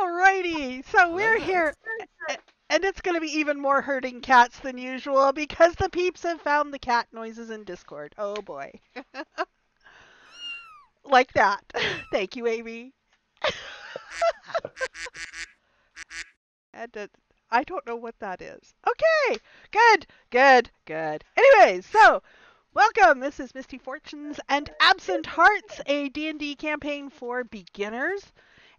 Alrighty, so Hello we're there. here, and it's going to be even more herding cats than usual because the peeps have found the cat noises in Discord. Oh boy. Like that. Thank you, Amy. and I don't know what that is. Okay, good, good, good. Anyways, so welcome. This is Misty Fortunes and Absent Hearts, a D&D campaign for beginners.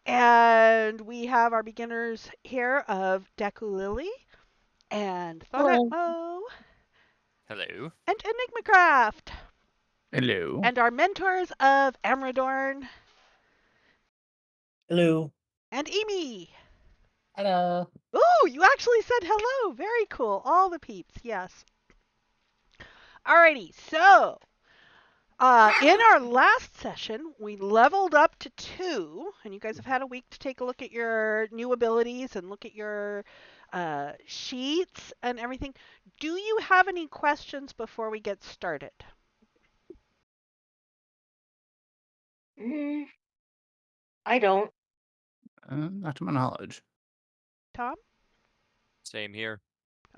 And we have our beginners here of Deku Lily and Hello. Thonatmo Hello. and Enigma Craft. Hello. And our mentors of Amradorn Hello. and Emi. Hello. Ooh, you actually said hello. Very cool. All the peeps, yes. Alrighty, so in our last session, we leveled up to 2, and you guys have had a week to take a look at your new abilities and look at your sheets and everything. Do you have any questions before we get started? I don't. Not to my knowledge. Tom? Same here.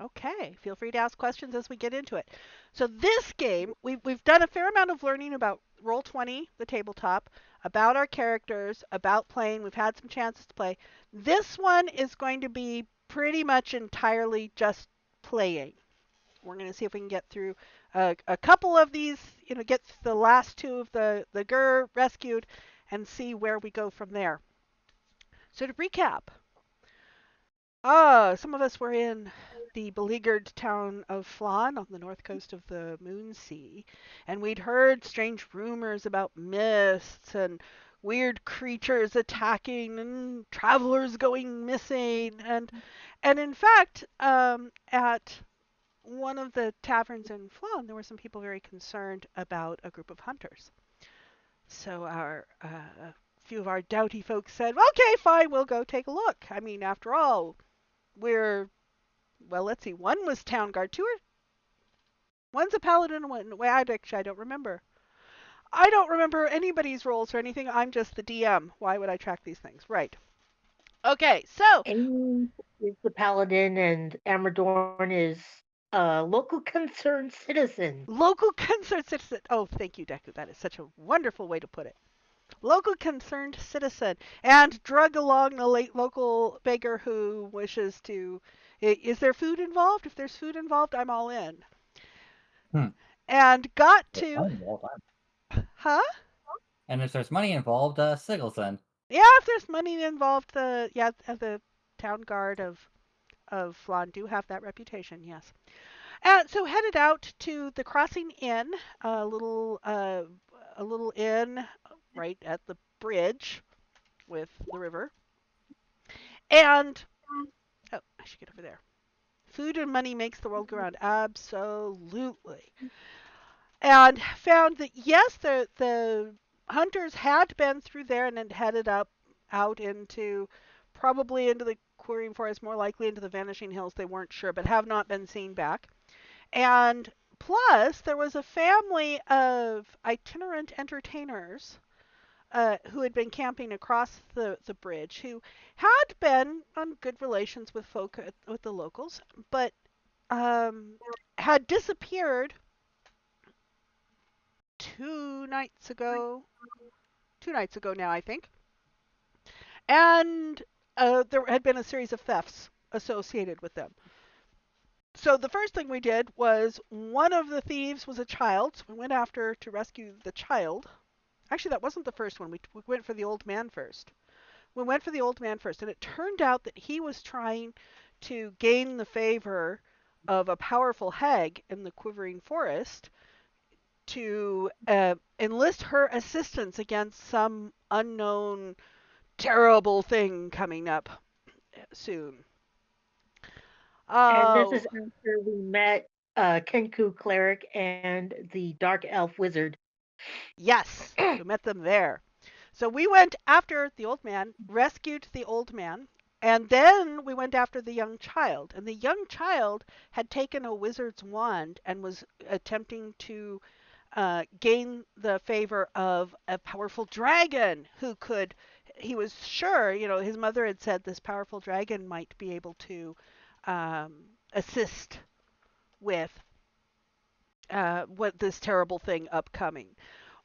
Okay, feel free to ask questions as we get into it. So this game, we've done a fair amount of learning about Roll20, the tabletop, about our characters, about playing. We've had some chances to play. This one is going to be pretty much entirely just playing. We're going to see if we can get through a couple of these, get the last 2 of the Gur rescued and see where we go from there. So to recap, some of us were in the beleaguered town of Flan on the north coast of the Moon Sea, and we'd heard strange rumors about mists and weird creatures attacking and travelers going missing. And in fact, at one of the taverns in Flan, there were some people very concerned about a group of hunters. So our few of our doughty folks said, "Okay, fine, we'll go take a look. I mean, after all, we're well, let's see. One was town guard. One's a paladin. I don't remember. I don't remember anybody's roles or anything. I'm just the DM. Why would I track these things? Right. Okay, so Amy is the paladin, and Amadorn is a local concerned citizen. local concerned citizen. Oh, thank you, Deku. That is such a wonderful way to put it. Local concerned citizen, and drug along the late local beggar who wishes to. Is there food involved? If there's food involved, I'm all in. Hmm. And got There's to. money involved, Huh? and if there's money involved, Sigelson. Yeah, if there's money involved, the town guard of Flan do have that reputation. Yes. So headed out to the Crossing Inn, a little inn right at the bridge with the river, and oh, I should get over there. Food and money makes the world go round. Absolutely. And found that yes, the hunters had been through there and had headed up out into probably into the Quarrying Forest, more likely into the Vanishing Hills. They weren't sure, but have not been seen back. And plus, there was a family of itinerant entertainers who had been camping across the bridge who had been on good relations with folk with the locals, but had disappeared 2 nights ago. 2 nights ago now, I think. And there had been a series of thefts associated with them. So the first thing we did was one of the thieves was a child. So we went after to rescue the child. Actually, that wasn't the first one. We went for the old man first. We went for the old man first, and it turned out that he was trying to gain the favor of a powerful hag in the Quivering Forest to enlist her assistance against some unknown terrible thing coming up soon. And this is Oh, after we met Kenku cleric and the dark elf wizard. yes, we met them there. So we went after the old man, rescued the old man, and then we went after the young child. And the young child had taken a wizard's wand and was attempting to gain the favor of a powerful dragon who could. He was sure, his mother had said this powerful dragon might be able to assist with what this terrible thing upcoming.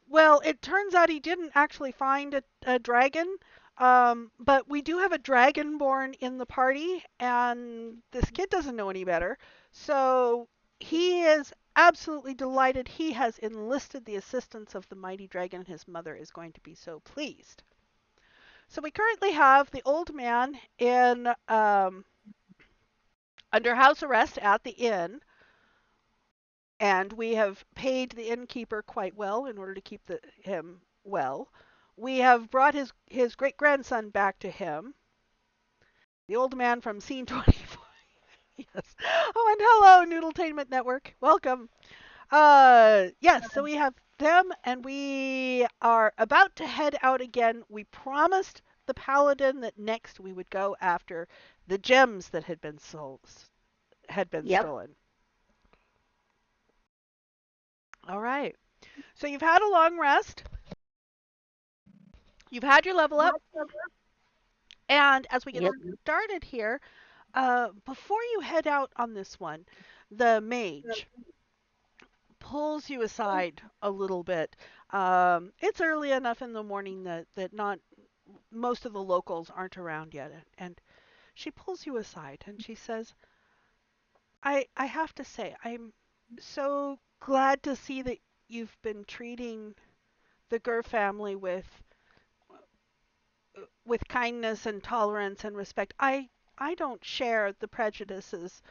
Well, it turns out he didn't actually find a dragon, but we do have a dragonborn in the party, and this kid doesn't know any better. So he is absolutely delighted. He has enlisted the assistance of the mighty dragon, and his mother is going to be so pleased. So we currently have the old man in under house arrest at the inn, and we have paid the innkeeper quite well in order to keep him well. We have brought his great grandson back to him, the old man from scene 24. Yes. Oh, and hello, Noodletainment Network. Welcome. Yes, so we have them, and we are about to head out again. We promised the paladin that next we would go after the gems that had been sold, had been Yep. stolen. All right. So you've had a long rest. You've had your level up, and as we get Yep. started here, before you head out on this one, the mage pulls you aside a little bit. It's early enough in the morning that not most of the locals aren't around yet, and she pulls you aside and she says, I have to say, I'm so glad to see that you've been treating the Gurr family with kindness and tolerance and respect. I don't share the prejudices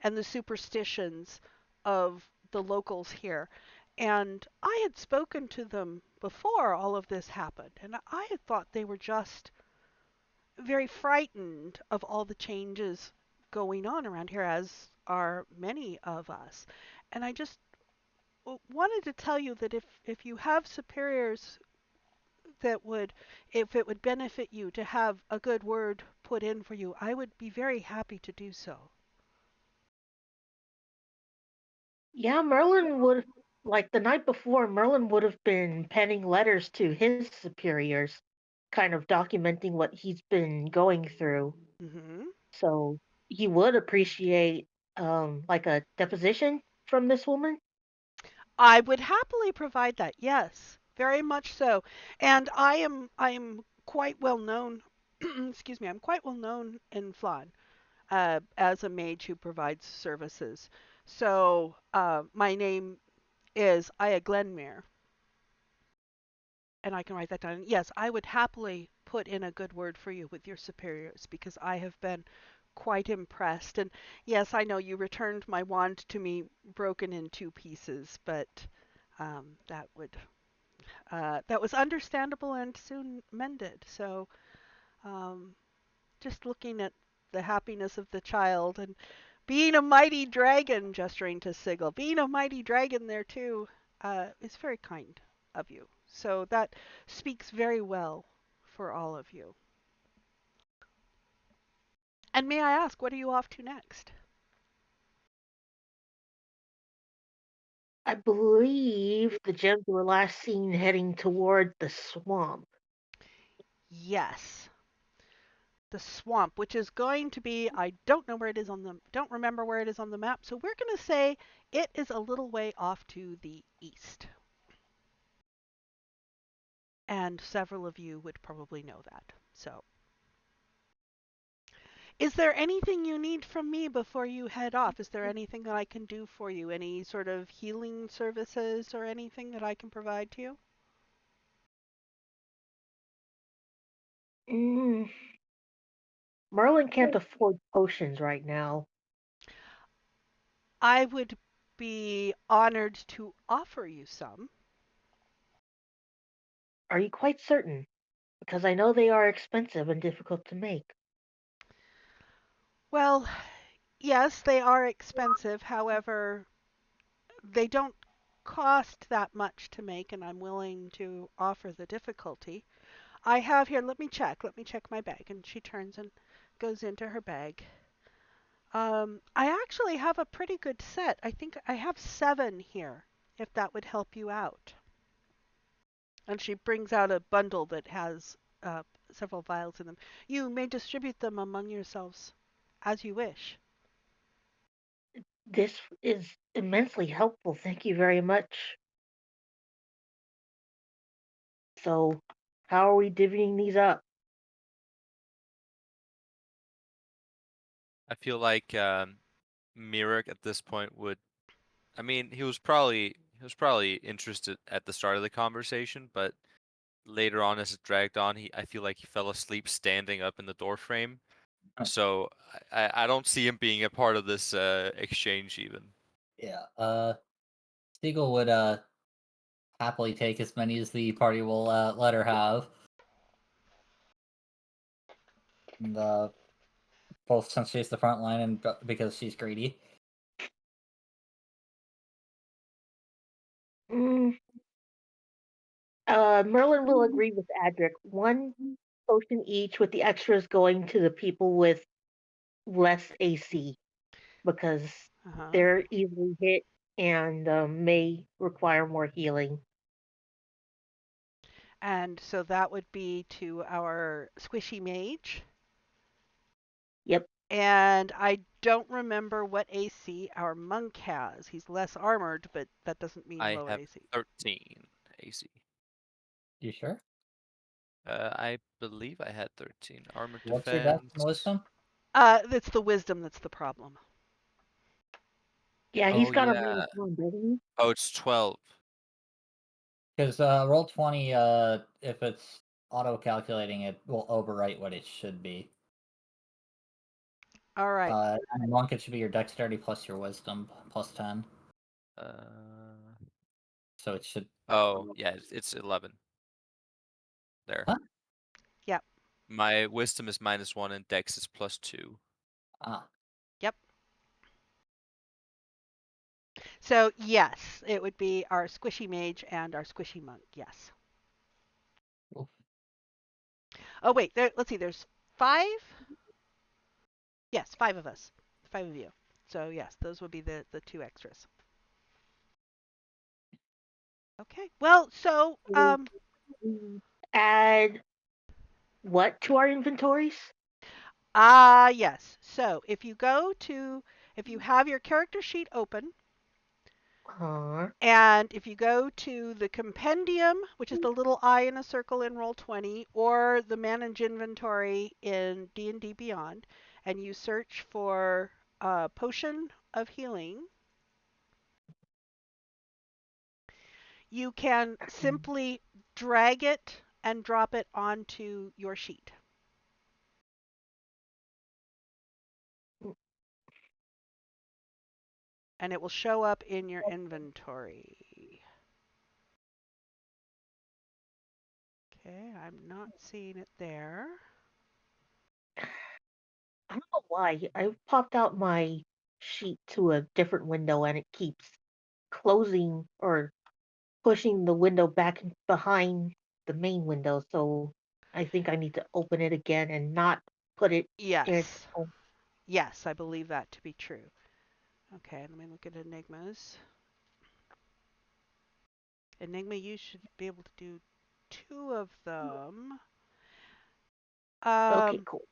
and the superstitions of the locals here. And I had spoken to them before all of this happened, and I had thought they were just very frightened of all the changes going on around here, as are many of us. And I just wanted to tell you that if you have superiors that would, if it would benefit you to have a good word put in for you, I would be very happy to do so. Yeah, Merlin would, like the night before, Merlin would have been penning letters to his superiors, kind of documenting what he's been going through. Hmm. So he would appreciate like a deposition from this woman. I would happily provide that. Yes, very much so. And I am quite well known. Excuse me. I'm quite well known in Flan as a mage who provides services. So my name is Aya Glenmere, and I can write that down. Yes, I would happily put in a good word for you with your superiors because I have been quite impressed. And yes, I know you returned my wand to me broken in two pieces, but that would that was understandable and soon mended. So um, just looking at the happiness of the child and being a mighty dragon, gesturing to Sigil, being a mighty dragon there too, is very kind of you. So that speaks very well for all of you. And may I ask, what are you off to next? I believe the gems were last seen heading toward the swamp. Yes, the swamp, which is going to be, I don't know where it is don't remember where it is on the map, so we're going to say it is a little way off to the east. And several of you would probably know that. So, is there anything you need from me before you head off? Is there anything that I can do for you? Any sort of healing services or anything that I can provide to you? Mm, Merlin can't afford potions right now. I would be honored to offer you some. Are you quite certain? Because I know they are expensive and difficult to make. Well, yes, they are expensive. However, they don't cost that much to make, and I'm willing to offer the difficulty. I have here, let me check my bag. And she turns and goes into her bag. I actually have a pretty good set. I think I have 7 here, if that would help you out. And she brings out a bundle that has several vials in them. You may distribute them among yourselves as you wish. This is immensely helpful. Thank you very much. So, how are we divvying these up? I feel like Mirik at this point would. I mean, he was probably interested at the start of the conversation, but later on as it dragged on, I feel like he fell asleep standing up in the door frame. So I don't see him being a part of this exchange even. Yeah. Siegel would happily take as many as the party will let her have. And, both since she's the front line and because she's greedy. Mm, Merlin will agree with Adric. 1 potion each, with the extras going to the people with less AC because Uh-huh. they're easily hit and may require more healing. And so that would be to our squishy mage. Yep. And I don't remember what AC our monk has. He's less armored, but that doesn't mean I lower have AC. 13 AC. You sure? I believe I had 13 armor What's your dex and defense. wisdom? It's the wisdom that's the problem. Yeah, he's Oh got a yeah. -1, doesn't he? Oh, it's 12. Because roll 20, if it's auto calculating, it will overwrite what it should be. All right. And monk, it should be your dexterity plus your wisdom plus 10. Uh, So it should. oh yeah, it's 11. There. Huh? Yep. My wisdom is -1 and dex is +2. Ah. Yep. So yes, it would be our squishy mage and our squishy monk. Yes. Oof. Oh wait, let's see. There's 5. Yes, 5 of us. 5 of you. So yes, those would be the 2 extras. Okay. Well, so Add what to our inventories? yes. So if you have your character sheet open, Huh. and if you go to the compendium, which is the little eye in a circle in Roll20, or the manage inventory in D&D Beyond, and you search for potion of healing, you can simply drag it and drop it onto your sheet. And it will show up in your inventory. Okay, I'm not seeing it there. I don't know why. I popped out my sheet to a different window and it keeps closing or pushing the window back behind the main window. So I think I need to open it again and not put it in its Yes. own. Yes, I believe that to be true. Okay, let me look at enigmas. Enigma, you should be able to do 2 of them. Okay, Um, cool.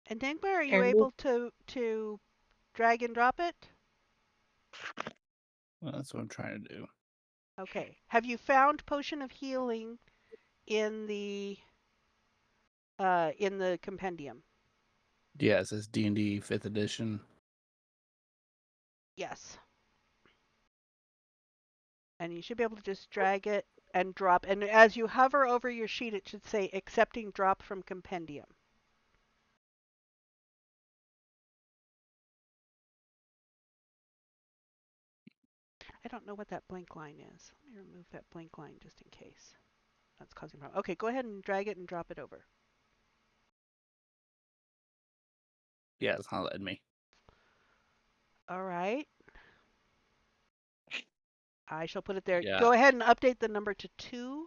Enigma, are you And this, able to drag and drop it? Well, that's what I'm trying to do. Okay. Have you found Potion of Healing in the compendium? Yeah, it says D&D 5th edition. Yes. And you should be able to just drag it and drop. And as you hover over your sheet, it should say accepting drop from compendium. I don't know what that blank line is. Let me remove that blank line just in case. That's causing problem. Okay, go ahead and drag it and drop it over. Yeah, it's not letting me. All right. I shall put it there. Yeah, Go ahead and update the number to 2.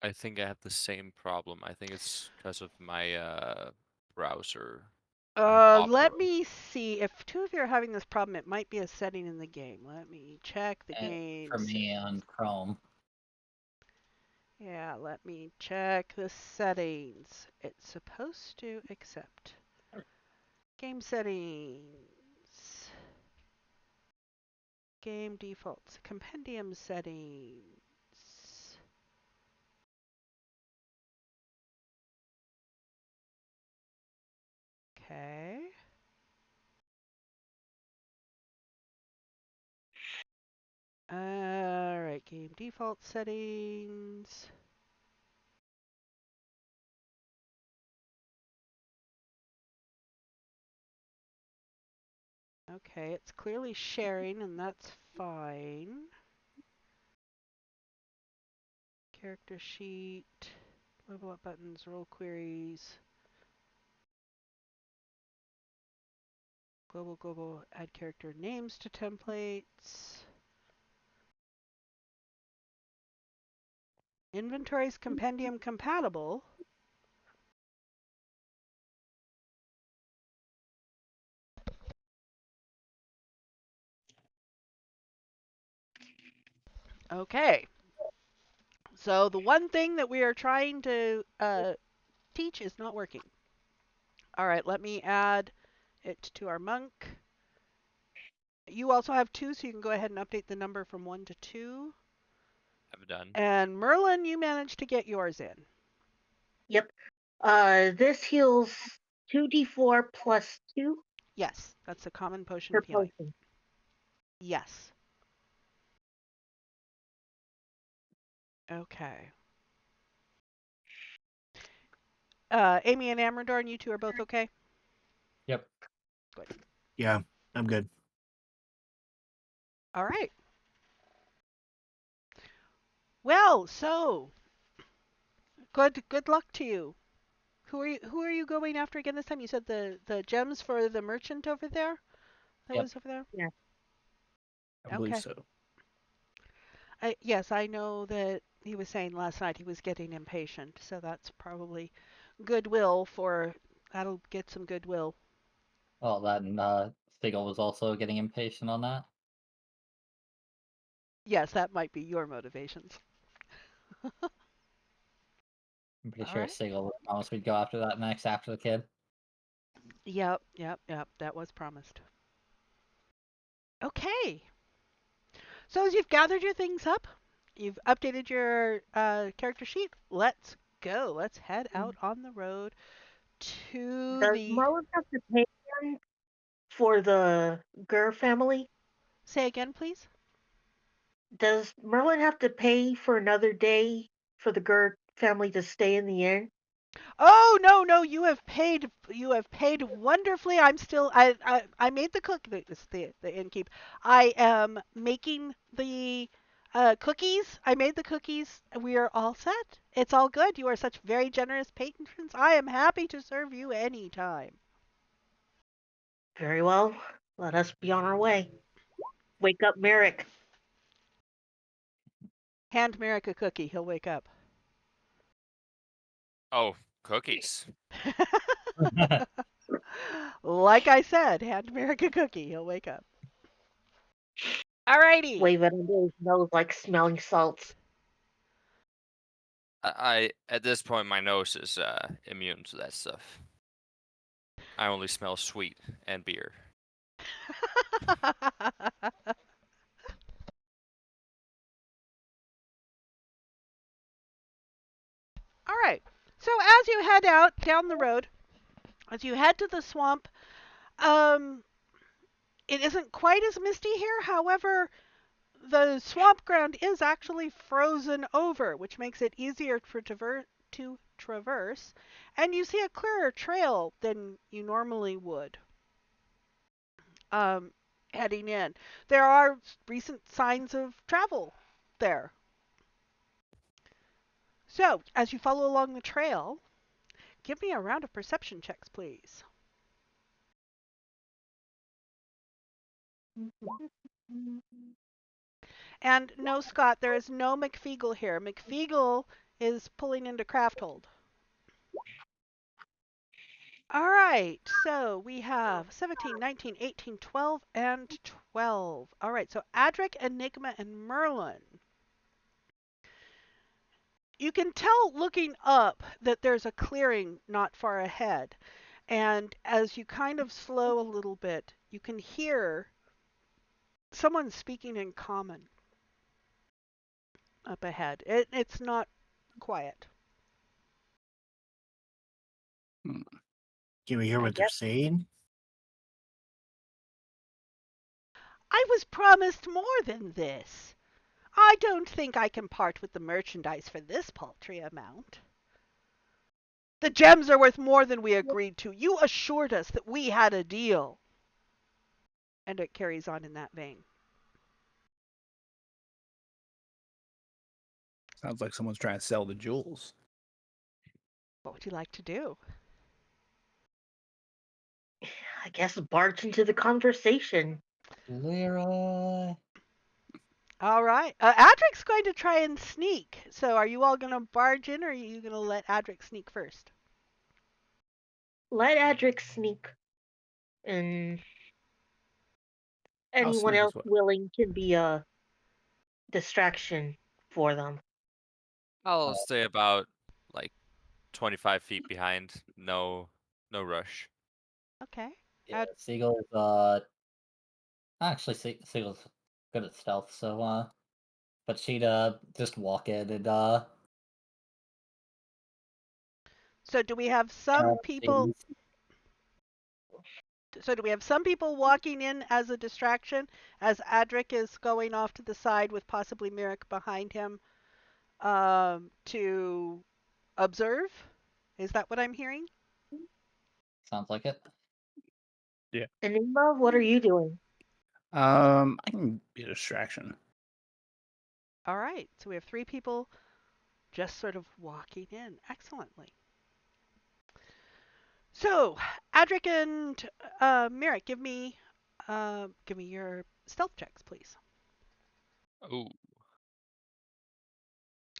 I think I have the same problem. I think it's because of my browser. I have Opera. Let me see. If 2 of you are having this problem, it might be a setting in the game. Let me check the And game for me settings. on Chrome. Yeah, let me check the settings. It's supposed to accept. Game settings. Game defaults. Compendium settings. Okay. Alright, game default settings. Okay, it's clearly sharing, and that's fine. Character sheet, level up buttons, role queries, global, add character names to templates. Inventory's compendium compatible. Okay. So the one thing that we are trying to teach is not working. All right, let me add it to our monk. You also have 2, so you can go ahead and update the number from 1 to 2. I'm done. And Merlin, you managed to get yours in. yep. This heals 2d4 plus 2 Yes, that's a common potion per of healing. potion. Yes. Okay. Amy and Amador, you 2 are both okay? Yep. Good. Yeah, I'm good. All right. Well, so good luck to you. Who are you going after again this time? You said the gems for the merchant over there? That Yep. was over there? Yeah. I believe Okay. so. Yes, I know that he was saying last night he was getting impatient, so that's probably goodwill for that'll get some goodwill. Well, then Stigl was also getting impatient on that. Yes, that might be your motivations. I'm pretty All sure right. Stigl would promise we'd go after that next after the kid. Yep. That was promised. Okay. So as you've gathered your things up, you've updated your character sheet. Let's go. Let's head out on the road to Does the. Merlin have to pay again for the Gur family? Say again, please. Does Merlin have to pay for another day for the Gur family to stay in the inn? Oh no, you have paid. You have paid wonderfully. I'm still. I made the cook. This the innkeep. I am making the cookies. I made the cookies. We are all set. It's all good. You are such very generous patrons. I am happy to serve you anytime. Very well. Let us be on our way. Wake up, Merrick. Hand Merrick a cookie. He'll wake up. Oh, cookies. Like I said, hand Merrick a cookie. He'll wake up. Alrighty. Wave it under his nose like smelling salts. I at this point my nose is immune to that stuff. I only smell sweet and beer. All right. So as you head out down the road, as you head to the swamp, um, it isn't quite as misty here. However, the swamp ground is actually frozen over, which makes it easier to traverse, and you see a clearer trail than you normally would um, heading in. There are recent signs of travel there. So, as you follow along the trail, give me a round of perception checks, please. And no, Scott, there is no McFeagle here. McFeagle is pulling into Crafthold. All right, so we have 17, 19, 18, 12, and 12. All right, so Adric, Enigma, and Merlin. You can tell looking up that there's a clearing not far ahead. And as you kind of slow a little bit, you can hear someone speaking in common up ahead. It's not quiet. Hmm. Can we hear I what they're guess saying? I was promised more than this. I don't think I can part with the merchandise for this paltry amount. The gems are worth more than we agreed to. You assured us that we had a deal. And it carries on in that vein. Sounds like someone's trying to sell the jewels. What would you like to do? I guess barge into the conversation. Leroy. All right. Adric's going to try and sneak. So are you all going to barge in or are you going to let Adric sneak first? Let Adric sneak, and I'll anyone sneak as else well. willing can be a distraction for them. I'll stay about like 25 feet behind. No rush. Okay. Yeah, Seagull's actually Seagull's good at stealth, so but she'd just walk in and So do we have some people walking in as a distraction as Adric is going off to the side with possibly Merrick behind him to observe? Is that what I'm hearing? sounds like it. Yeah. Enigma, what are you doing? I can be a distraction. All right. So we have 3 people just sort of walking in. Excellently. So, Adric and Merrick, give me your stealth checks, please. Oh,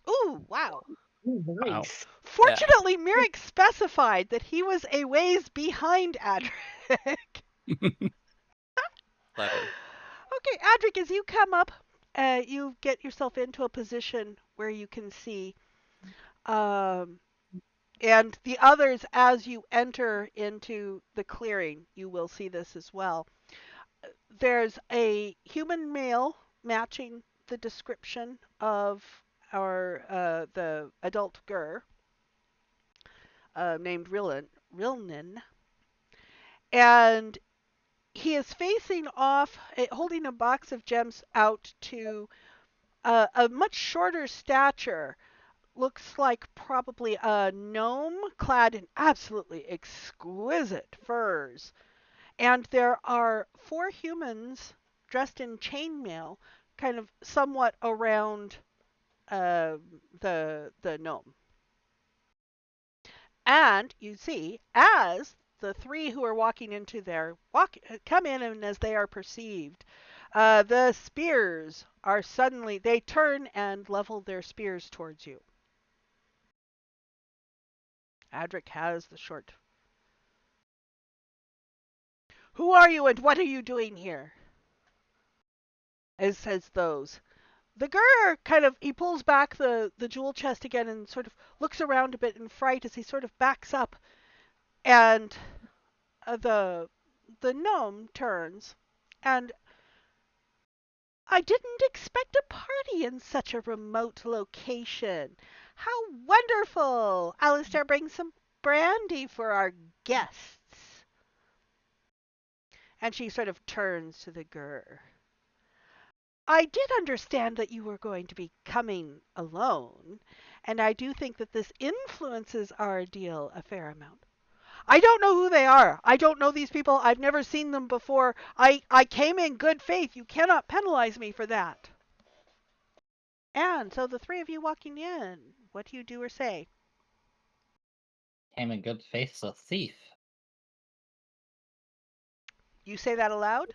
Ooh, wow. Ooh, Wow. nice. Fortunately, Merrick specified that he was a ways behind Adric. clever. Okay, Adric, as you come up, you get yourself into a position where you can see, um, and the others, as you enter into the clearing, you will see this as well. There's a human male matching the description of our the adult Gur named Rilnin, and he is facing off, holding a box of gems out to a much shorter stature. Looks like probably a gnome clad in absolutely exquisite furs. And there are 4 humans dressed in chainmail, kind of somewhat around the gnome. And you see, as the 3 who are walking into their come in, and as they are perceived, the spears are suddenly they turn and level their spears towards you. Adric has the short. Who are you and what are you doing here? As says those. The Gur kind of he pulls back the jewel chest again and sort of looks around a bit in fright as he sort of backs up, and the gnome turns, and I didn't expect a party in such a remote location. How wonderful! Alistair, bring some brandy for our guests. And she sort of turns to the Gur. I did understand that you were going to be coming alone, and I do think that this influences our deal a fair amount. I don't know who they are. I don't know these people. I've never seen them before. I came in good faith. You cannot penalize me for that. And so the three of you walking in, what do you do or say? Came in good faith as a thief. You say that aloud?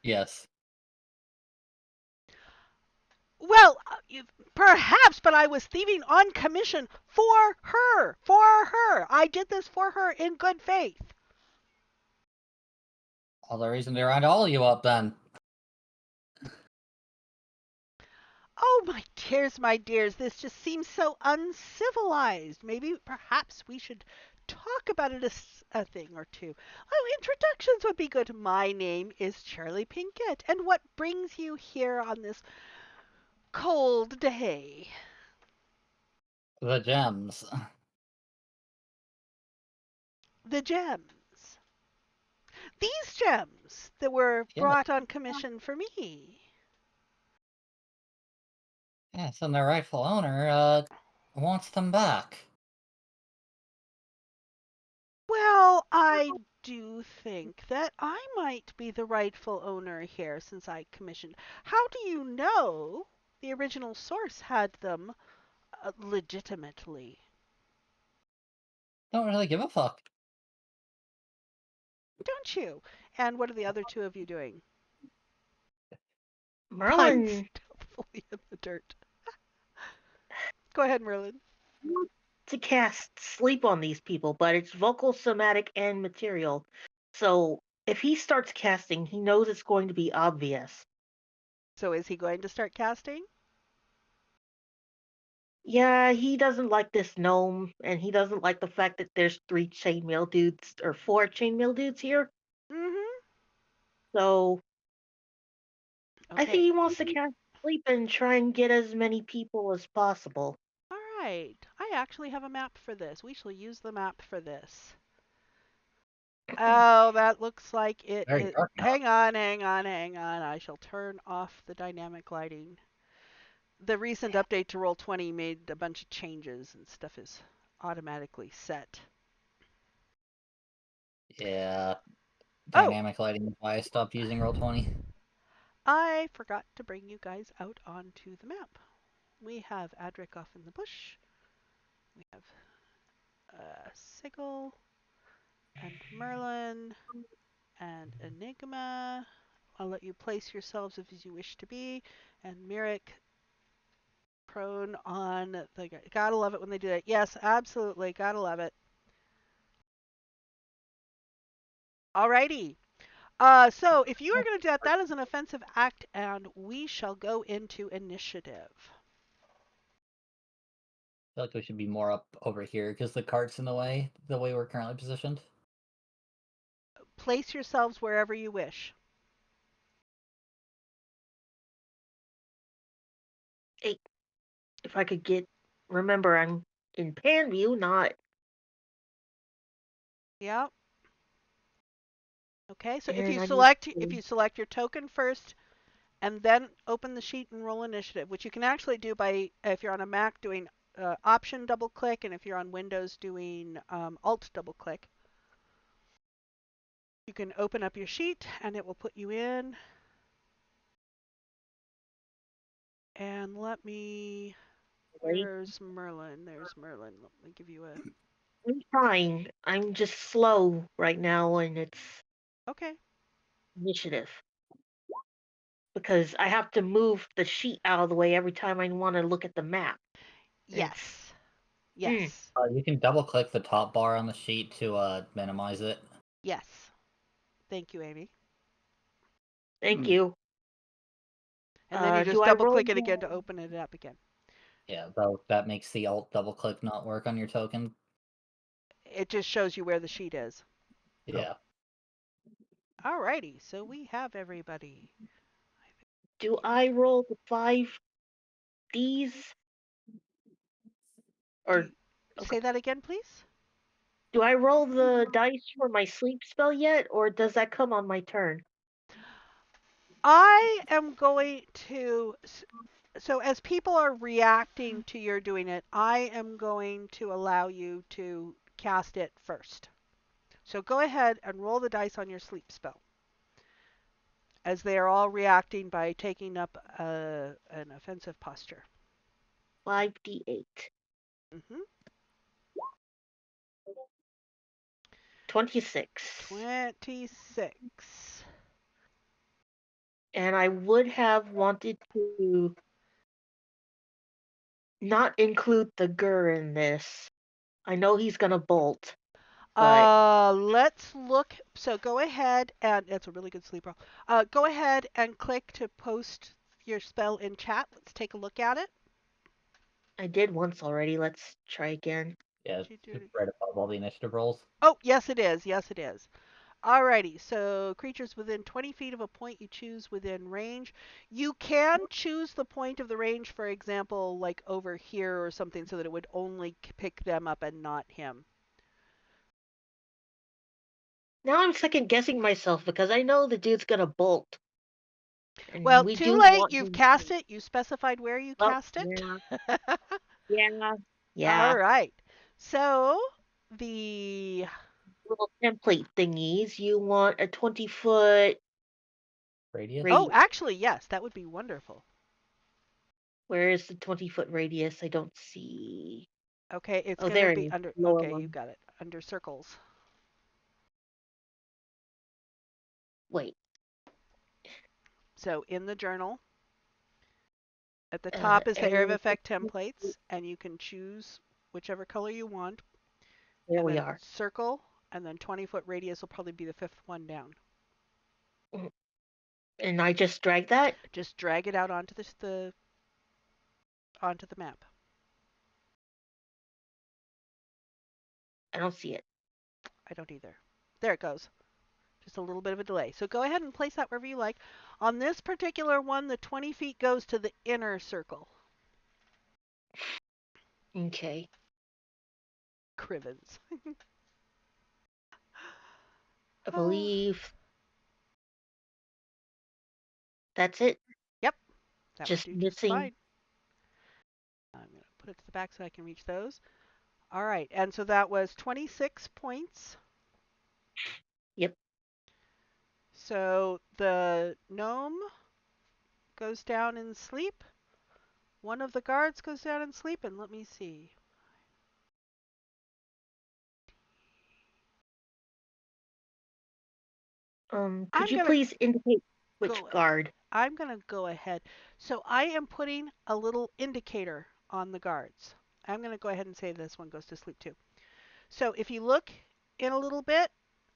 Yes. Well, perhaps, but I was thieving on commission for her. For her. I did this for her in good faith. All the reason to round all you up then. Oh, my dears, this just seems so uncivilized. Maybe, perhaps we should talk about it a thing or two. Oh, introductions would be good. My name is Charlie Pinkett, and what brings you here on this cold day? The gems. The gems. These gems that were Yeah. brought on commission for me. Yes, and their rightful owner, wants them back. Well, I do think that I might be the rightful owner here since I commissioned. How do you know the original source had them legitimately? Don't really give a fuck. Don't you? And what are the other two of you doing? Lying Merlin stealthily in the dirt. Go ahead, Merlin. wants to cast sleep on these people, but it's vocal, somatic, and material. So if he starts casting, he knows it's going to be obvious. So is he going to start casting? Yeah, he doesn't like this gnome, and he doesn't like the fact that there's 3 chainmail dudes or 4 chainmail dudes here. Mm-hmm. So I think Okay. he wants to cast sleep and try and get as many people as possible. All right. I actually have a map for this. We shall use the map for this. Oh, that looks like it Very is. dark now. Hang on, hang on, hang on. I shall turn off the dynamic lighting. The recent update to Roll20 made a bunch of changes and stuff is automatically set. Yeah. Oh, Dynamic lighting is why I stopped using Roll20. I forgot to bring you guys out onto the map. We have Adric off in the bush. We have Sigil and Merlin and Enigma. I'll let you place yourselves as you wish to be. And Mirek prone on the. Gotta love it when they do that. Yes, absolutely. Gotta love it. Alrighty. So if you are going to do that, that is an offensive act, and we shall go into initiative. I feel like we should be more up over here because the cart's in the way we're currently positioned. Place yourselves wherever you wish. Hey, if I could get, remember, I'm in pan view, not. Yeah. Okay. So And I need if to. you select your token first, and then open the sheet and roll initiative, which you can actually do by if you're on a Mac doing Option double click, and if you're on Windows doing Alt double click. You can open up your sheet, and it will put you in. And let me. Wait, Where's Merlin? There's Merlin. Let me give you a. I'm trying. I'm just slow right now, and it's Okay. initiative. Because I have to move the sheet out of the way every time I want to look at the map. It's Yes. Yes. You can double click the top bar on the sheet to minimize it. Yes. Thank you, Amy. thank you. And then you Do just I double roll click it again to the... open it up again. Yeah, though that makes the alt double click not work on your token. It just shows you where the sheet is. Yeah. Alrighty, so we have everybody. Do I roll the 5Ds? Do Or you, okay. say that again, please? Do I roll the dice for my sleep spell yet, or does that come on my turn? I am going to. So as people are reacting to your doing it, I am going to allow you to cast it first. So go ahead and roll the dice on your sleep spell, as they are all reacting by taking up an offensive posture. 5d8. Mm-hmm. 26. 26. And I would have wanted to not include the Gur in this. I know he's gonna bolt, but Let's look. So go ahead and it's a really good sleep roll. Go ahead and click to post your spell in chat. Let's take a look at it. I did once already. Let's try again. Yeah, Did you do it's it? right above all the initiative rolls. Oh, yes, it is. Yes, it is. Alrighty, so creatures within 20 feet of a point you choose within range. You can choose the point of the range, for example, like over here or something, so that it would only pick them up and not him. Now I'm second guessing myself because I know the dude's gonna bolt. And Well, we too do late. want You've him cast to... it. You specified where you Oh, cast it. yeah, yeah, All yeah. right. So the Little template thingies. You want a 20-foot Radius? oh, radius. actually, yes, that would be wonderful. Where is the 20-foot radius? I don't see. Okay, it's Oh, going to there it be is. under. Lower Okay, you one. got it. Under circles. Wait. So in the journal, at the top is the area of Area. effect templates, and you can choose whichever color you want, There and we then are. circle, and then 20-foot radius will probably be the fifth one down. And I just drag that. Just drag it out onto onto the map. I don't see it. I don't either. There it goes. Just a little bit of a delay. So go ahead and place that wherever you like. On this particular one, the 20 feet goes to the inner circle. Okay. Crivens. I believe that's it. Yep, that would Just do just missing. fine. I'm going to put it to the back so I can reach those. All right, and so that was 26 points. Yep. So the gnome goes down in sleep. One of the guards goes down in sleep, and let me see. Could I'm you going to please indicate which go guard? I'm going to go ahead. So I am putting a little indicator on the guards. I'm going to go ahead and say this one goes to sleep too. So if you look in a little bit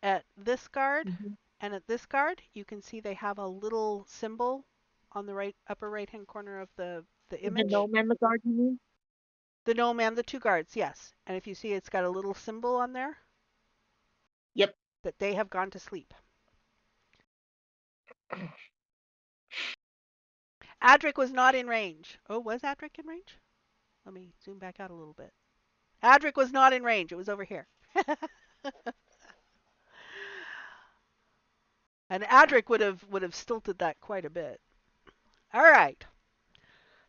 at this guard Mm-hmm. and at this guard, you can see they have a little symbol on the right upper right hand corner of the The image. gnome and the guard, you mean? The gnome and the two guards, yes. And if you see it's got a little symbol on there Yep. that they have gone to sleep. Adric was not in range. Oh, was Adric in range? Let me zoom back out a little bit. Adric was not in range. It was over here. And Adric would have stilted that quite a bit. All right.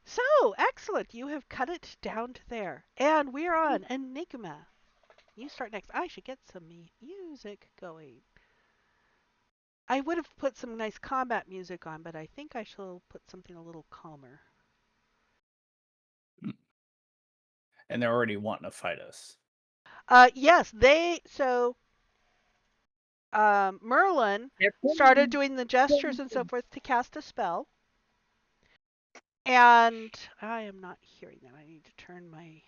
So, excellent. You have cut it down to there. And we're on Enigma. You start next. I should get some music going. I would have put some nice combat music on, but I think I shall put something a little calmer. And they're already wanting to fight us. Yes, Merlin They're started doing the gestures and so forth to cast a spell. And I am not hearing that. I need to turn my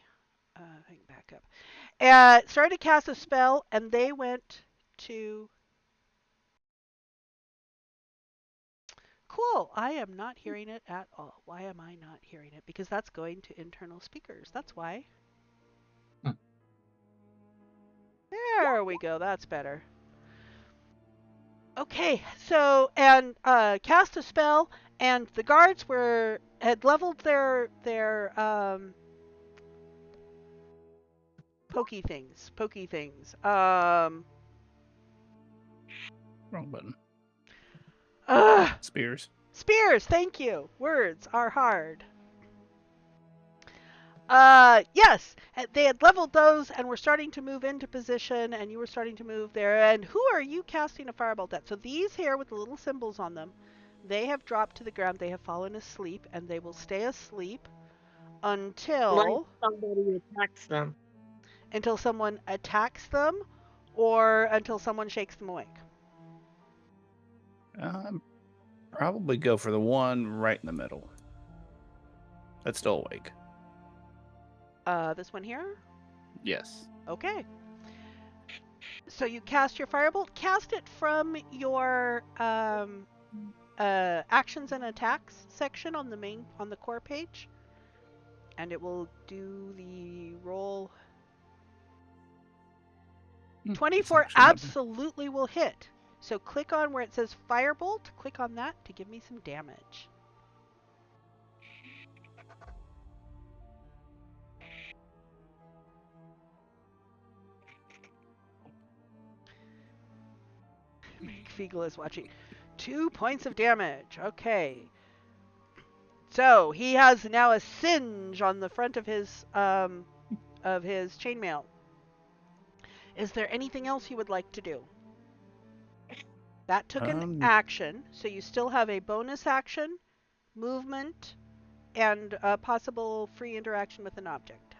thing back up. Started to cast a spell, and they went to. cool. I am not hearing it at all. Why am I not hearing it? Because that's going to internal speakers. That's why. Hmm. There we go. That's better. Okay, so and cast a spell, and the guards had leveled their pokey things. Wrong button. Ugh, Spears. spears. Thank you. Words are hard. Yes, they had leveled those and were starting to move into position, and you were starting to move there. And who are you casting a firebolt at? So these here with the little symbols on them, they have dropped to the ground. They have fallen asleep, and they will stay asleep Like until somebody attacks them. someone attacks them, or until someone shakes them awake. Probably go for the one right in the middle. That's still awake. This one here. Yes. Okay. So you cast your firebolt. Cast it from your actions and attacks section on the core page, and it will do the roll. 24 absolutely will hit. So click on where it says firebolt. Click on that to give me some damage. Fiegel is watching. 2 points of damage. Okay. So he has now a singe on the front of his chainmail. Is there anything else you would like to do? That took an action, so you still have a bonus action, movement, and a possible free interaction with an object.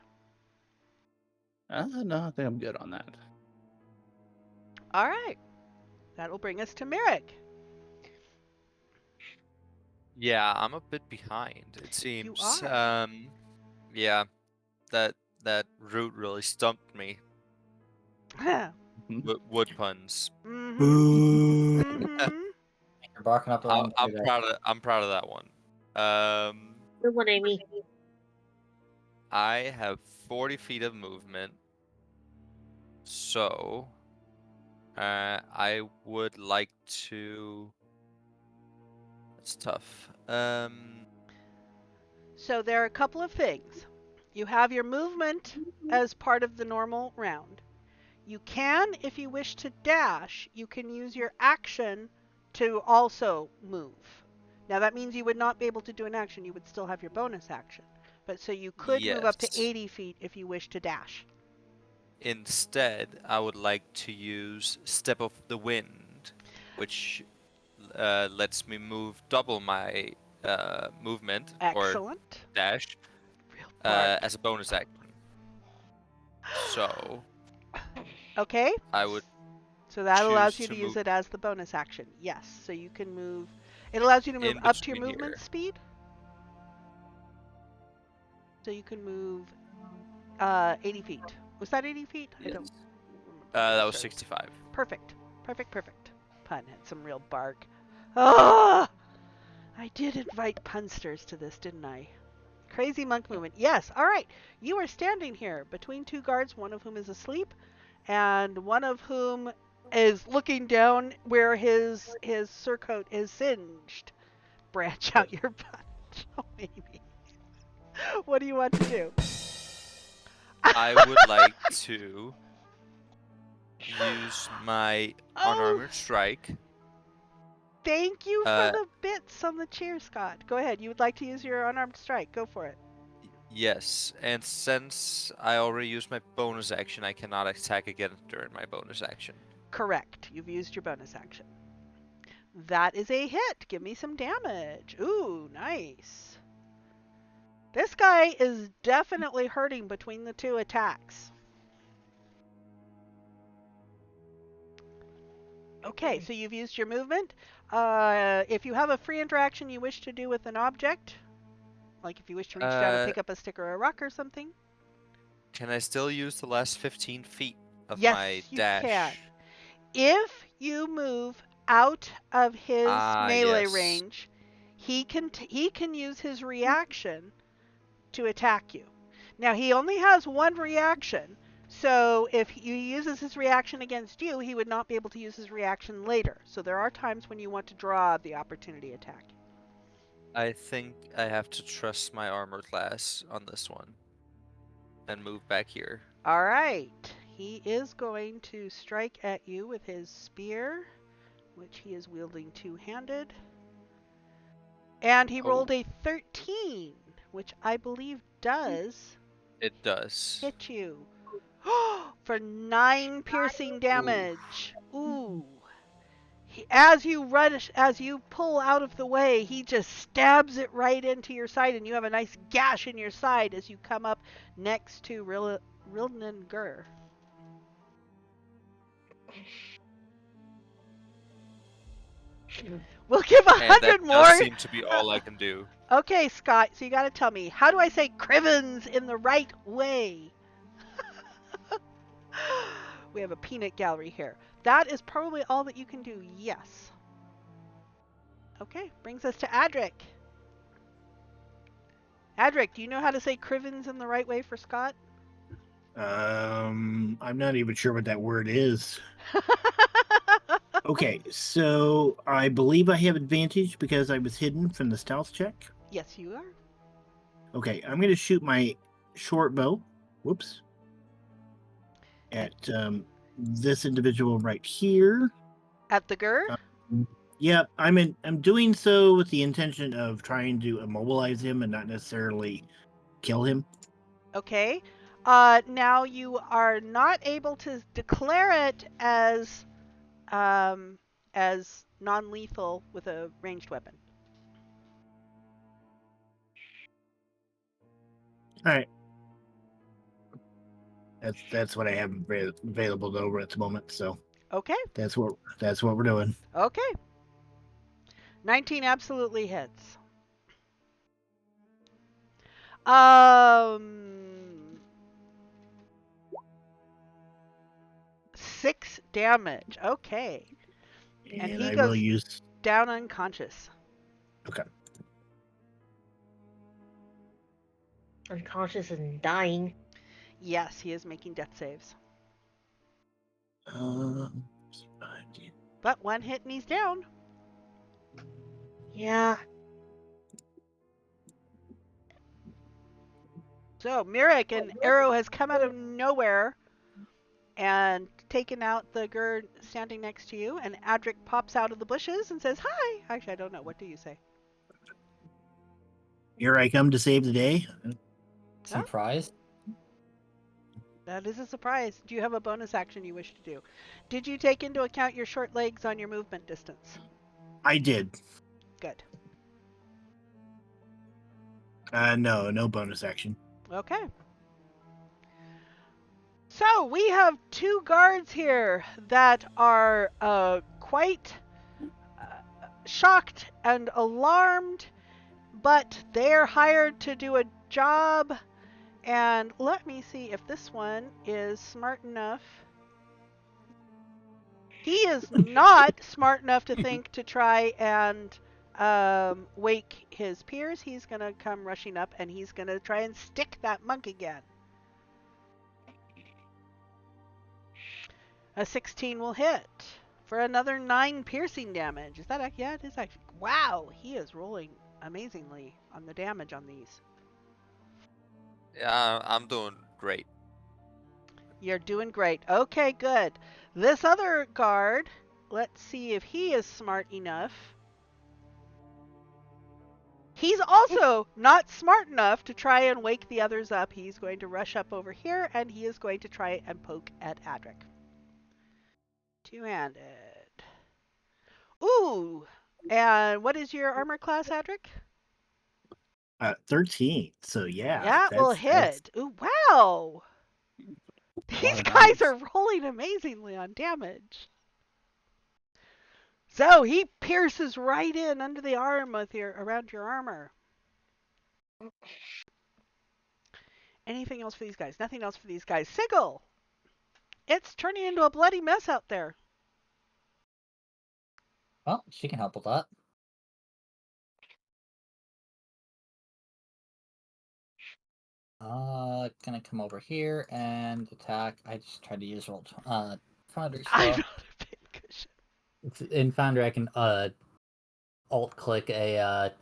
No, I think I'm good on that. All right. That'll bring us to Merrick. Yeah, I'm a bit behind. It seems. You are. Yeah, that root really stumped me. Wood puns. You're barking up the wrong tree there. I'm proud of that one. Good one, Amy. I have 40 feet of movement, so I would like to. That's tough. So there are a couple of things. You have your movement as part of the normal round. You can, if you wish to dash, you can use your action to also move. Now that means you would not be able to do an action, you would still have your bonus action. But so you could move up to Yes. 80 feet if you wish to dash. Instead, I would like to use Step of the Wind, which lets me move double my movement or Excellent. dash Real bark. as a bonus action. So Okay. I would. So that allows choose you to to use move- it as the bonus action. Yes. So you can move. It allows you to move In up to your between movement here. speed. So you can move 80 feet. Was that 80 feet? I Yes. don't. That was 65. Perfect. Perfect. Pun had some real bark. Ah! I did invite punsters to this, didn't I? Crazy monk movement. Yes. All right. You are standing here between two guards, one of whom is asleep, and one of whom is looking down where his surcoat is singed. Branch out your punch. Oh, maybe. What do you want to do? I would like to use my unarmored strike. Thank you for the bits on the chair, Scott. Go ahead. You would like to use your unarmed strike. Go for it. Yes, and since I already used my bonus action, I cannot attack again during my bonus action. Correct. You've used your bonus action. That is a hit. Give me some damage. Ooh, nice. This guy is definitely hurting between the two attacks. Okay, so you've used your movement. If you have a free interaction you wish to do with an object, like if you wish to reach down and pick up a stick or a rock or something. Can I still use the last 15 feet of Yes, my you dash? can. If you move out of his melee yes. range, he can use his reaction to attack you. Now he only has one reaction, so if he uses his reaction against you, he would not be able to use his reaction later. So there are times when you want to draw the opportunity attack. I think I have to trust my armor class on this one and move back here. All right. He is going to strike at you with his spear, which he is wielding two-handed. And he rolled a 13, which I believe does It does. hit you. For 9 piercing damage. Ooh. As you pull out of the way, he just stabs it right into your side, and you have a nice gash in your side as you come up next to Rilnan Gur. We'll give And 100 that more. does seem to be all I can do. Okay, Scott, so you gotta tell me, how do I say Crivens in the right way? We have a peanut gallery here. That is probably all that you can do, yes. Okay, brings us to Adric. Adric, do you know how to say Crivens in the right way for Scott? I'm not even sure what that word is. Okay, so I believe I have advantage because I was hidden from the stealth check. Yes, you are. Okay, I'm going to shoot my short bow. Whoops. At this individual right here. At the Gur? Yeah, I'm doing so with the intention of trying to immobilize him and not necessarily kill him. Okay. Now you are not able to declare it as non-lethal with a ranged weapon. All right. That's what I have available over at the moment. So Okay. that's what we're doing. Okay. 19 absolutely hits. 6 damage. Okay. And he I goes will use. down unconscious. Okay. Unconscious and dying. Yes, he is making death saves. But 1 hit and he's down. Yeah. So Mirek, an arrow has come out of nowhere and taken out the Gur standing next to you, and Adric pops out of the bushes and says, "Hi." Actually, I don't know. What do you say? Here I come to save the day. Surprise. That is a surprise. Do you have a bonus action you wish to do? Did you take into account your short legs on your movement distance? I did. Good. No bonus action. Okay. So we have 2 guards here that are quite shocked and alarmed, but they're hired to do a job. And let me see if this one is smart enough. He is not smart enough to think to try and wake his peers. He's going to come rushing up and he's going to try and stick that monk again. A 16 will hit for another 9 piercing damage. Is that yeah? It is actually. Wow, he is rolling amazingly on the damage on these. Yeah, I'm doing great. You're doing great. Okay, good. This other guard, let's see if he is smart enough. He's also not smart enough to try and wake the others up. He's going to rush up over here and he is going to try and poke at Adric. Two-handed. Ooh! And what is your armor class, Adric? 13. So yeah. That will hit. Ooh, wow! These guys are rolling amazingly on damage. So he pierces right in under the arm with around your armor. Anything else for these guys? Nothing else for these guys. Sigil! It's turning into a bloody mess out there. Well, she can help with that. Gonna come over here and attack. I just tried to use roll Foundry I'm spell. not a pincushion. In Foundry, I can alt click a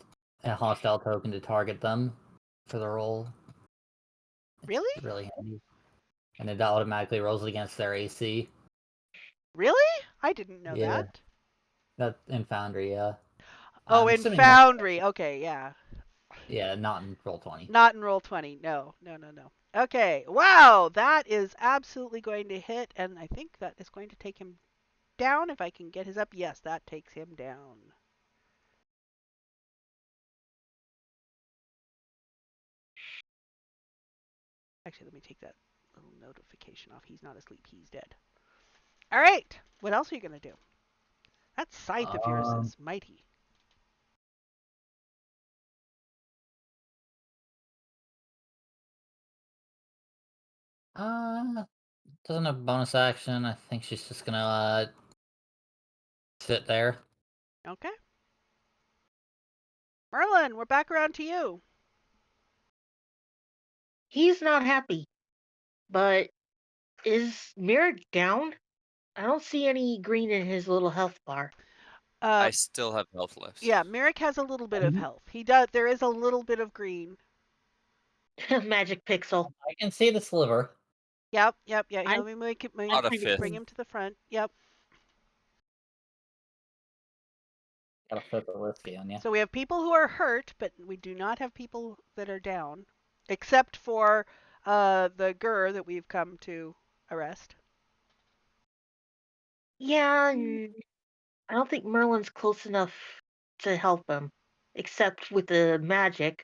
hostile token to target them for the roll. Really? It's really handy, and it automatically rolls against their AC. Really? I didn't know Yeah, that. that in Foundry. Yeah, Oh, I'm in assuming no. Foundry. Okay, yeah. Yeah, not in Roll20. Not in Roll20. No, no, no, no. Okay. Wow, that is absolutely going to hit, and I think that is going to take him down if I can get his up. Yes, that takes him down. Actually, let me take that little notification off. He's not asleep. He's dead. All right. What else are you going to do? That scythe of yours Um, is mighty. Doesn't have bonus action. I think she's just gonna sit there. Okay. Merlin, we're back around to you. He's not happy, but is Mirror down? I don't see any green in his little health bar. I still have health left. Yeah, Merrick has a little bit of health. He does. There is a little bit of green. Magic pixel. I can see the sliver. Yep, yep, yeah. I- Let me make it. Not a fifth. Bring him to the front. Yep. Gotta flip the whiskey on you. So we have people who are hurt, but we do not have people that are down, except for the Gur that we've come to arrest. Yeah, and I don't think Merlin's close enough to help him, except with the magic,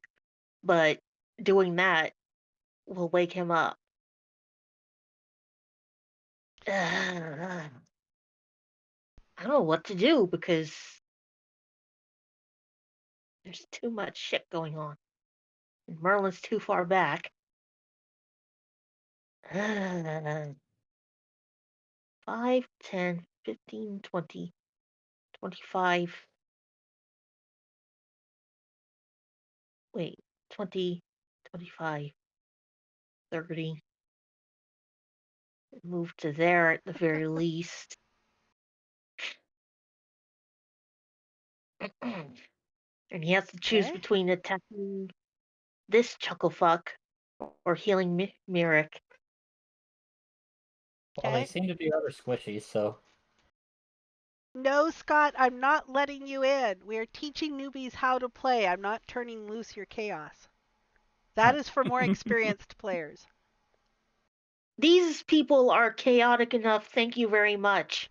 but doing that will wake him up. I don't know what to do because there's too much shit going on. And Merlin's too far back. 5, 10, 15, 20, 25. Wait, 20, 25, 30. Move to there at the very least. And he has to choose Okay. between attacking this chucklefuck or healing Mirik. Well, they Okay. seem to be rather squishy, so No, Scott, I'm not letting you in. We are teaching newbies how to play. I'm not turning loose your chaos. That is for more experienced players. These people are chaotic enough, thank you very much.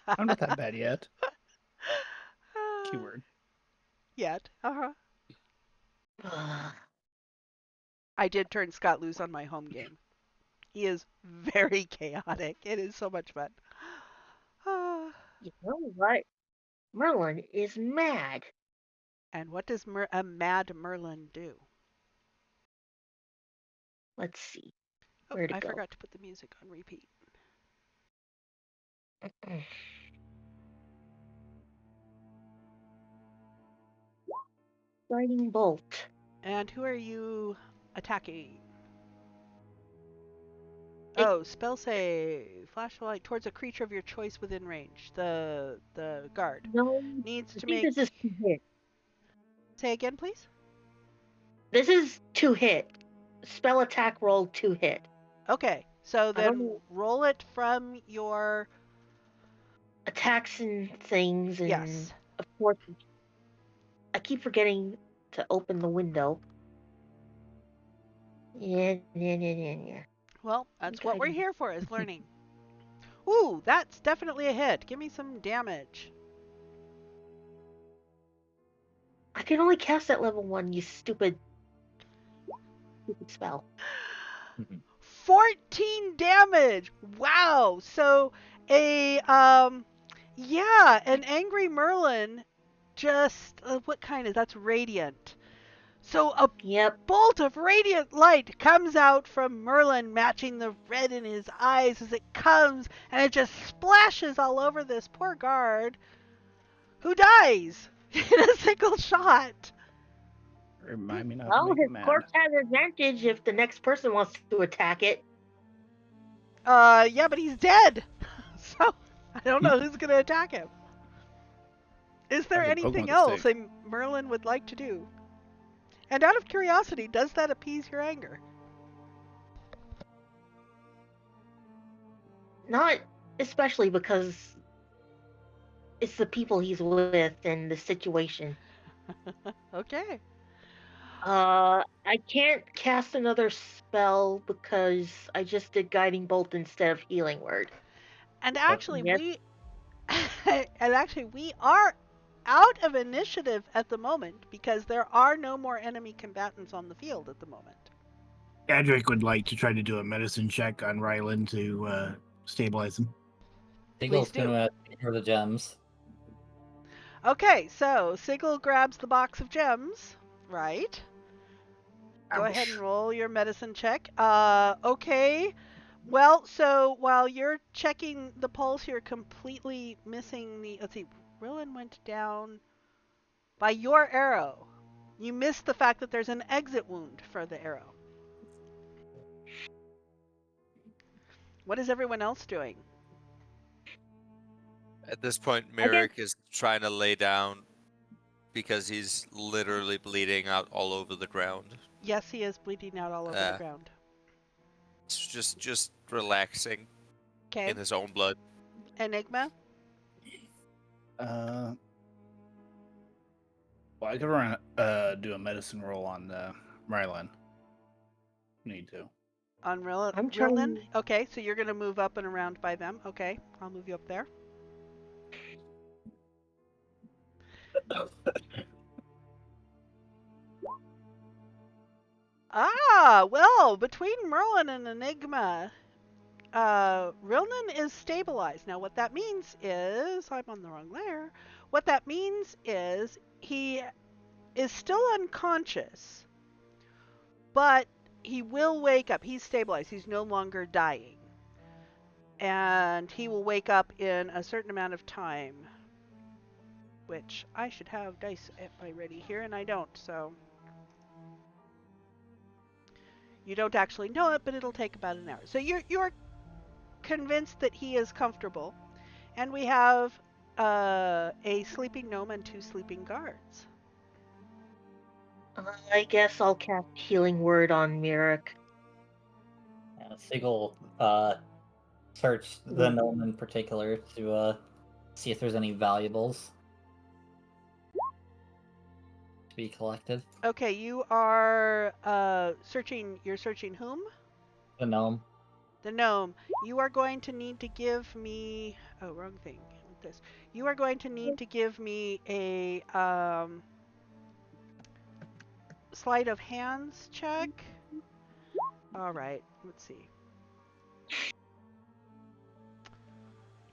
I'm not that bad yet. Keyword. Yet. I did turn Scott loose on my home game. He is very chaotic. It is so much fun. You know what? Merlin is mad. And what does a mad Merlin do? Let's see. Oh, Where'd it I go? forgot to put the music on repeat. Lightning bolt. And who are you attacking? It- Oh, spell save. Flashlight towards a creature of your choice within range. The guard No, needs I to think make. this is to hit. Say again, please. This is to hit. Spell attack roll to hit. Okay, so I don't then know. roll it from your. Attacks and things, and Yes. of course, I keep forgetting to open the window. Yeah. Well, that's what we're Guiding. here for, is learning. Ooh, that's definitely a hit. Give me some damage. I can only cast at level 1, you stupid spell. 14 damage. Wow. So yeah, an angry Merlin just what kind is that's radiant. So a Yep. bolt of radiant light comes out from Merlin, matching the red in his eyes as it comes, and it just splashes all over this poor guard, who dies in a single shot. Remind me not to Well, make his him mad. corpse has advantage if the next person wants to attack it. Yeah, but he's dead. So I don't know who's gonna attack him. Is there I could poke him anything with a else stick. Merlin would like to do? And out of curiosity, does that appease your anger? Not especially because it's the people he's with and the situation. Okay. I can't cast another spell because I just did Guiding Bolt instead of Healing Word. And So, actually, yes, we are out of initiative at the moment because there are no more enemy combatants on the field at the moment. Adric would like to try to do a medicine check on Rylan to stabilize him. Seagull's do. gonna for the gems. Okay, so Sigil grabs the box of gems, right? Go Ouch. ahead and roll your medicine check. Okay. Well, so while you're checking the pulse, you're completely missing the. Let's see. Rillen went down by your arrow. You missed the fact that there's an exit wound for the arrow. What is everyone else doing? At this point, I guess Merrick is trying to lay down because he's literally bleeding out all over the ground. Yes, he is bleeding out all over the ground. It's just relaxing Okay. in his own blood. Enigma? Well, I could do a medicine roll on Rylan. Need to. On I'm Rillen? trying. Okay, so you're going to move up and around by them. Okay, I'll move you up there. Well, between Merlin and Enigma, Rilnan is stabilized. Now, what that means is, I'm on the wrong layer. What that means is he is still unconscious, but he will wake up. He's stabilized. He's no longer dying. And he will wake up in a certain amount of time, which I should have dice at my ready here, and I don't, so. You don't actually know it, but it'll take about an hour. So you're convinced that he is comfortable, and we have a sleeping gnome and 2 sleeping guards. I guess I'll cast Healing Word on Mirek. Seagull search the gnome in particular to see if there's any valuables to be collected. Okay, you are searching. You're searching whom? The gnome. The gnome. You are going to need to give me. Oh, wrong thing. This. You are going to need to give me a sleight of hands check. All right. Let's see.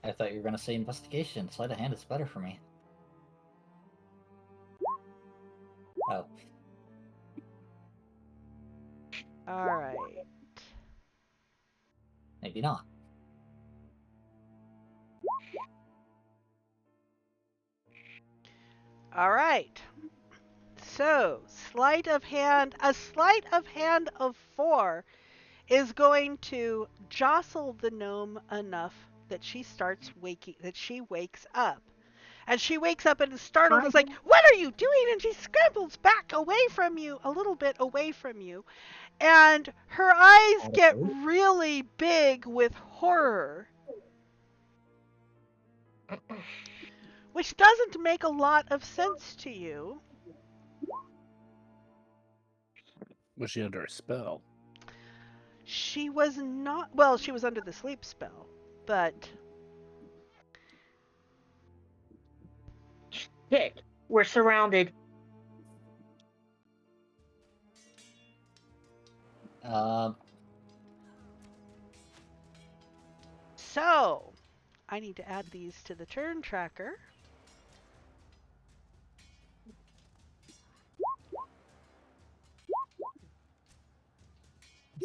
I thought you were gonna say investigation. Sleight of hand is better for me. Oh. All right. Maybe not. All right. So, sleight of hand, a sleight of hand of 4 is going to jostle the gnome enough that she wakes up. And she wakes up and is startled. It's like, what are you doing? And she scrambles back away from you, a little bit away from you. And her eyes get really big with horror. Which doesn't make a lot of sense to you. Was she under a spell? She was not. Well, she was under the sleep spell, but. Shit, we're surrounded. So, I need to add these to the turn tracker.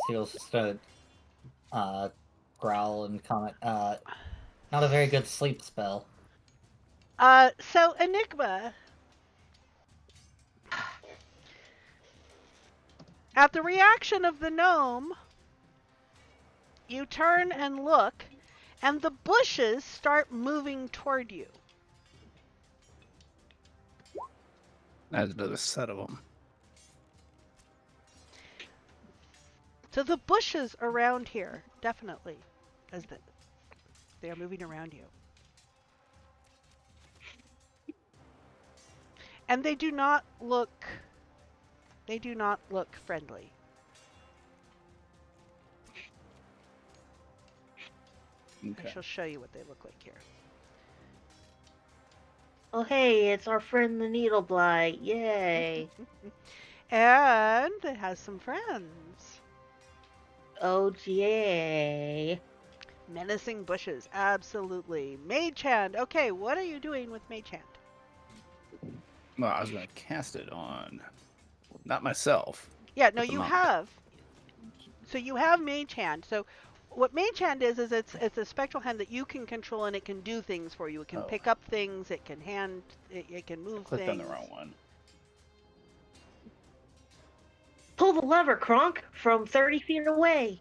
Seal's just gonna growl and comment. Not a very good sleep spell. So Enigma, At the reaction of the gnome, you turn and look, and the bushes start moving toward you. That's another set of them. So the bushes around here, definitely, as they are moving around you. And they do not look friendly. Okay. I shall show you what they look like here. Oh, hey, it's our friend the Needle Blight. Yay. And it has some friends. Oh, yay. Menacing bushes, absolutely. Mage Hand. Okay, what are you doing with Mage Hand? Well, I was going to cast it on, not myself. Yeah, no, but the you monk. have. So you have Mage Hand. So what Mage Hand is it's a spectral hand that you can control, and it can do things for you. It can Oh. pick up things. It can it can move Clicked things. on the wrong one. Pull the lever, Kronk, from 30 feet away.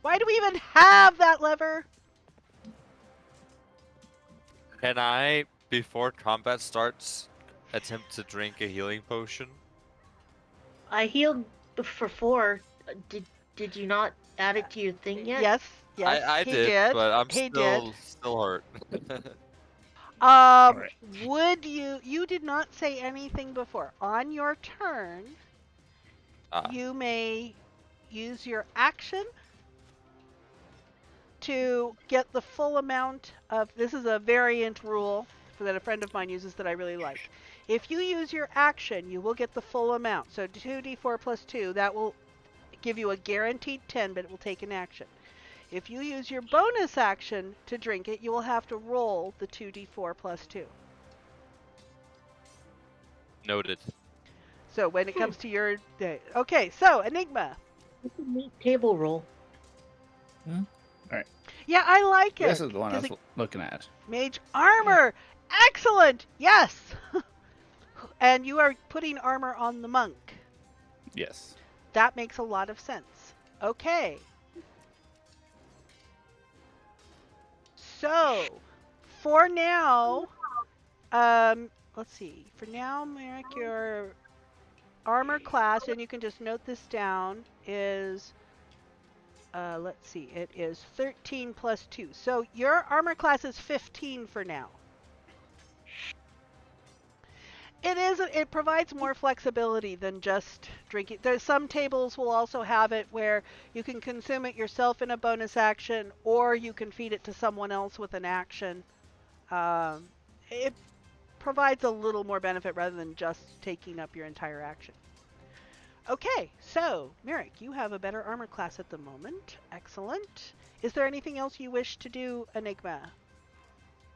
Why do we even have that lever? Can I, before combat starts, attempt to drink a healing potion? I healed for 4. Did you not add it to your thing yet? Yes, I he did, did. but I'm He did. still hurt. Alright. Would you did not say anything before. On your turn, you may use your action to get the full amount of, this is a variant rule that a friend of mine uses that I really like. If you use your action, you will get the full amount. So 2d4 plus 2, that will give you a guaranteed 10, but it will take an action. If you use your bonus action to drink it, you will have to roll the 2d4 plus 2. Noted. So when it comes to your day. Okay, so Enigma. It's a neat table roll. Yeah, I like it. This is the one I 'cause was looking at. Mage armor. Excellent. Yes. And you are putting armor on the monk. Yes. That makes a lot of sense. Okay. So, for now, let's see. For now, Merrick, your armor class, and you can just note this down, is, let's see, it is 13 plus 2. So your armor class is 15 for now. It provides more flexibility than just drinking. There's some tables will also have it where you can consume it yourself in a bonus action, or you can feed it to someone else with an action. It provides a little more benefit rather than just taking up your entire action. Okay, so Merrick, you have a better armor class at the moment. Excellent. Is there anything else you wish to do, Enigma?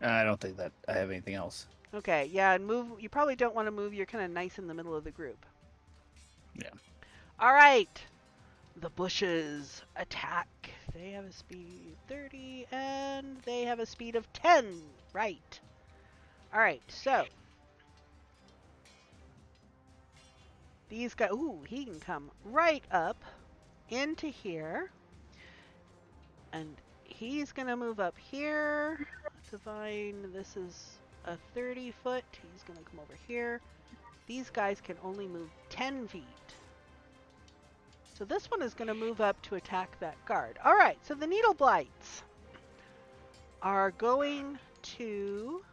I don't think that I have anything else. Okay, yeah, and move. You probably don't want to move. You're kind of nice in the middle of the group. Yeah. All right. The bushes attack. They have a speed 30 and they have a speed of 10. Right. All right, so these guys. Ooh, he can come right up into here, and he's gonna move up here. Divine. This is a 30 foot. He's going to come over here. These guys can only move 10 feet. So this one is going to move up to attack that guard. All right, so the Needle Blights are going to...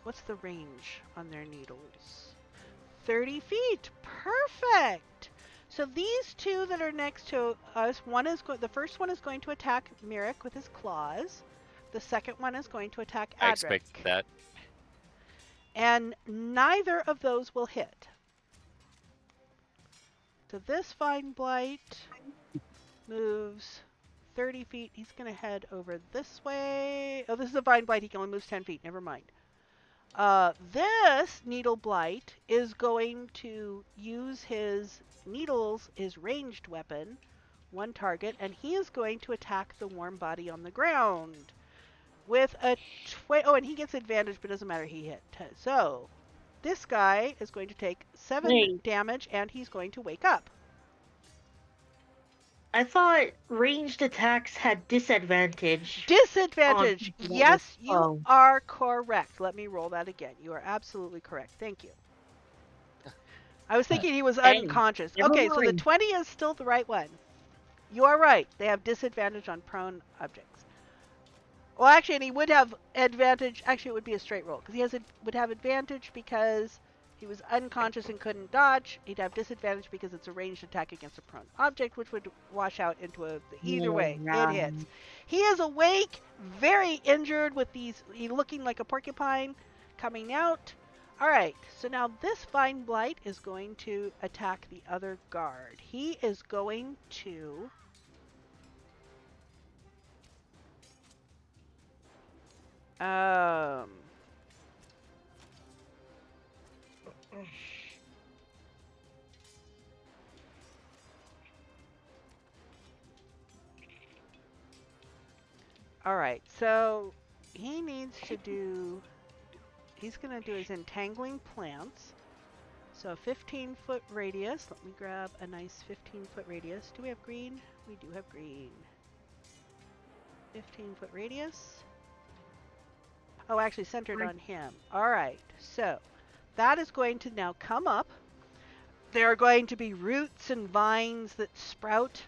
What's the range on their needles? 30 feet. Perfect. So these two that are next to us, the first one is going to attack Merrick with his claws. The second one is going to attack Adric. I expected that. And neither of those will hit. So this Vine Blight moves 30 feet. He's going to head over this way. Oh, this is a Vine Blight. He can only move 10 feet. Never mind. This Needle Blight is going to use his needles, his ranged weapon, one target, and he is going to attack the warm body on the ground with a... Oh, and he gets advantage, but it doesn't matter. He hit. So, this guy is going to take 7 Wait. damage, and he's going to wake up. I thought ranged attacks had disadvantage. Disadvantage. On- Yes, you Oh. are correct. Let me roll that again. You are absolutely correct. Thank you. I was thinking he was Hey, unconscious. never Okay, so the mind. 20 is still the right one. You are right. They have disadvantage on prone objects. Well, actually, and he would have advantage. Actually, it would be a straight roll because would have advantage because he was unconscious and couldn't dodge. He'd have disadvantage because it's a ranged attack against a prone object, which would wash out into either way. It hits. He is awake, very injured with he looking like a porcupine coming out. All right, so now this Vine Blight is going to attack the other guard. He is going to all right, so he needs to do, he's going to do his entangling plants. So 15-foot radius. Let me grab a nice 15-foot radius. Do we have green? We do have green. 15-foot radius. Oh, actually centered on him. All right, so that is going to now come up. There are going to be roots and vines that sprout.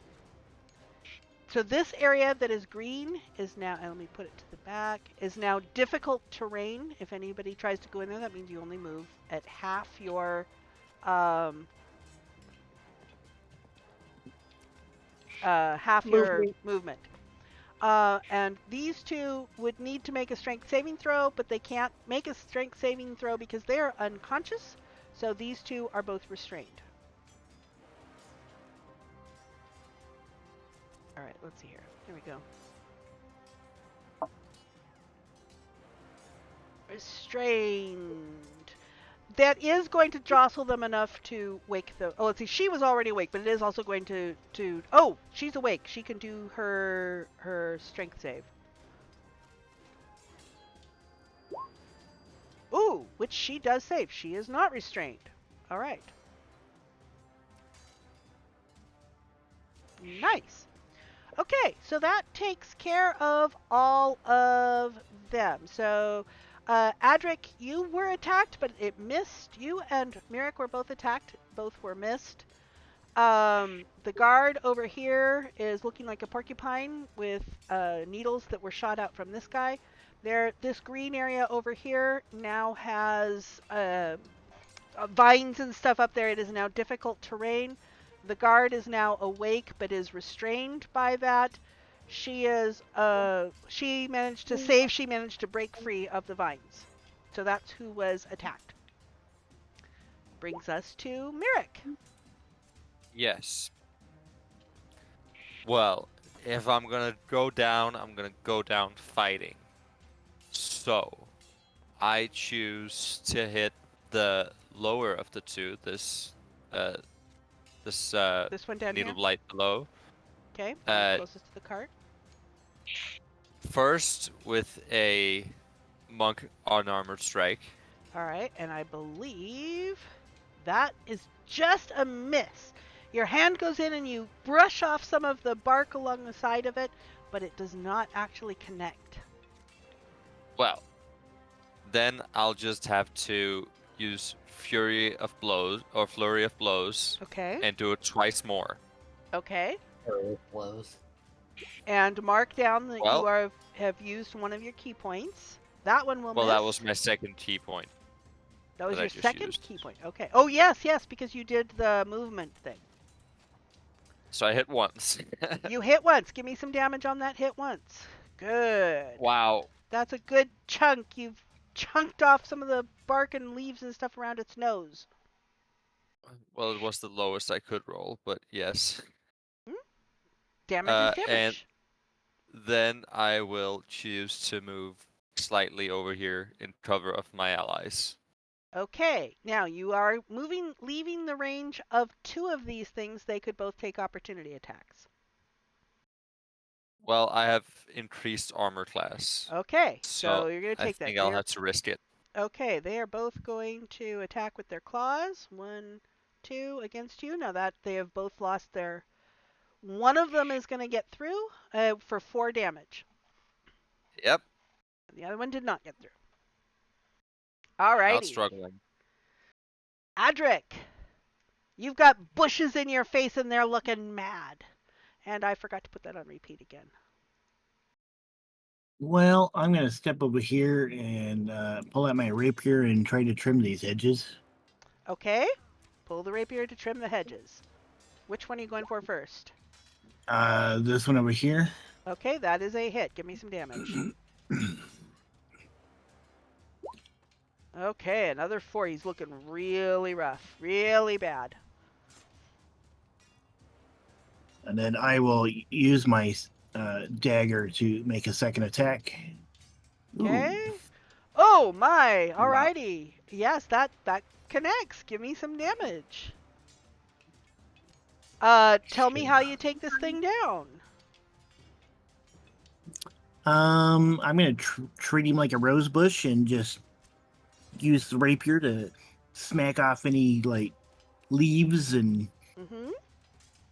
So this area that is green is now, and let me put it to the back, is now difficult terrain. If anybody tries to go in there, that means you only move at half your movement. And these two would need to make a strength saving throw, but they can't make a strength saving throw because they are unconscious. So these two are both restrained. All right, let's see here. Here we go. Restrained. That is going to jostle them enough to wake the. Oh, let's see. She was already awake, but it is also going to. Oh, she's awake. She can do her strength save. Ooh, which she does save. She is not restrained. All right. Nice. Okay, so that takes care of all of them. So, Adric, you were attacked, but it missed. You and Mirek were both attacked. Both were missed. The guard over here is looking like a porcupine with needles that were shot out from this guy. This green area over here now has vines and stuff up there. It is now difficult terrain. The guard is now awake but is restrained by that. She managed to save. She managed to break free of the vines. So that's who was attacked. Brings us to Mirek. Yes. Well, if I'm gonna go down, I'm gonna go down fighting. So, I choose to hit the lower of the two. This This one down needle here. blight below. Okay, closest to the cart. First with a monk unarmored strike. All right, and I believe that is just a miss. Your hand goes in and you brush off some of the bark along the side of it, but it does not actually connect. Well, then I'll just have to use Flurry of Blows Okay. and do it twice more. Okay. Blows. And mark down that Well- you have used one of your key points. That one will Well, miss. that was my second key point. That was that I your just second used. key point. Okay. Oh, yes, because you did the movement thing. So I hit once. You hit once. Give me some damage on that hit once. Good. Wow. That's a good chunk. You've chunked off some of the bark and leaves and stuff around its nose. Well, it was the lowest I could roll, but yes. Damage is damage. And then I will choose to move slightly over here in cover of my allies. Okay, now you are leaving the range of two of these things. They could both take opportunity attacks. Well, I have increased armor class. Okay, so So you're going to I take that. think I'll have to risk it. Okay, they are both going to attack with their claws. 1, 2 against you. Now that they have both lost their... One of them is going to get through for 4 damage. Yep. The other one did not get through. Not Alrighty. struggling. Adric, you've got bushes in your face and they're looking mad. And I forgot to put that on repeat again. Well, I'm going to step over here and pull out my rapier and try to trim these edges. Okay. Pull the rapier to trim the hedges. Which one are you going for first? This one over here. Okay, that is a hit. Give me some damage. Okay, another 4. He's looking really rough. Really bad. And then I will use my dagger to make a second attack. Okay. Ooh. Oh my! Wow. Alrighty. Yes, that connects. Give me some damage. Tell me how you take this thing down. I'm gonna treat him like a rose bush and just use the rapier to smack off any like leaves and Mm-hmm.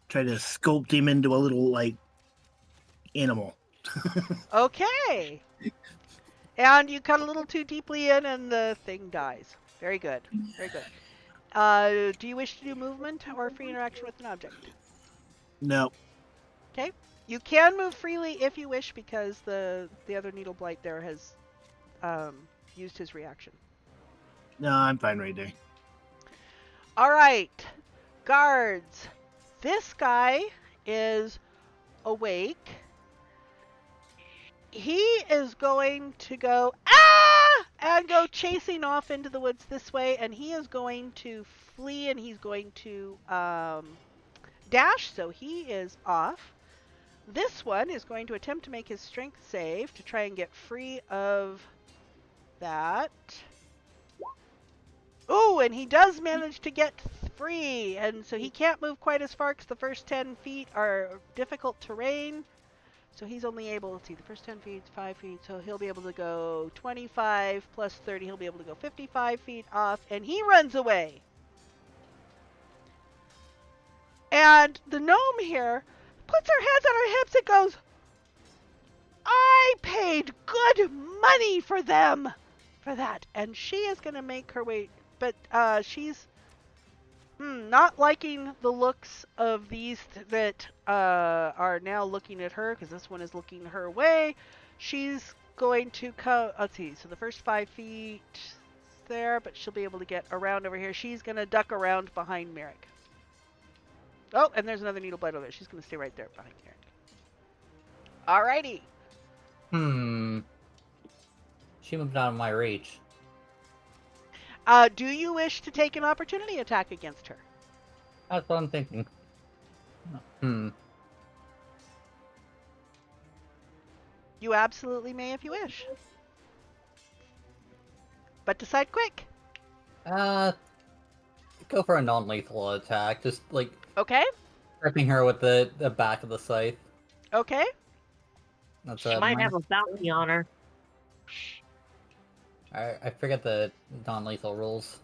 try to sculpt him into a little like animal. Okay. And you cut a little too deeply in and the thing dies. Very good. Very good. Do you wish to do movement or free interaction with an object? No. Okay. You can move freely if you wish because the other needle blight there has used his reaction. No, I'm fine right there. All right. Guards. This guy is awake. He is going to go and go chasing off into the woods this way, and he is going to flee and he's going to dash, so he is off. This one is going to attempt to make his strength save to try and get free of that. Oh, and he does manage to get free, and so he can't move quite as far because the first 10 feet are difficult terrain. So he's only able, let's see, the first 10 feet, 5 feet, so he'll be able to go 25 plus 30, he'll be able to go 55 feet off, and he runs away. And the gnome here puts her hands on her hips and goes, I paid good money for them, for that. And she is going to make her way, but she's not liking the looks of these that are now looking at her, because this one is looking her way. She's going to come, let's see, so the first 5 feet there, but she'll be able to get around over here. She's going to duck around behind Merrick. Oh, and there's another needle blight over there. She's going to stay right there behind Merrick. Alrighty. She moved out of my reach. Do you wish to take an opportunity attack against her? That's what I'm thinking. You absolutely may if you wish. But decide quick. Go for a non-lethal attack. Just, like, Okay? gripping her with the back of the scythe. Okay. That's She might have a bounty on her. I forget the non-lethal rules.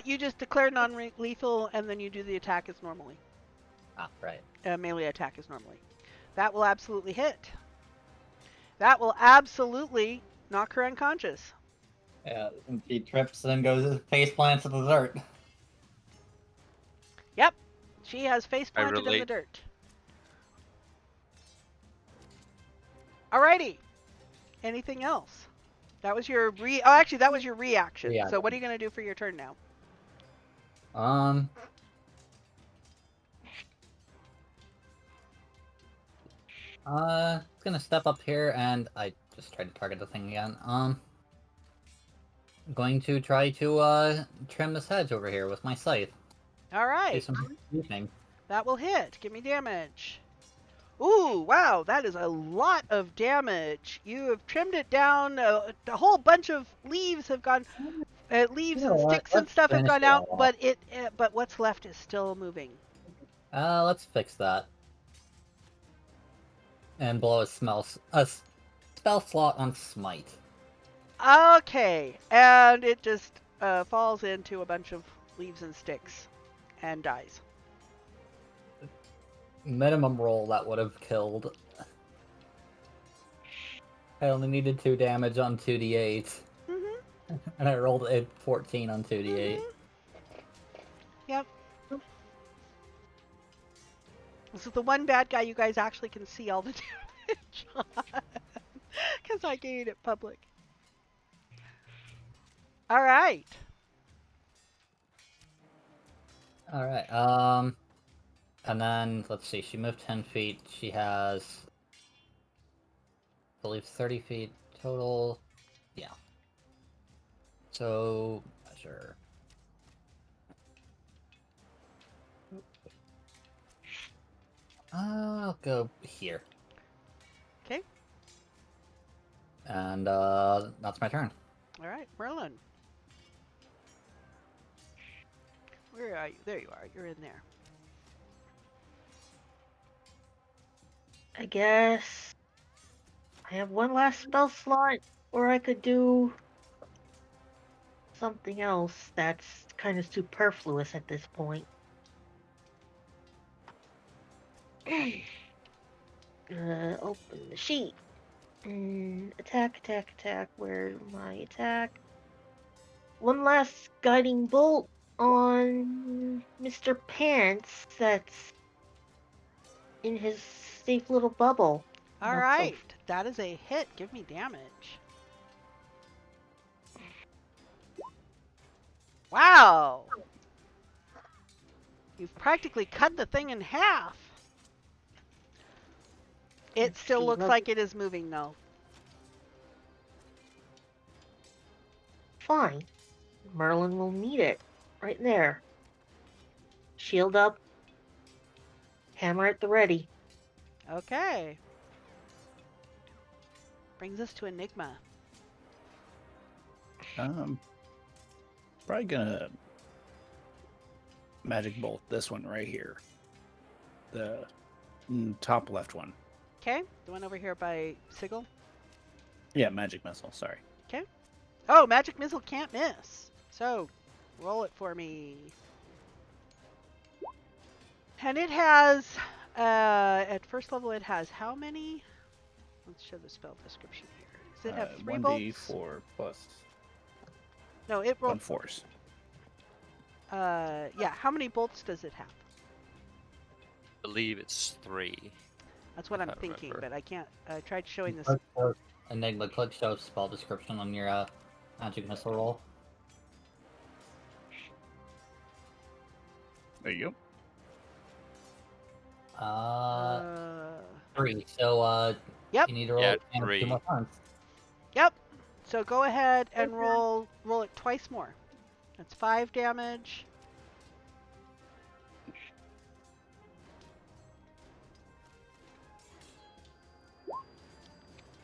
You just declare non-lethal, and then you do the attack as normally. Ah, right. Melee attack as normally. That will absolutely hit. That will absolutely knock her unconscious. Yeah, and she trips and goes face plants in the dirt. Yep. She has face I planted in the relate. dirt. Alrighty. Anything else? That was your actually, that was your reaction. So what are you going to do for your turn now? Gonna step up here and I just tried to target the thing again. I'm going to try to trim this hedge over here with my scythe. Do Alright. some sweeping. That will hit. Give me damage. Ooh, wow, that is a lot of damage. You have trimmed it down. A whole bunch of leaves have gone. Leaves You know and what? sticks and Let's stuff have finish gone it out, all but but what's left is still moving. Let's fix that. And blow a spell slot on smite. Okay, and it just falls into a bunch of leaves and sticks and dies. Minimum roll that would have killed. I only needed 2 damage on 2d8, Mm-hmm. and I rolled a 14 on 2d8. Mm-hmm. Yep. This is the one bad guy you guys actually can see all the damage on. Because I made it public. Alright. Alright, and then, let's see, she moved 10 feet. She has, I believe, 30 feet total. Yeah. So, measure. I'll go here. Okay. And, that's my turn. Alright, Merlin. Where are you? There you are. You're in there. I guess I have one last spell slot where I could do something else that's kind of superfluous at this point. Open the sheet. Attack, attack, attack. Where's my attack? One last guiding bolt on Mr. Pants that's in his safe little bubble. Alright. That is a hit. Give me damage. Wow. You've practically cut the thing in half. It still looks like it is moving though. Fine. Merlin will need it. Right there. Shield up. Hammer at the ready. Okay. Brings us to Enigma. Probably gonna magic bolt this one right here. The top left one. Okay. The one over here by Sigil. Yeah, magic missile. Sorry. Oh, magic missile can't miss. So, roll it for me. And it has, at first level, it has how many? Let's show the spell description here. Does it have 3 bolts? 1d4 plus No, it rolled. 1 force. Yeah. How many bolts does it have? I believe it's 3. That's what If I'm I thinking, remember. but I can't. I tried showing this. Enigma, click show spell description on your magic missile roll. There you go. 3. So, Yep. you need to roll Yeah, it again 2 more 3. times. Yep. So go ahead and roll it twice more. That's 5 damage.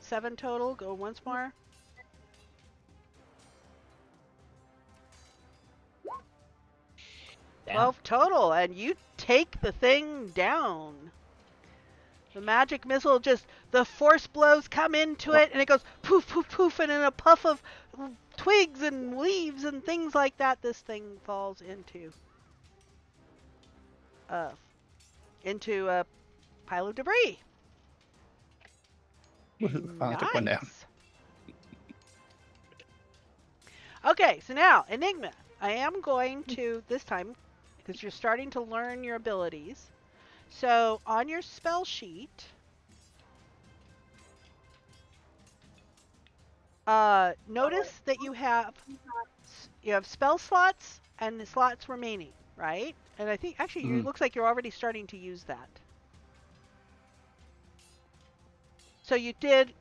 Seven total. Go once more. 12 total, and you take the thing down. The magic missile the force blows come into it, and it goes poof, poof, poof, and in a puff of twigs and leaves and things like that, this thing falls into a pile of debris. Finally took one down. Okay, so now, Enigma. I am going to, this time, because you're starting to learn your abilities. So, on your spell sheet, notice that you have spell slots and the slots remaining, right? And I think, actually, it looks like you're already starting to use that. So you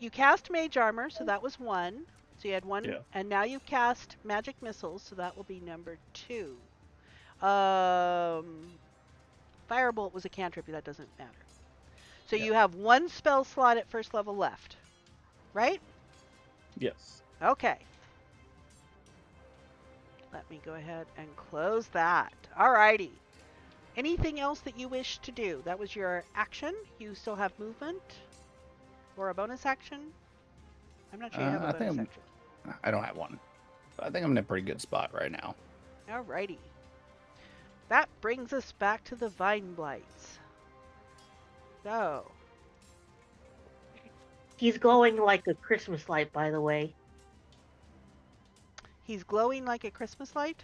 cast Mage Armor, so that was 1. So you had 1, Yeah. and now you've cast Magic Missiles, so that will be number 2. Firebolt was a cantrip, that doesn't matter. So you have 1 spell slot at first level left, right? Yes. Okay. Let me go ahead and close that. Alrighty. Anything else that you wish to do? That was your action. You still have movement? Or a bonus action? I'm not sure you have a bonus action. I don't have one. But I think I'm in a pretty good spot right now. Alrighty. That brings us back to the vine blights. So, He's glowing like a Christmas light, by the way. he's glowing like a Christmas light?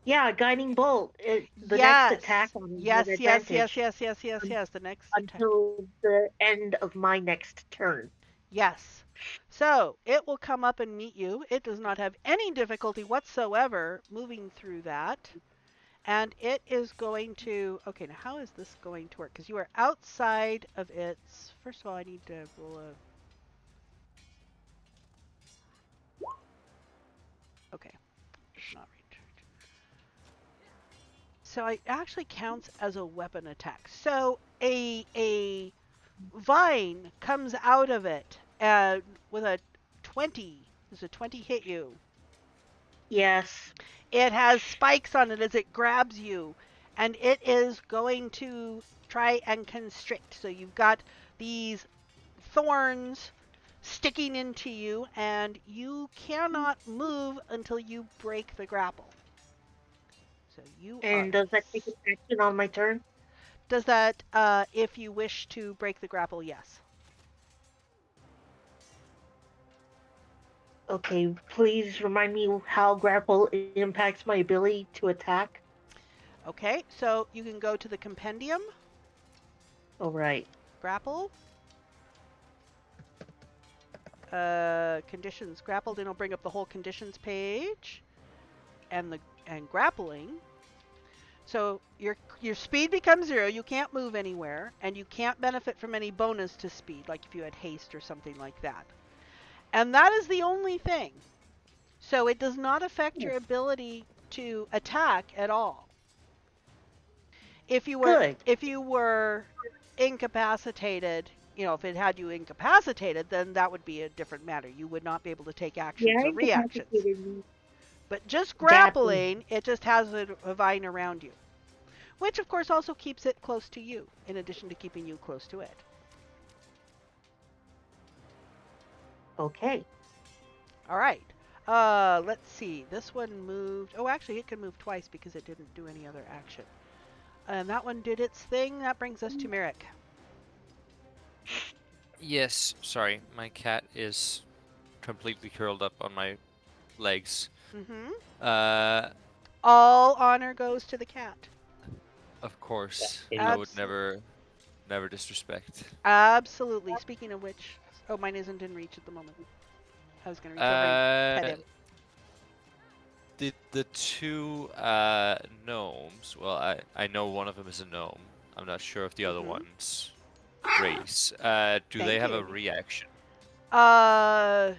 Yeah, guiding bolt. The next Yes. attack on him Yes, with yes, advantage yes. The next attack. until the end of my next turn. Yes. So, it will come up and meet you. It does not have any difficulty whatsoever moving through that. And it is going to... Okay, now how is this going to work? Because you are outside of its... First of all, I need to roll a... Okay. It's not right. So it actually counts as a weapon attack. So a vine comes out of it with a 20. Does a 20 hit you? Yes. It has spikes on it as it grabs you, and it is going to try and constrict. So you've got these thorns sticking into you, and you cannot move until you break the grapple. So you And are... does that take an action on my turn? Does that, if you wish to break the grapple, yes. Okay, please remind me how grapple impacts my ability to attack. Okay, so you can go to the compendium, All right. grapple, conditions grappled, and it'll bring up the whole conditions page, and grappling. So your speed becomes 0. You can't move anywhere, and you can't benefit from any bonus to speed, like if you had haste or something like that. And that is the only thing. So it does not affect your ability to attack at all. If you were incapacitated, if it had you incapacitated, then that would be a different matter. You would not be able to take actions or reactions. But just grappling, it just has a vine around you. Which, of course, also keeps it close to you, in addition to keeping you close to it. Okay. All right. Let's see. This one moved... Oh, actually, it can move twice because it didn't do any other action. And that one did its thing. That brings us to Merrick. Yes, sorry. My cat is completely curled up on my legs. Mm-hmm. Uh, All honor goes to the cat. of course. Yeah, I would never disrespect. Absolutely. Speaking of which... Oh, mine isn't in reach at the moment. I was going to reach over and pet him. The two gnomes, well, I know one of them is a gnome. I'm not sure if the other one's race. Do they have a reaction? No.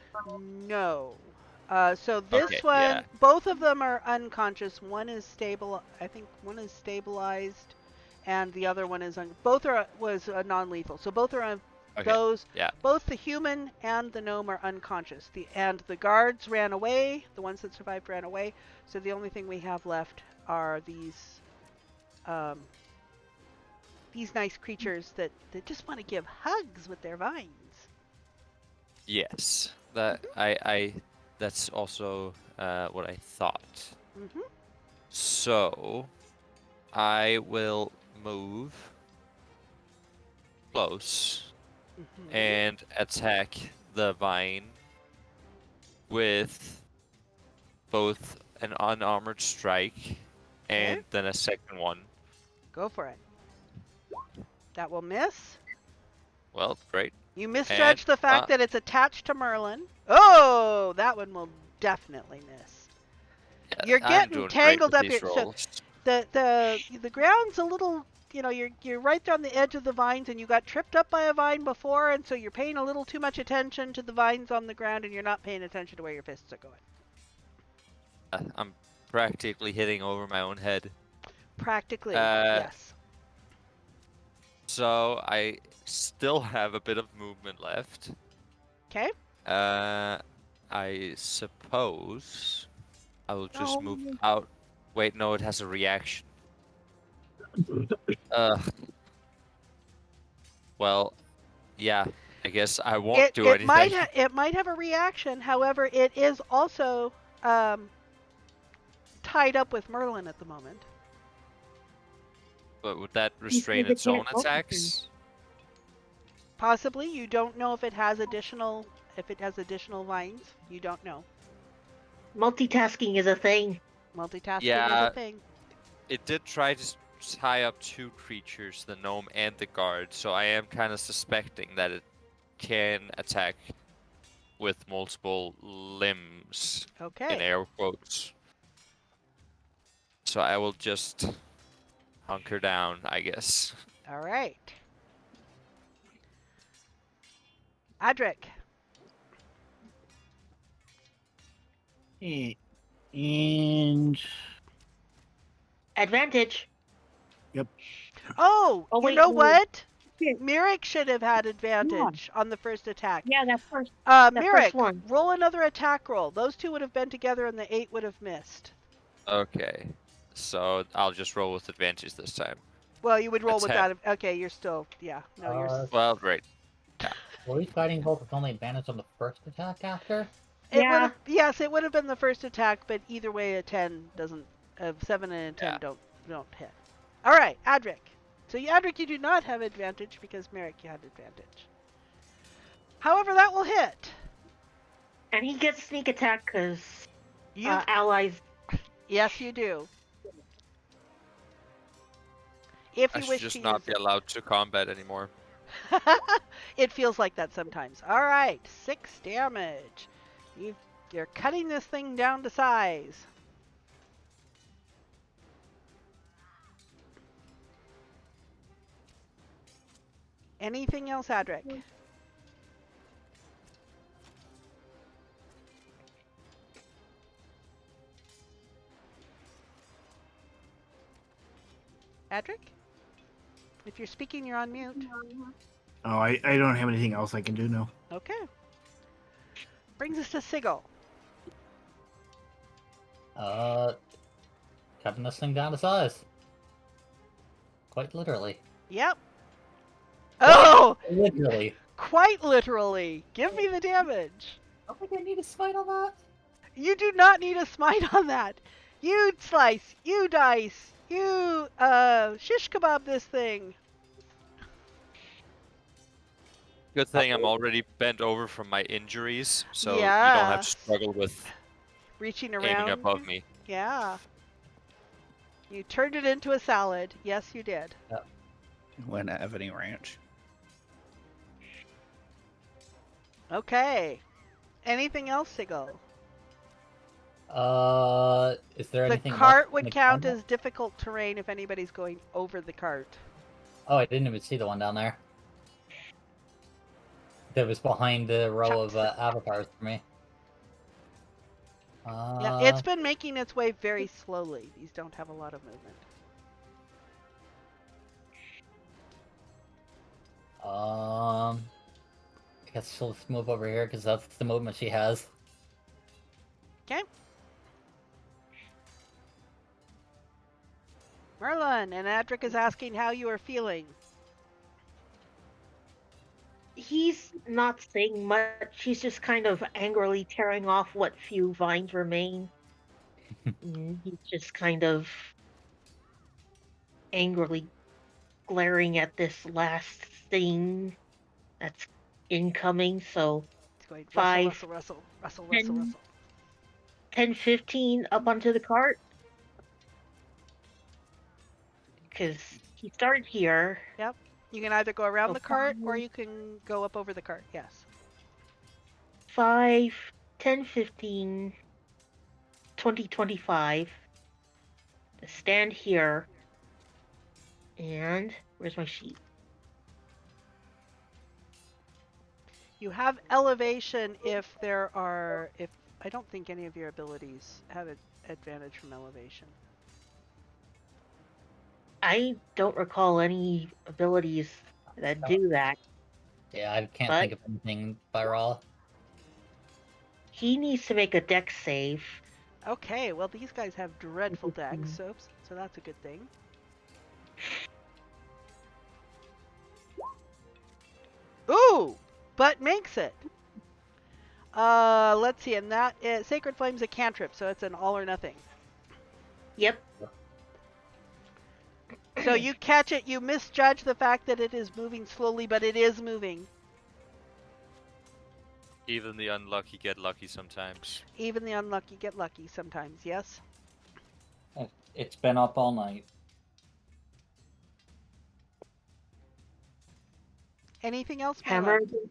So this Okay, one, yeah. both of them are unconscious. One is stable. I think one is stabilized, and the other one is both was non-lethal. So both are Okay, yeah. Both the human and the gnome are unconscious. And the guards ran away. The ones that survived ran away. So the only thing we have left are these nice creatures that just want to give hugs with their vines. Yes, that that's also what I thought. Mm-hmm. So I will move close and attack the vine with both an unarmored strike and then a second one. Go for it. That will miss. Well, great. You misjudged the And, fact that it's attached to Merlin. Oh, that one will definitely miss. Yeah, You're I'm getting doing tangled great up with here. these So rolls. the ground's a little, you're right on the edge of the vines, and you got tripped up by a vine before, and so you're paying a little too much attention to the vines on the ground, and you're not paying attention to where your fists are going. I'm practically hitting over my own head. Practically, yes. So I still have a bit of movement left. Okay. I suppose I will just move out. Wait, no, it has a reaction. Well, yeah, I guess I won't do it might anything. it might have a reaction. However, it is also tied up with Merlin at the moment. But would that He restrain says it its own can't focus him. attacks? Possibly, you don't know if it has additional vines. You don't know. Multitasking is a thing. Multitasking is Yeah. a thing. It did try to tie up two creatures, the gnome and the guard, so I am kind of suspecting that it can attack with multiple limbs, in Okay. air quotes. So I will just hunker down, I guess. All right. Adric. And Advantage. Oh, Oh, you wait, know wait. what? Yeah. Mirik should have had advantage on the first attack. Yeah, that first. Mirik, first one. roll another attack roll. Those two would have been together and the 8 would have missed. Okay. So I'll just roll with advantage this time. Well, you would roll That's without. Okay, you're still. Yeah. No, you're. Well, great. Were we fighting bolt with only advantage on the first attack after? It would Yeah. have. Yes, it would have been the first attack, but either way, a 10 doesn't. 7 and a 10 don't hit. All right, Adric. So Adric, you do not have advantage because Mirik, you had advantage. However, that will hit. And he gets sneak attack because You. allies. Yes, you do. If I you should wish just to not use be allowed to combat anymore. it. It feels like that sometimes. All right, 6 damage. You're cutting this thing down to size. Anything else, Adric? Adric? If you're speaking, you're on mute. oh, I don't have anything else I can do now. Okay. Brings us to Sigil. Cutting this thing down to size. Quite literally. Yep. Oh! Literally. Quite literally. Give me the damage. I don't think I need a smite on that. You do not need a smite on that. You slice. You dice. You, shish kebab this thing. Good thing I'm already bent over from my injuries, so you don't Yeah. have to struggle with Reaching aiming around. above me. Yeah. You turned it into a salad. Yes, you did. When at Ebony Ranch. Okay. Anything else, Sigil? Is there The anything cart left in would the count combat? as difficult terrain if anybody's going over the cart. Oh, I didn't even see the one down there. That was behind the row of avatars for me. Yeah, it's been making its way very slowly. These don't have a lot of movement. I guess she'll just move over here because that's the movement she has. Okay. Merlin, and Adric is asking how you are feeling. He's not saying much. He's just kind of angrily tearing off what few vines remain. He's just kind of angrily glaring at this last thing that's incoming. So It's going Five, rustle, rustle, rustle, rustle, 10, rustle. 10, 15 up onto the cart. Because he started here. You can either go around So the cart or 5, you can go up over the cart. Yes. 5, 10, 15, 20, 25. To stand here. And where's my sheet? You have elevation if I don't think any of your abilities have an advantage from elevation. I don't recall any abilities that do that. Yeah, I can't But- think of anything by raw. He needs to make a dex save. Okay, well these guys have dreadful decks, so that's a good thing. Ooh! but makes it. Let's see, and that is Sacred Flame's a cantrip, so it's an all or nothing. Yep. So you catch it, you misjudge the fact that it is moving slowly, but it is moving. Even the unlucky get lucky sometimes. Even the unlucky get lucky sometimes, yes? It's been up all night. Anything else, Hammer, Merlin?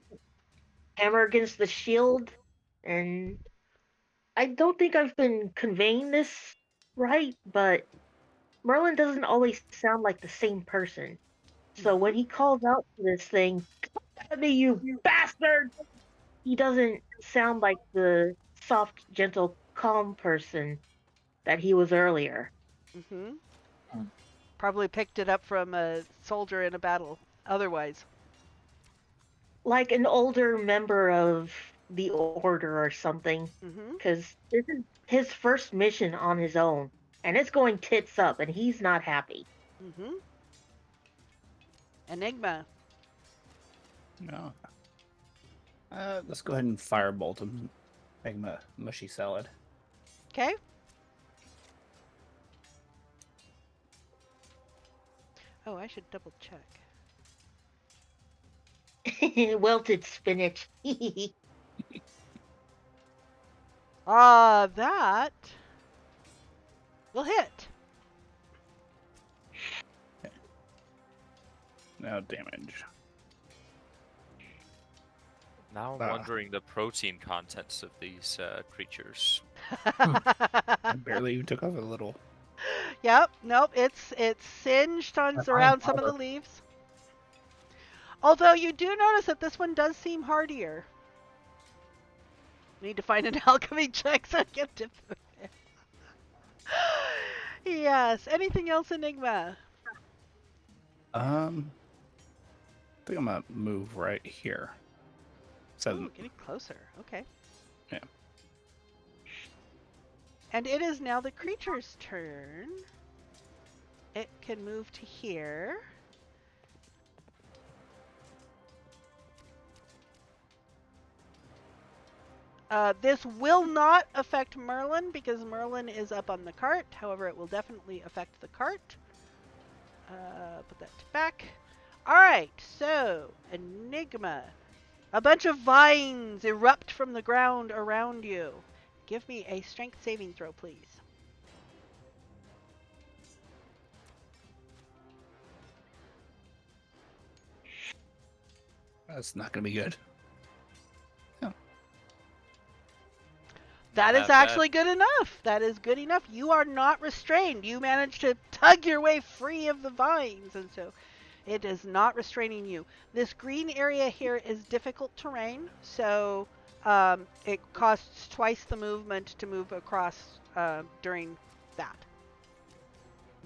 hammer against the shield, and I don't think I've been conveying this right, but Merlin doesn't always sound like the same person. So when he calls out to this thing, "Come at me, you bastard!" he doesn't sound like the soft, gentle, calm person that he was earlier. Mm-hmm. Hmm. Probably picked it up from a soldier in a battle. Otherwise. Like an older member of the Order or something. Mm-hmm. Because this is his first mission on his own. And it's going tits up, and he's not happy. Mm-hmm. Enigma. No. Let's go ahead and firebolt him. Make him a mushy salad. Okay. Oh, I should double check. Wilted spinach. That will hit. No damage. Now I'm wondering the protein contents of these creatures. I barely even took off a little. Yep, nope, it's singed on That's around fine, some of the Albert. leaves. Although you do notice that this one does seem hardier. Need to find an alchemy check so I get to put it. Yes. Anything else, Enigma? I think I'm gonna move right here. So Ooh, getting closer. Okay. Yeah. And it is now the creature's turn. It can move to here. This will not affect Merlin because Merlin is up on the cart. However, it will definitely affect the cart. Put that back. Alright, so Enigma. A bunch of vines erupt from the ground around you. Give me a strength saving throw, please. that's not gonna be good. That Not is bad. actually good enough. That is good enough. You are not restrained. You managed to tug your way free of the vines, and so it is not restraining you. This green area here is difficult terrain, so it costs twice the movement to move across during that.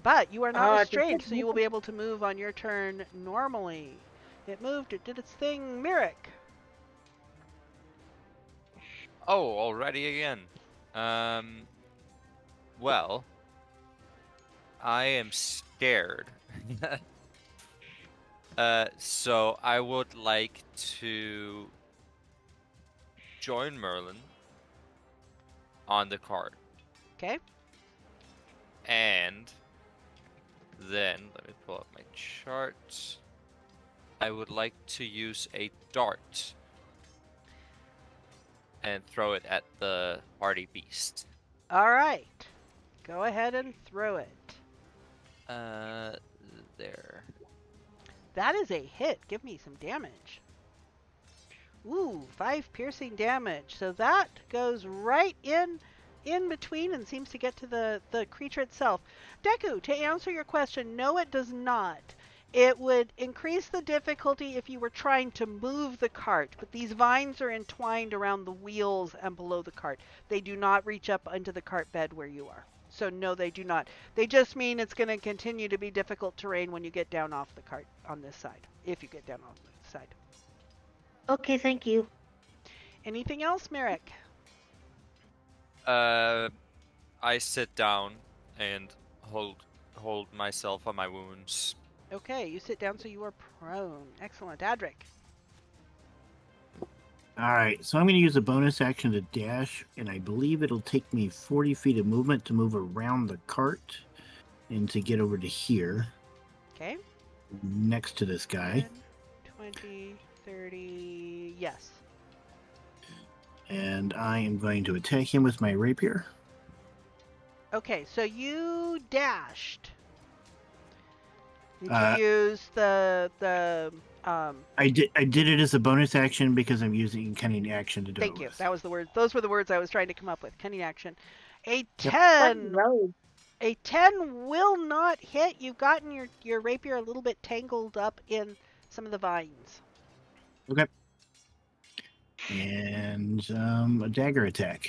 But you are not restrained, so you will be able to move on your turn normally. It moved. It did its thing. Myrick. Oh, already again. Well, I am scared. So I would like to join Merlin on the cart. Okay. And then, let me pull up my chart. I would like to use a dart and throw it at the hardy beast. All right. Go ahead and throw it. There. That is a hit. Give me some damage. Ooh, 5 piercing damage. So that goes right in between and seems to get to the creature itself. Deku, to answer your question, no, it does not. It would increase the difficulty if you were trying to move the cart, but these vines are entwined around the wheels and below the cart. They do not reach up into the cart bed where you are. So no, they do not. They just mean it's going to continue to be difficult terrain when you get down off the cart on this side, if you get down off the side. Okay, thank you. Anything else, Merrick? I sit down and hold myself on my wounds. Okay, you sit down so you are prone. Excellent. Adric. All right, so I'm going to use a bonus action to dash, and I believe it'll take me 40 feet of movement to move around the cart and to get over to here Okay. next to this guy. 10, 20, 30. Yes. And I am going to attack him with my rapier. Okay, so you dashed. Did you Uh, use the I did it as a bonus action because I'm using cunning action to do thank it you. with. That was the word. Those were the words I was trying to come up with. Cunning action. A Yep. Funny 10. road. A 10 will not hit. You've gotten your rapier a little bit tangled up in some of the vines. Okay. And a dagger attack.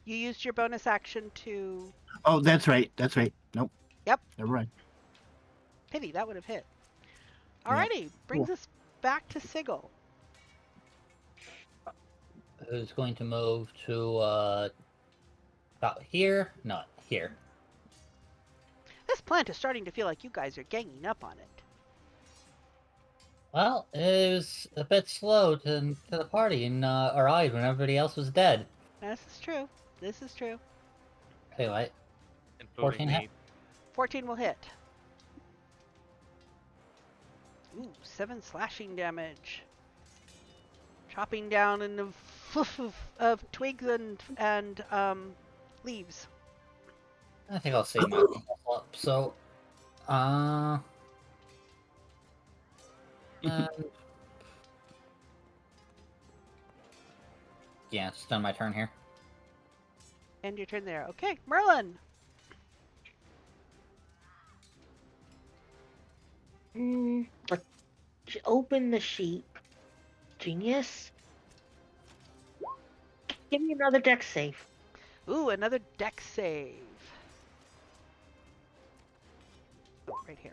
You used your bonus action to Oh, that's right. That's right. Nope. Yep. Never mind. pity. That would have hit. Yep. Alrighty, brings us back to Sigil. Who's going to move to about here? Not here. This plant is starting to feel like you guys are ganging up on it. Well, it was a bit slow to the party and arrived when everybody else was dead. This is true. This is true. Anyway, Including 14 me. 14 will hit. Ooh, 7 slashing damage. Chopping down in the fluff of twigs and leaves. I think I'll save my up. So, and, yeah, it's done my turn here. End your turn there. Okay, Merlin. Let's open the sheet. Genius. Give me another deck save. Ooh, another deck save. Oh, right here.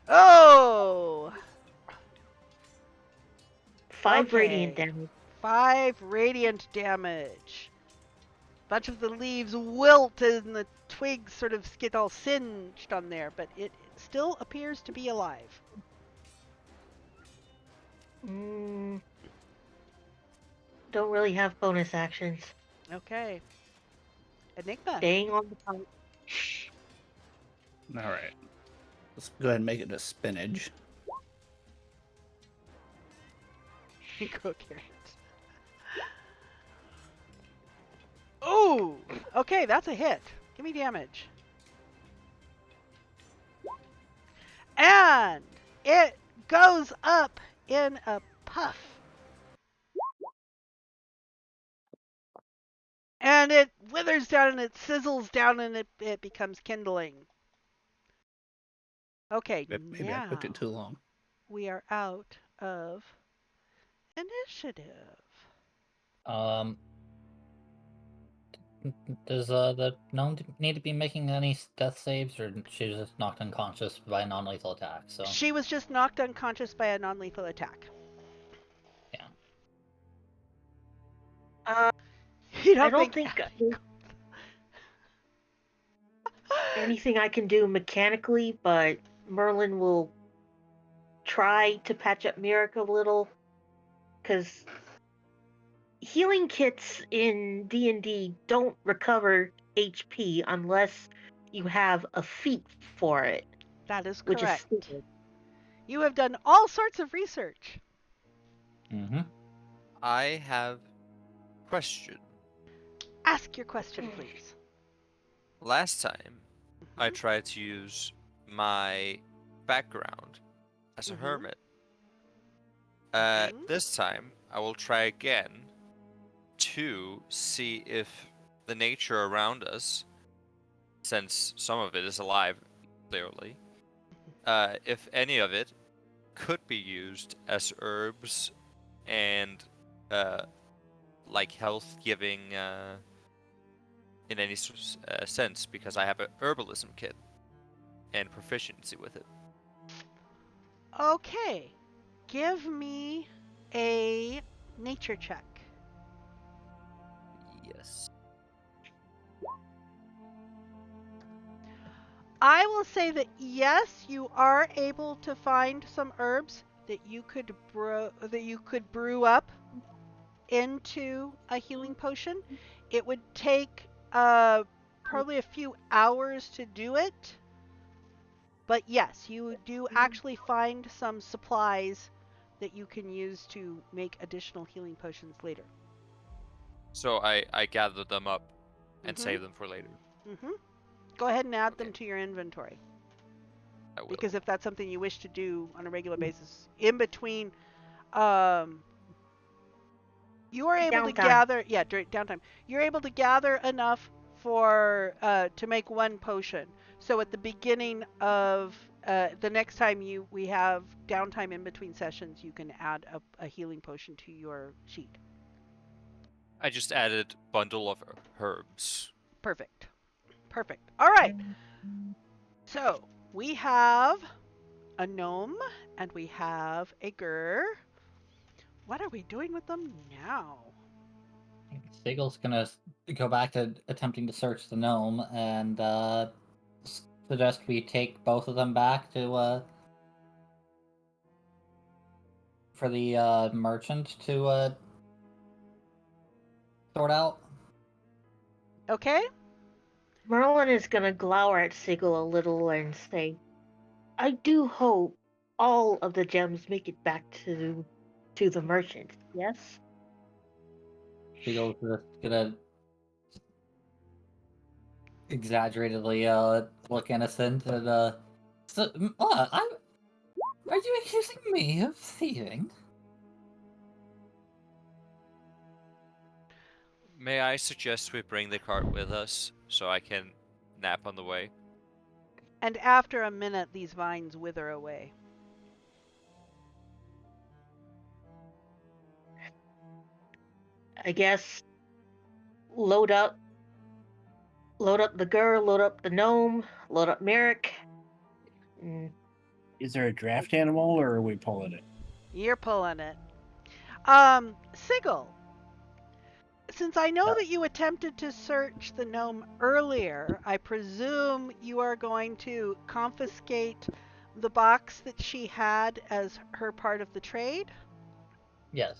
Oh! 5 radiant Okay. damage. 5 radiant damage. Bunch of the leaves wilt and the twigs sort of get all singed on there, but it still appears to be alive. Don't really have bonus actions. Okay. Enigma. Staying on the fight. All right. Let's go ahead and make it a spinach. Coherent. Ooh! Okay, that's a hit. Give me damage. And it goes up in a puff. And it withers down and it sizzles down and it becomes kindling. Okay, Maybe I cooked now it too long. we are out of initiative. Does the gnome need to be making any death saves, or she's just knocked unconscious by a non-lethal attack? So She was just knocked unconscious by a non-lethal attack. yeah. You don't, I don't think think there's anything I can do mechanically, but Merlin will try to patch up Mirek a little, because healing kits in D&D don't recover HP unless you have a feat for it, that is which is correct. stupid. You have done all sorts of research. Mm-hmm. I have a question. Ask your question, please. Last time, I Mhm. tried to use my background as a Mhm. hermit. Mhm. This time, I will try again to see if the nature around us, since some of it is alive, clearly, if any of it could be used as herbs and like health giving in any sense, because I have a herbalism kit and proficiency with it. Okay. Give me a nature check. Yes. I will say that yes, you are able to find some herbs that you could brew up into a healing potion. It would take probably a few hours to do it, but yes, you do actually find some supplies that you can use to make additional healing potions later. So I gather them up and Mhm. save them for later. Mhm. Go ahead and add them Okay. to your inventory, I will. because if that's something you wish to do on a regular basis in between, um you are able to Downtime. gather, yeah, during downtime. You're able to gather enough for to make one potion. So at the beginning of the next time we have downtime in between sessions, you can add a healing potion to your sheet. I just added bundle of herbs. Perfect. Perfect. All right. So we have a gnome and we have a gur. What are we doing with them now? Siegel's gonna go back to attempting to search the gnome and suggest we take both of them back to for the merchant to sort out. Okay. Merlin is gonna glower at Sigil a little and say, I do hope all of the gems make it back to the merchant, yes? Siegel's just gonna exaggeratedly look innocent and so, what? Are you accusing me of thieving? May I suggest we bring the cart with us so I can nap on the way? And after a minute, these vines wither away. I guess load up the girl, load up the gnome, load up Merrick. And Is there a draft animal, or are we pulling it? You're pulling it. Sigil, since I know Yeah. that you attempted to search the gnome earlier, I presume you are going to confiscate the box that she had as her part of the trade? Yes.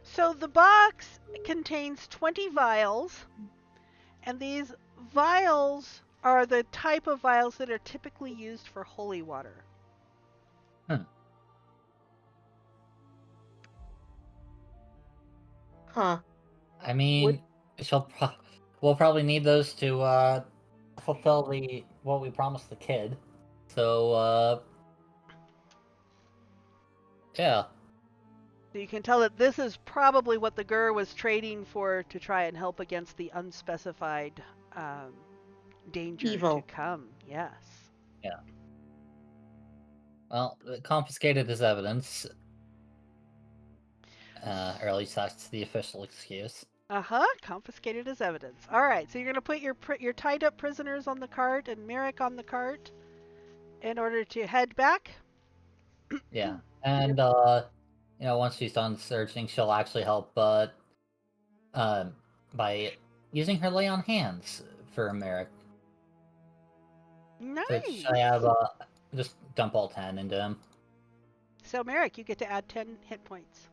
So the box contains 20 vials, and these vials are the type of vials that are typically used for holy water. huh. I mean, we'll probably need those to fulfill what we promised the kid. So yeah. So you can tell that this is probably what the Gur was trading for to try and help against the unspecified danger to Evil. come. Yes. Yeah. Well, confiscated as evidence. Or at least that's the official excuse. Confiscated as evidence. All right. So you're gonna put your tied up prisoners on the cart and Merrick on the cart in order to head back. Yeah. And once she's done searching, she'll actually help by using her lay on hands for Merrick. Which I Nice. have just dump all 10 into him. So Merrick, you get to add 10 hit points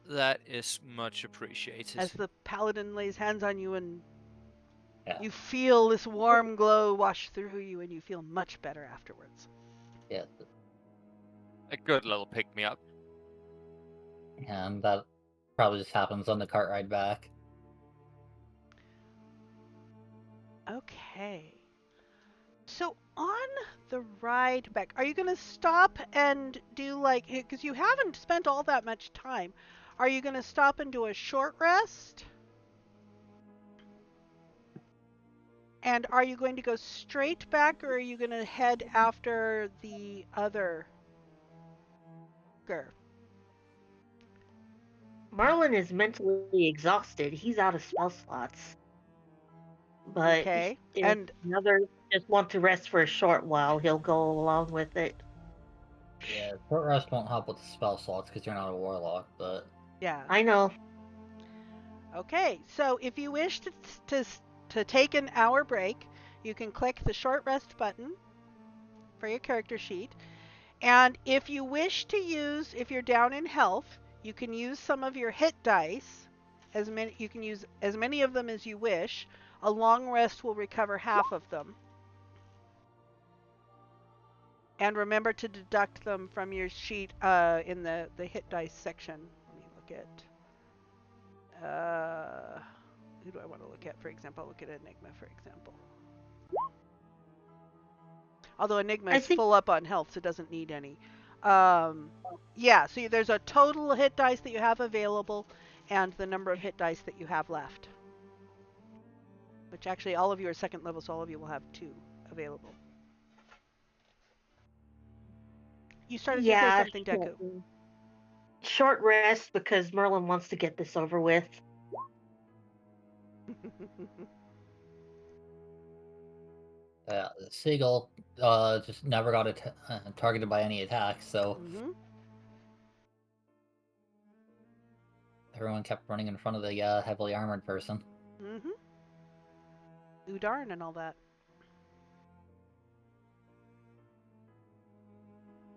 That is much appreciated. as the paladin lays hands on you, and Yeah. you feel this warm glow wash through you, and you feel much better afterwards. Yeah. A good little pick-me-up. And that probably just happens on the cart ride back. Okay. So on the ride back, are you going to stop and do because you haven't spent all that much time, are you going to stop and do a short rest? And are you going to go straight back, or are you going to head after the other Gur? Merlin is mentally exhausted. He's out of spell slots. But Okay. if And another just want to rest for a short while, he'll go along with it. Yeah, short rest won't help with the spell slots because you're not a warlock, but yeah. I know. Okay. So if you wish to take an hour break, you can click the short rest button for your character sheet. And if you wish to use, if you're down in health, you can use some of your hit dice. You can use as many of them as you wish. A long rest will recover half of them. And remember to deduct them from your sheet in the hit dice section. Let me look at. Who do I want to look at? For example, I'll look at Enigma, for example. Although Enigma I is think full up on health, so it doesn't need any. Yeah, so there's a total hit dice that you have available, and the number of hit dice that you have left. Which actually, all of you are second level, so all of you will have 2 available. You started to say yeah, something, Deku. short rest because Merlin wants to get this over with. Seagull just never got targeted by any attacks, so Mm-hmm. everyone kept running in front of the heavily armored person. Mm-hmm. Ooh darn and all that.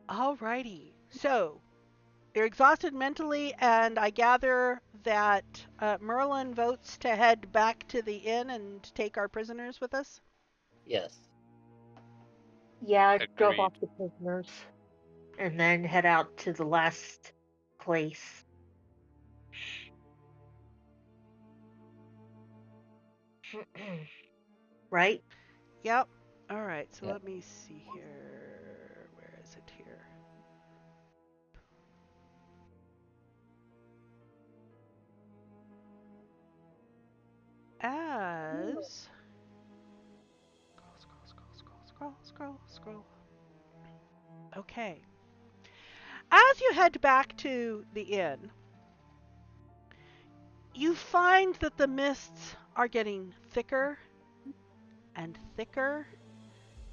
Alrighty. So, you're exhausted mentally, and I gather that Merlin votes to head back to the inn and take our prisoners with us. Yes. Yeah, I drove Agreed. off the prisoners and then head out to the last place. Right? Yep. Alright, so Yep. let me see here. Where is it here? As scroll. Okay. As you head back to the inn, you find that the mists are getting thicker and thicker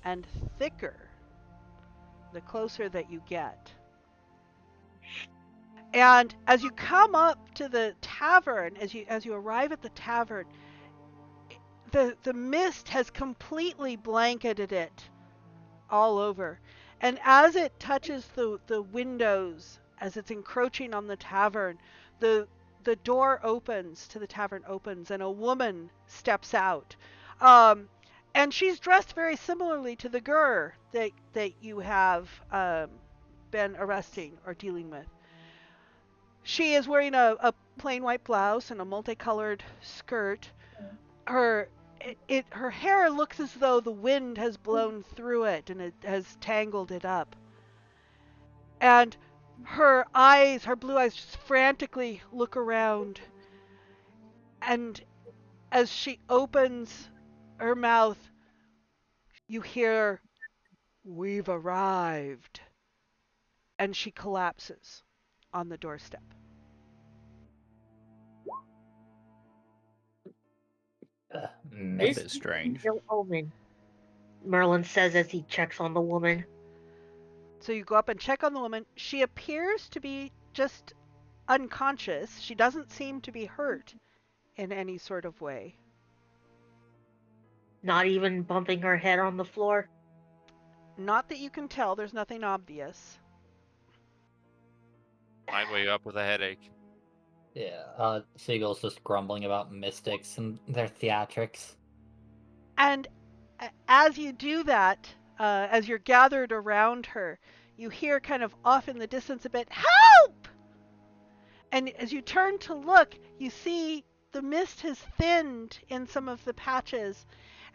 and thicker the closer that you get. And as you come up to the tavern, as you arrive at the tavern, the mist has completely blanketed it all over. And as it touches the windows, as it's encroaching on the tavern, the door opens to the tavern opens, and a woman steps out. And she's dressed very similarly to the Gur that you have been arresting or dealing with. She is wearing a plain white blouse and a multicolored skirt. Her her hair looks as though the wind has blown through it and it has tangled it up. And her eyes, her blue eyes, just frantically look around. And as she opens her mouth, you hear, "We've arrived." And she collapses on the doorstep. That Miss. is strange. No omen, Merlin says as he checks on the woman. So you go up and check on the woman. She appears to be just unconscious. She doesn't seem to be hurt in any sort of way. Not even bumping her head on the floor. Not that you can tell, there's nothing obvious. Might wake up with a headache. Yeah, Seagull's just grumbling about mystics and their theatrics. And as you do that, as you're gathered around her, you hear kind of off in the distance a bit, "Help!" And as you turn to look, you see the mist has thinned in some of the patches.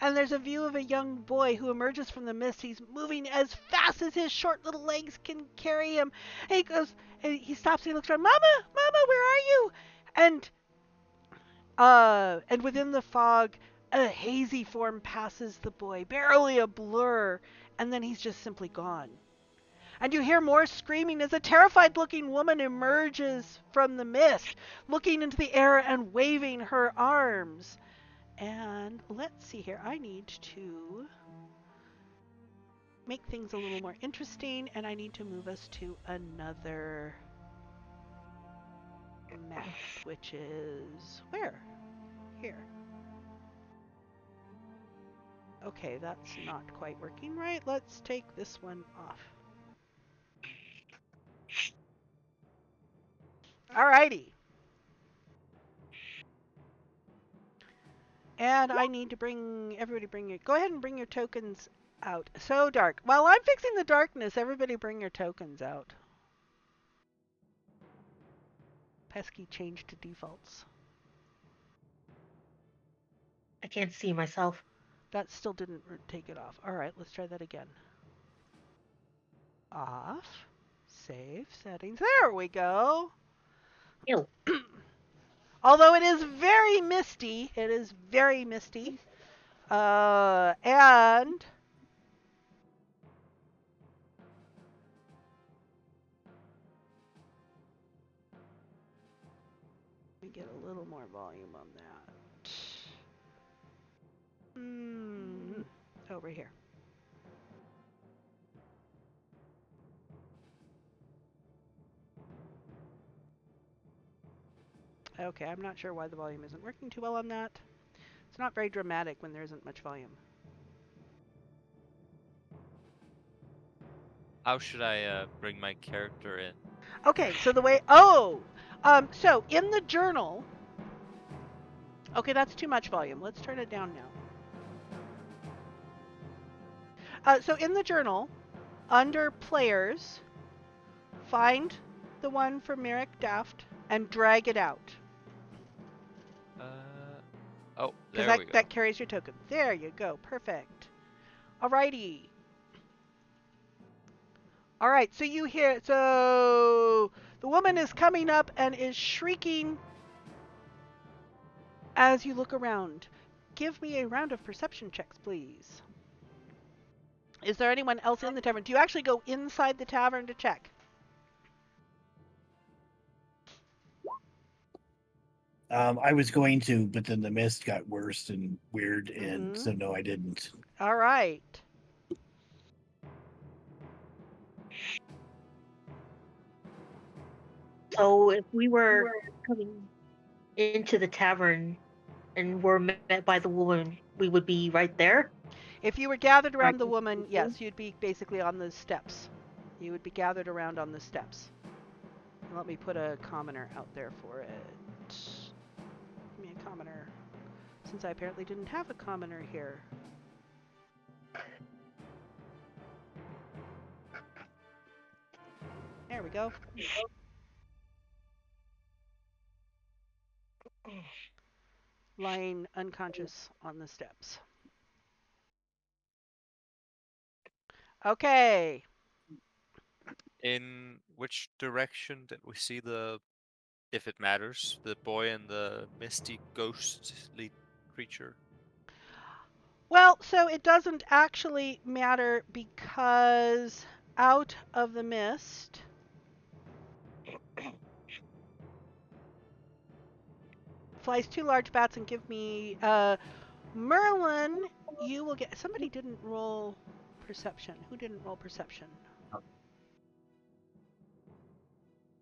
And there's a view of a young boy who emerges from the mist. He's moving as fast as his short little legs can carry him. And he goes, and he stops and he looks around, "Mama, Mama, where are you?" And within the fog, a hazy form passes the boy, barely a blur, and then he's just simply gone. And you hear more screaming as a terrified looking woman emerges from the mist, looking into the air and waving her arms. And let's see here, I need to make things a little more interesting, and I need to move us to another map, which is where? Here. Okay, that's not quite working right. Let's take this one off. Alrighty. And I need to go ahead and bring your tokens out. So dark. While I'm fixing the darkness, everybody bring your tokens out. Pesky change to defaults. I can't see myself. That still didn't take it off. Alright, let's try that again. Off. Save settings. There we go. Ew. Although it is very misty. It is very misty. And let me get a little more volume on that. Over here. Okay, I'm not sure why the volume isn't working too well on that. It's not very dramatic when there isn't much volume. How should I bring my character in? Okay, so so in the journal, okay, that's too much volume. Let's turn it down now. So in the journal, under players, find the one for Merrick Daft and drag it out. Oh, Because there we go. that carries your token. There you go. Perfect. Alrighty. Alright, so you hear, so the woman is coming up and is shrieking as you look around. Give me a round of perception checks, please. Is there anyone else in the tavern? Do you actually go inside the tavern to check? I was going to, but then the mist got worse and weird, and so no, I didn't. All right. So if we were coming into the tavern and were met by the woman, we would be right there? If you were gathered around the Right. woman, yes, you'd be basically on the steps. You would be gathered around on the steps. Let me put a commoner out there for it. Give me a commoner. Since I apparently didn't have a commoner here. There we go. Lying unconscious on the steps. Okay. In which direction did we see if it matters, the boy and the misty ghostly creature? Well, so it doesn't actually matter because out of the mist flies two large bats and give me Merlin, you will get somebody didn't roll perception. Who didn't roll perception?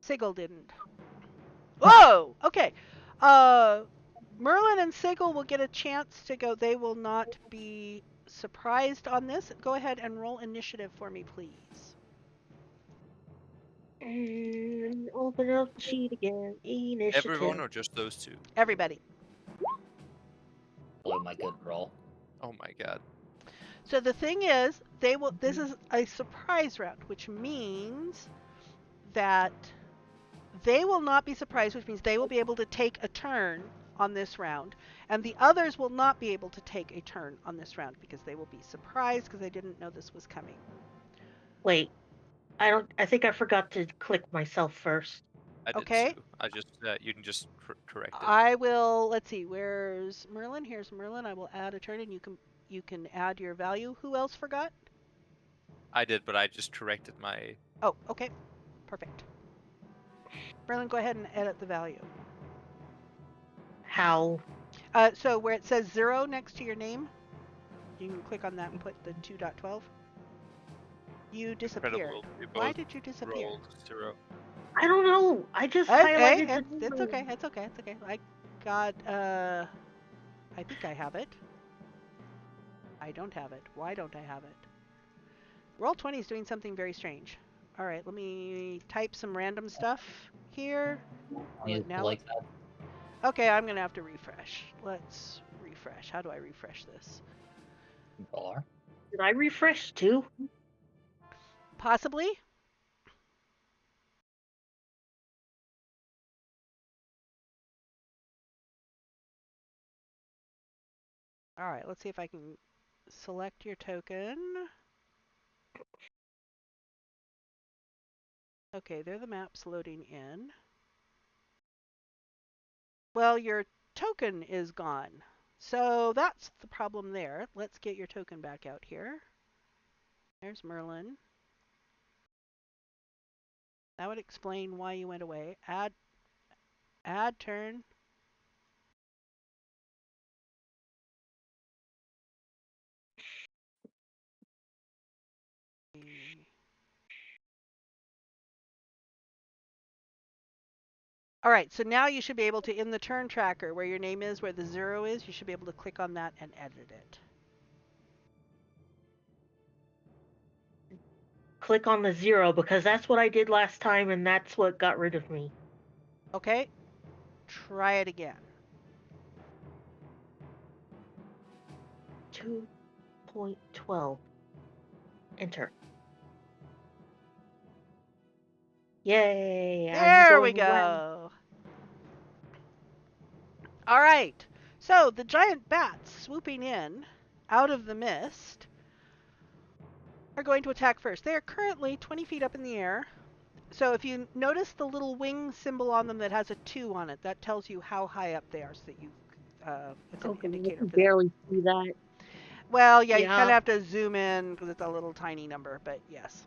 Sigil didn't. Whoa! Okay. Merlin and Sigil will get a chance to go. They will not be surprised on this. Go ahead and roll initiative for me, please. And open up the sheet again. Initiative. Everyone or just those two? Everybody. Blew my good roll. Oh my god. So the thing is, this is a surprise round, which means that they will not be surprised, which means they will be able to take a turn on this round, and the others will not be able to take a turn on this round because they will be surprised because they didn't know this was coming. Wait. I think I forgot to click myself first. I did Okay. too. I just you can just correct it. I will. Let's see. Where's Merlin? Here's Merlin. I will add a turn, and you can add your value. Who else forgot? I did, but I just corrected my. Oh, okay. Perfect. Merlin, go ahead and edit the value. How? So where it says 0 next to your name, you can click on that and put the 2.12. You disappeared. Incredible. We Why both did you disappear? rolled 0. I don't know. I just Okay, highlighted the it's number. okay. It's okay. It's okay. I got I think I have it. I don't have it. Why don't I have it? Roll20 is doing something very strange. All right, let me type some random stuff here. Now like that. Okay, I'm gonna have to refresh. Let's refresh. How do I refresh this? Control R. Did I refresh too? Possibly. All right, let's see if I can select your token. Okay, there the maps loading in. Well, your token is gone. So that's the problem there. Let's get your token back out here. There's Merlin. That would explain why you went away. Add turn. All right, so now you should be able to, in the turn tracker, where your name is, where the 0 is, you should be able to click on that and edit it. Click on the 0 because that's what I did last time and that's what got rid of me. Okay, try it again. 2.12. Enter. Yay! I'm There we going well. go. All right, so the giant bats swooping in out of the mist are going to attack first. They are currently 20 feet up in the air. So if you notice the little wing symbol on them that has a 2 on it, that tells you how high up they are, so that you, it's an Okay, I indicator can for that. barely see that. Well, yeah, you Yeah. kind of have to zoom in because it's a little tiny number, but yes.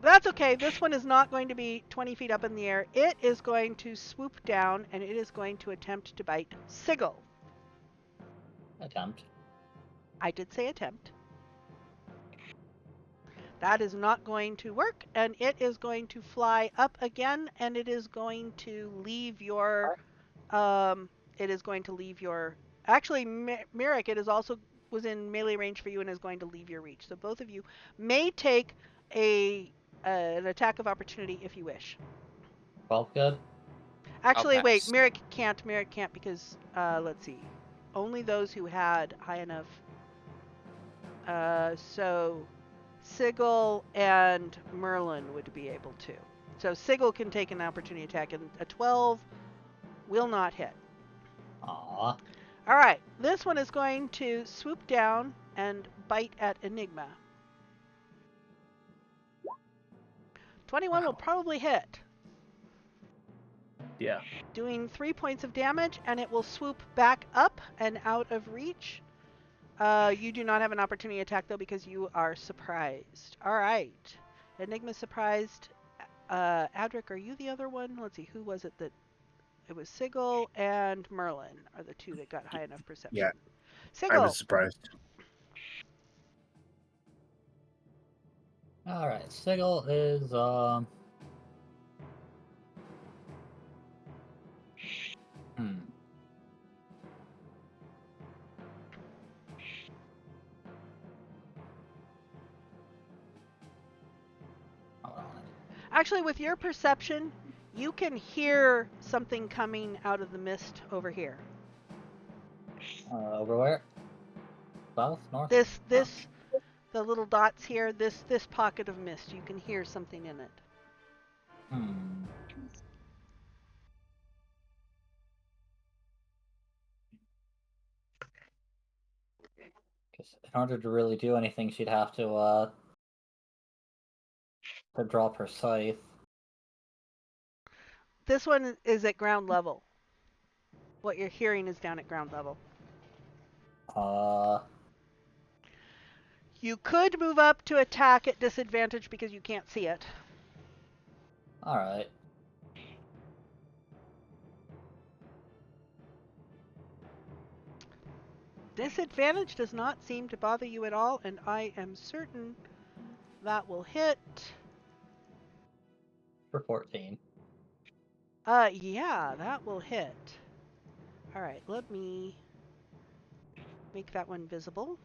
That's okay. This one is not going to be 20 feet up in the air. It is going to swoop down, and it is going to attempt to bite Sigil. Attempt. I did say attempt. That is not going to work, and it is going to fly up again, and it is going to leave your, it is going to leave your, actually, Merrick, it is also within melee range for you and is going to leave your reach. So both of you may take an attack of opportunity if you wish. 12 good. Actually, wait, pass. Merrick can't because, let's see, only those who had high enough, so Sigil and Merlin would be able to. So Sigil can take an opportunity attack, and a 12 will not hit. Aww. All right, this one is going to swoop down and bite at Enigma. 21 will probably hit, Yeah. doing 3 points of damage, and it will swoop back up and out of reach. You do not have an opportunity attack, though, because you are surprised. All right. Enigma surprised. Adric, are you the other one? Let's see, who was it that... It was Sigil and Merlin are the two that got high enough perception. Yeah. Sigil. I was surprised. Alright, Sigil is, Hold on. Actually, with your perception, you can hear something coming out of the mist over here. Over where? South? North? This, the little dots here, this pocket of mist, you can hear something in it. Because in order to really do anything, she'd have to drop her scythe. This one is at ground level. What you're hearing is down at ground level. You could move up to attack at disadvantage because you can't see it. Alright. Disadvantage does not seem to bother you at all, and I am certain that will hit. For 14. Yeah, that will hit. Alright, let me make that one visible.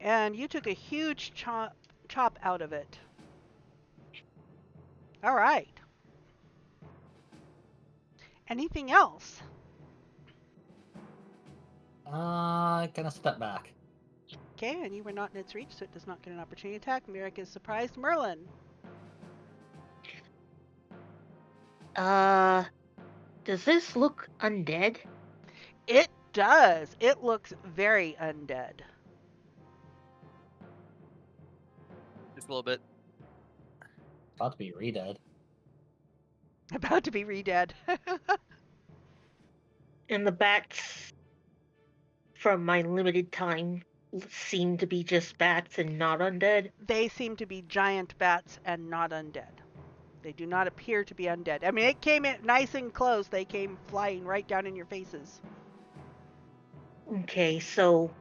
And you took a huge chop out of it. All right. Anything else? Gonna step back. Okay, and you were not in its reach, so it does not get an opportunity attack. Merrick is surprised. Merlin. Does this look undead? It does. It looks very undead. Just a little bit. About to be re-dead. About to be re-dead. And the bats, from my limited time, seem to be just bats and not undead. They seem to be giant bats and not undead. They do not appear to be undead. I mean, it came in nice and close. They came flying right down in your faces. Okay, so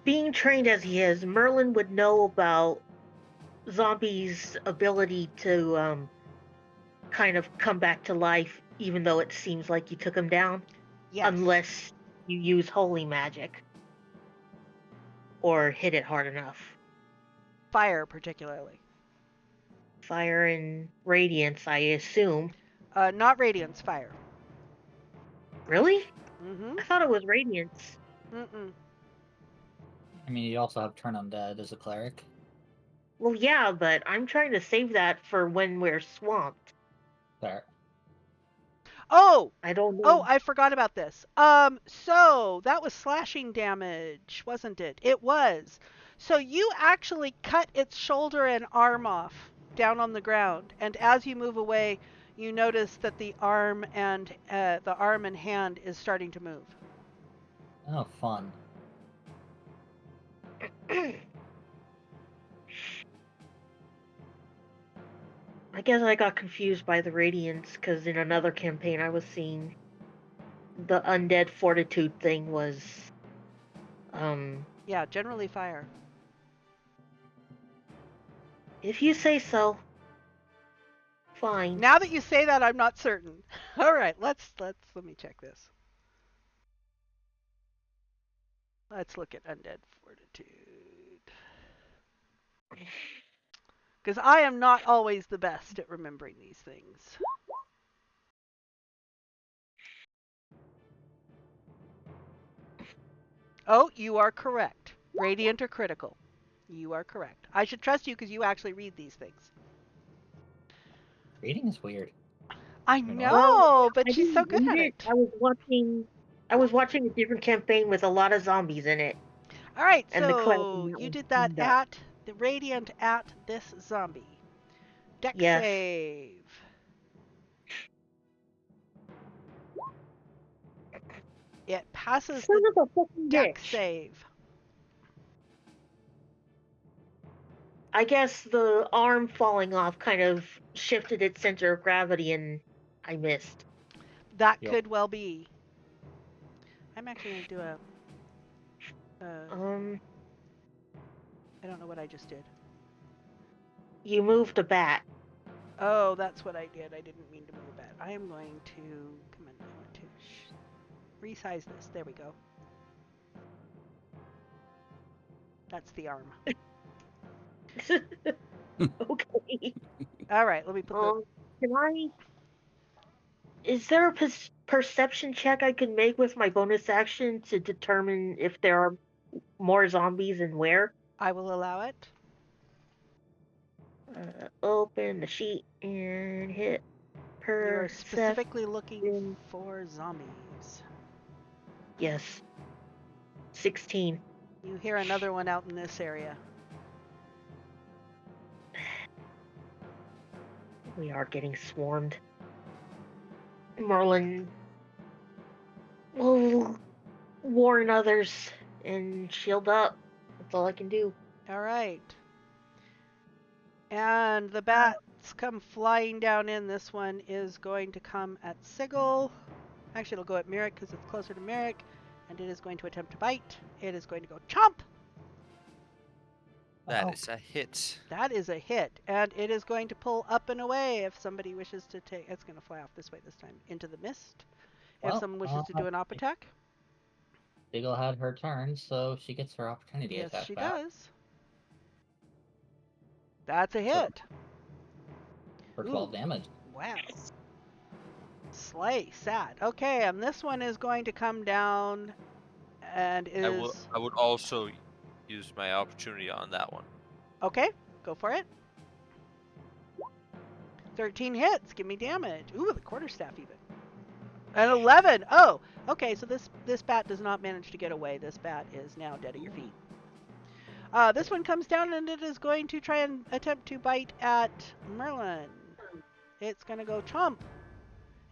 being trained as he is, Merlin would know about zombies' ability to kind of come back to life, even though it seems like you took them down, Yes. unless you use holy magic or hit it hard enough. Fire, particularly. Fire and radiance, I assume. Not radiance, fire. Really? Mm-hmm. I thought it was radiance. Mm-mm. I mean, you also have turn undead as a cleric. Well, yeah, but I'm trying to save that for when we're swamped. There. Oh! I don't know. Oh, I forgot about this. So that was slashing damage, wasn't it? It was. So you actually cut its shoulder and arm off down on the ground, and as you move away, you notice that the arm and hand is starting to move. Oh, fun. I guess I got confused by the radiance because in another campaign I was seeing the undead fortitude thing was Yeah, generally fire. if you say so. Fine. Now that you say that, I'm not certain. All right, let me check this. Let's look at undead fortitude. Because I am not always the best at remembering these things. Oh, you are correct. Radiant or critical. You are correct. I should trust you because you actually read these things. Reading is weird. I know. know, Well, but I she's so didn't good read at it. it. I was watching a different campaign with a lot of zombies in it. All right, And the cleric so in that you one did that teamed up. at the radiant at this zombie. Deck Yes. save. It passes Son the of a fucking deck bitch. save. I guess the arm falling off kind of shifted its center of gravity and I missed. That Yep. could well be. I'm actually going to do a... I don't know what I just did. You moved a bat. Oh, that's what I did. I didn't mean to move that. I am going to... Come on, I want to resize this. There we go. That's the arm. Okay. All right, let me put the... Can I... Is there a perception check I can make with my bonus action to determine if there are more zombies and where? I will allow it. Open the sheet and hit You are perception. specifically looking for zombies. Yes. 16. You hear another one out in this area. We are getting swarmed. Merlin will warn others and shield up. That's all I can do. All right. And the bats come flying down in. This one is going to come at Sigil. Actually, it'll go at Merrick because it's closer to Merrick. And it is going to attempt to bite. It is going to go chomp. That is a hit. That is a hit. And it is going to pull up and away if somebody wishes to take... It's going to fly off this way this time. Into the mist. If Well, someone wishes to do an op attack. Diggle had her turn, so she gets her opportunity Yes, attack she back. does. That's a hit. For 12 Ooh. damage. Wow. Slay, sad. Okay, and this one is going to come down and I will. is... I would also use my opportunity on that one. Okay, go for it. 13 hits. Give me damage. Ooh, the quarterstaff even. An 11. Oh, okay, so this bat does not manage to get away. This bat is now dead at your feet. This one comes down and it is going to try and attempt to bite at Merlin. It's going to go chomp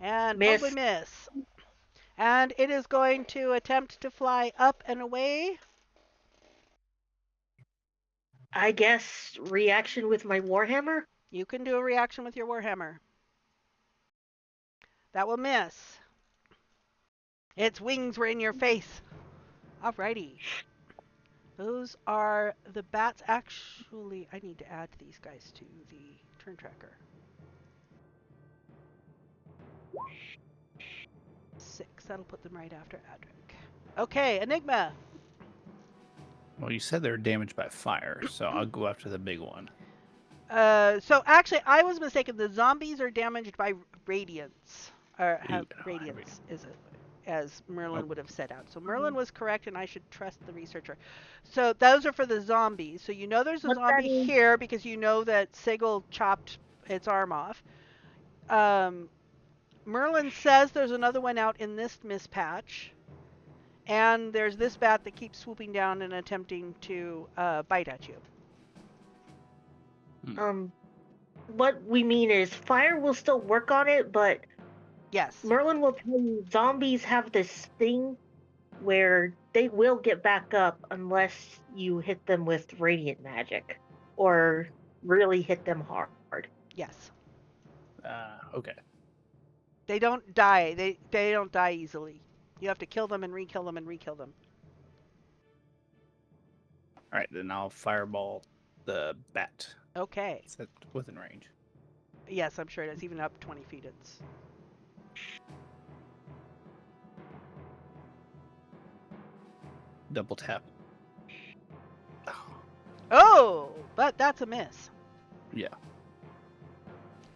and Miss. probably miss. And it is going to attempt to fly up and away. I guess reaction with my Warhammer? You can do a reaction with your Warhammer. That will miss. Its wings were in your face. Alrighty. Those are the bats. Actually, I need to add these guys to the turn tracker. 6. That'll put them right after Adric. Okay, Enigma. Well, you said they were damaged by fire, so I'll go after the big one. So actually, I was mistaken. The zombies are damaged by radiance, or have Ooh, no, radiance, is it? As Merlin Nope. would have set out. So Merlin was correct, and I should trust the researcher. So those are for the zombies. So you know there's a But zombie that is- here because you know that Sigil chopped its arm off. Merlin says there's another one out in this mist patch. And there's this bat that keeps swooping down and attempting to bite at you. What we mean is fire will still work on it, but Yes. Merlin will tell you zombies have this thing where they will get back up unless you hit them with radiant magic or really hit them hard. Yes. Okay. They don't die. They don't die easily. You have to kill them and re-kill them and re-kill them. All right, then I'll fireball the bat. Okay. It's within range. Yes, I'm sure it is. Even up 20 feet, it's... Double tap. Oh! But that's a miss. Yeah.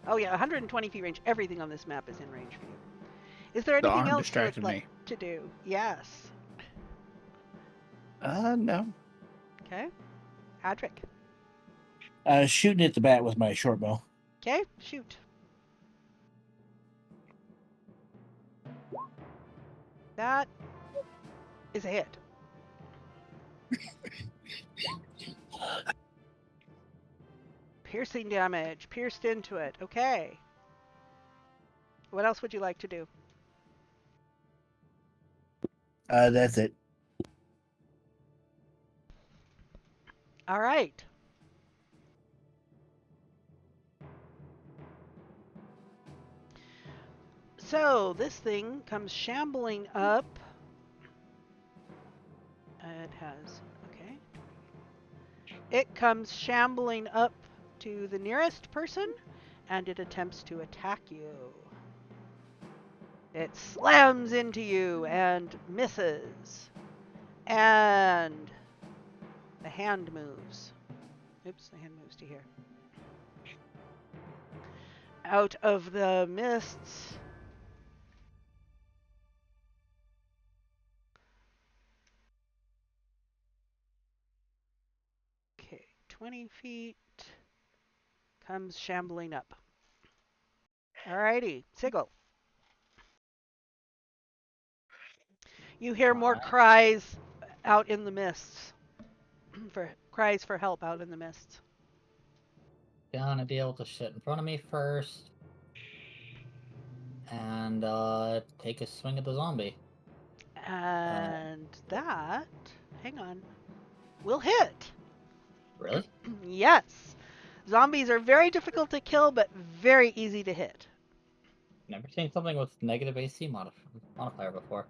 Oh yeah, 120 feet range. Everything on this map is in range for you. Is there The anything arm else you would distracted like me. to do? Yes. No. Okay. Adric. Shooting at the bat with my short bow. Okay, shoot. That is a hit. Piercing damage. Pierced into it. Okay. What else would you like to do? That's it. All right. So this thing comes shambling up. It has, okay. It comes shambling up to the nearest person and it attempts to attack you. It slams into you and misses. And the hand moves. Oops, the hand moves to here. Out of the mists. Okay, 20 feet. Comes shambling up. Alrighty, Sigil. You hear more Alright. cries out in the mists. For cries for help out in the mists. Gonna be able to shit in front of me first. And take a swing at the zombie. And that, hang on, will hit. Really? Yes. Zombies are very difficult to kill, but very easy to hit. Never seen something with negative AC modifier before.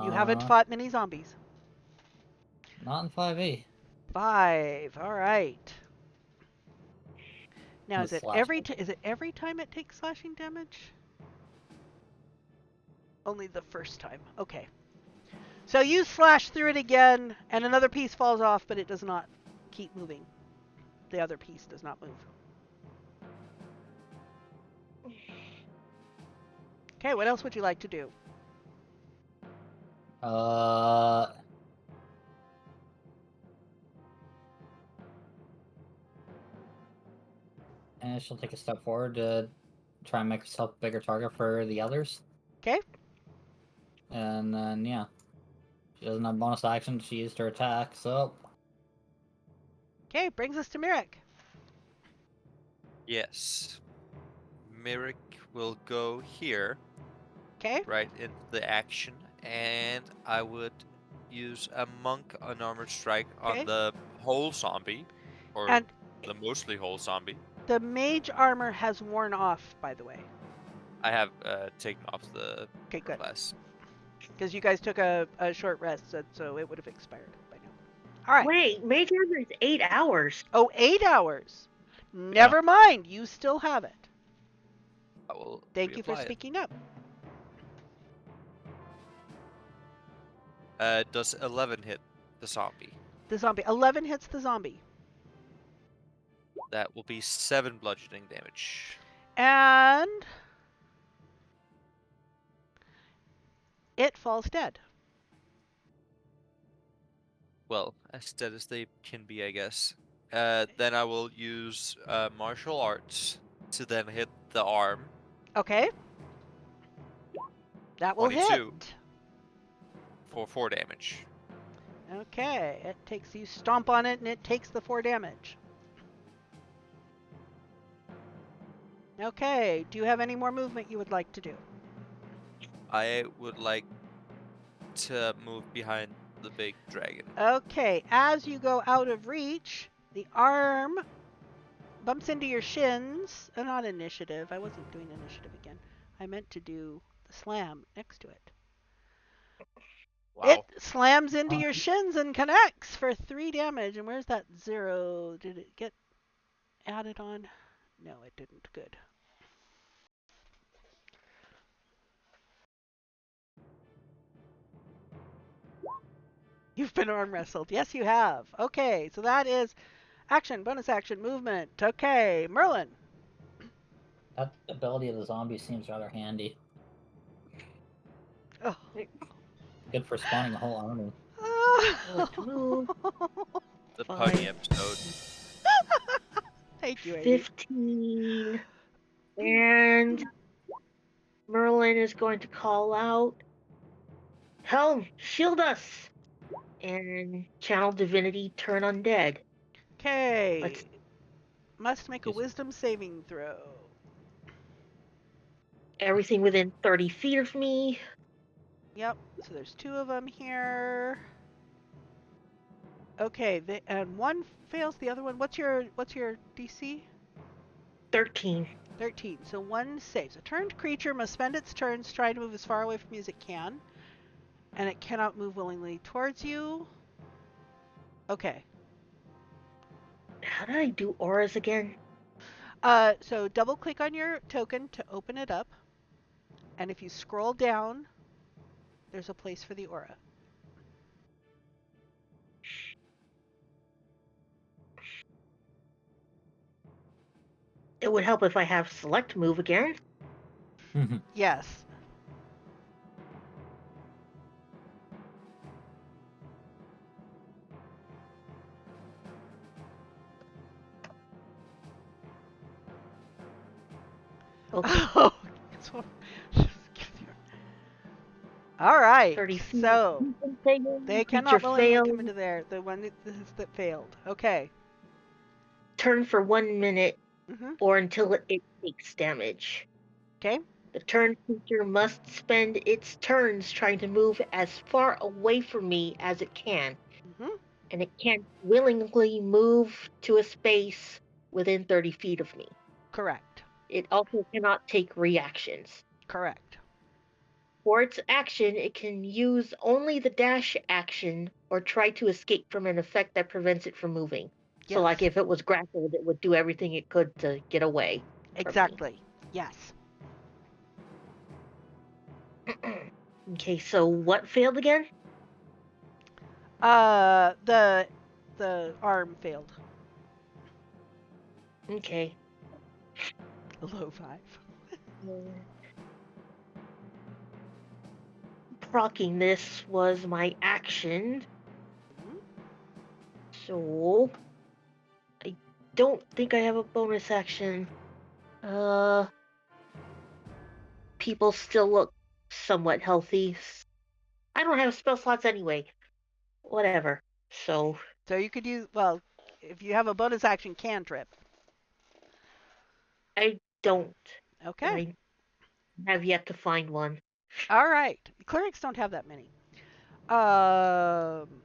You haven't fought many zombies. Not in 5e. 5. All right. Now, With is it slash every time it takes slashing damage? Only the first time. Okay. So you slash through it again, and another piece falls off, but it does not keep moving. the other piece does not move. Okay, what else would you like to do? And she'll take a step forward to try and make herself a bigger target for the others. Okay. And then, yeah. She doesn't have bonus action. She used her attack, so... Okay, brings us to Mirek. Yes. Mirik will go here, Okay. right into the action, and I would use a monk unarmored strike Okay. on the whole zombie, or And the mostly whole zombie. the mage armor has worn off, by the way. I have taken off the Okay, good. class. Because you guys took a short rest, so it would have expired by now. All right. Wait, Major is 8 hours. Oh, 8 hours. Never mind. You still have it. I will Thank you for reapply it. speaking up. Does 11 hit the zombie? The zombie. 11 hits the zombie. That will be 7 bludgeoning damage. And it falls dead. Well, as dead as they can be, I guess. Then I will use martial arts to then hit the arm. Okay. That will 22. hit. For 4 damage. Okay. It takes you stomp on it and it takes the 4 damage. Okay. Do you have any more movement you would like to do? I would like to move behind the big dragon. Okay. As you go out of reach, the arm bumps into your shins. Not initiative. I wasn't doing initiative again. I meant to do the slam next to it. Wow. It slams into your shins and connects for 3 damage. And where's that 0? Did it get added on? No, it didn't. Good. You've been arm wrestled. Yes, you have. Okay, so that is action, bonus action, movement. Okay, Merlin. That ability of the zombie seems rather handy. Oh. Good for spawning a whole army. Let's move. The Fine. pony episode. Thank you, Amy. 15. And Merlin is going to call out, Helm, shield us! And channel divinity, turn undead. Okay. Let's- Must make a Yes. wisdom saving throw. Everything within 30 feet of me. Yep, so there's 2 of them here. Okay, and one fails, the other one. What's your DC? 13. 13. So one saves. A turned creature must spend its turns trying to move as far away from you as it can, and it cannot move willingly towards you. Okay. How did I do auras again? So double click on your token to open it up, and if you scroll down, there's a place for the aura. It would help if I have select move again. Yes. Okay. Oh, so- all right. 30 feet. So they cannot Creature willingly failed. come into there. The one that failed. Okay. Turn for 1 minute Mhm. or until it takes damage. Okay. The turn creature must spend its turns trying to move as far away from me as it can, Mhm. and it can't willingly move to a space within 30 feet of me. Correct. It also cannot take reactions. Correct. For its action, it can use only the dash action or try to escape from an effect that prevents it from moving. So, like Yes. if it was grappled, it would do everything it could to get away. Exactly. Yes. Okay, so what failed again? The arm failed. Okay. A low 5. Procking this was my action, Mhm. so I don't think I have a bonus action. People still look somewhat healthy. I don't have spell slots anyway. Whatever. So So you could use, well, if you have a bonus action cantrip. I don't. Okay. I have yet to find one. All right. Clerics don't have that many. Um.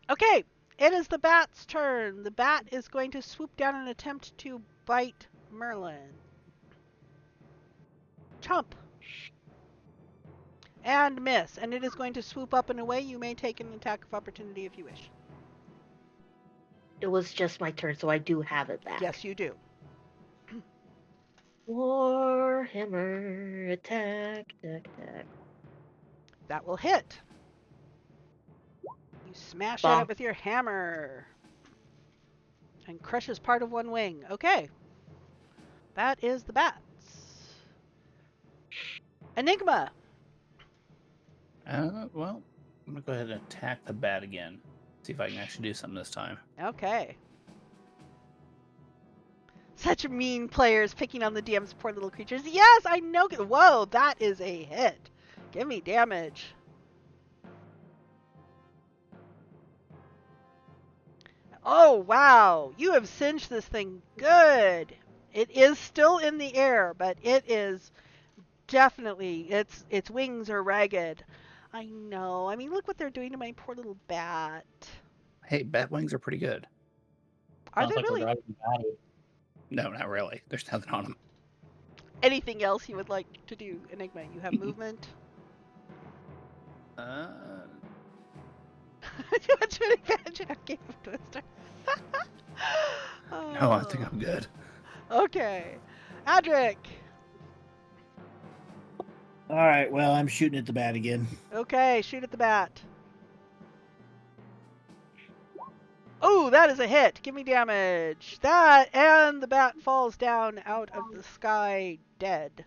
Okay. It is the bat's turn. The bat is going to swoop down and attempt to bite Merlin. Chomp. And miss. And it is going to swoop up and away. You may take an attack of opportunity if you wish. It was just my turn, so I do have it back. Yes, you do. Warhammer attack. That will hit. You smash at it Bonk. with your hammer. And crushes part of one wing. Okay. That is the bats. Enigma. Well, I'm gonna go ahead and attack the bat again. See if I can actually do something this time. Okay. Such mean players picking on the DM's poor little creatures. Yes, I know. Whoa, that is a hit. Give me damage. Oh, wow. You have singed this thing good. It is still in the air, but it is definitely, its wings are ragged. I know. I mean, look what they're doing to my poor little bat. Hey, bat wings are pretty good. Are Sounds they like we're really? driving Batty. No, not really. There's nothing on them. Anything else you would like to do, Enigma? You have movement. Too much of an advantage on Game of Twister. No, I think I'm good. Okay. Adric. All right, well, I'm shooting at the bat again. Okay, shoot at the bat. Oh, that is a hit. Give me damage. That, and the bat falls down out of the sky dead.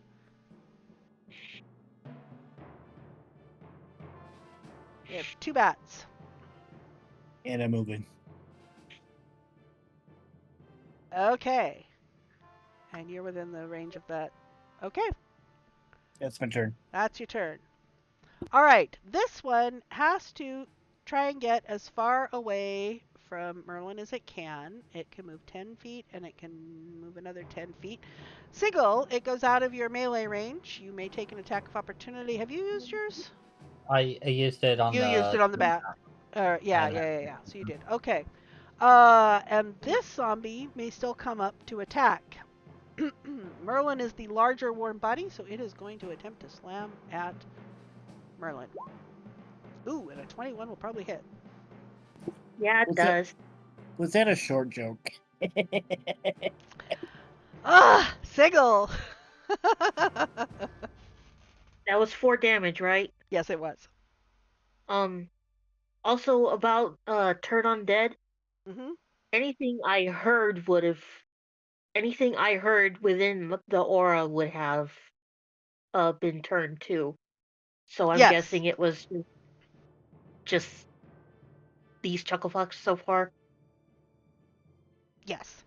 We have 2 bats. And I'm moving. Okay. And you're within the range of that. Okay, That's my turn. that's your turn. All right, this one has to try and get as far away from Merlin as it can. It can move 10 feet and it can move another 10 feet. Sigil, it goes out of your melee range. You may take an attack of opportunity. Have you used yours? I used it on You the. used it on the bat. Yeah. And So you did. Okay. And this zombie may still come up to attack. Merlin is the larger warm body, so it is going to attempt to slam at Merlin. Ooh, and a 21 will probably hit. Yeah, it What's that? does. Was that a short joke? Ah, Sigil! That was 4 damage, right? Yes, it was. Also about turn undead. Mm-hmm. Anything I heard within the aura would have been turned too. So I'm Yes. guessing it was just these chucklefucks so far. Yes.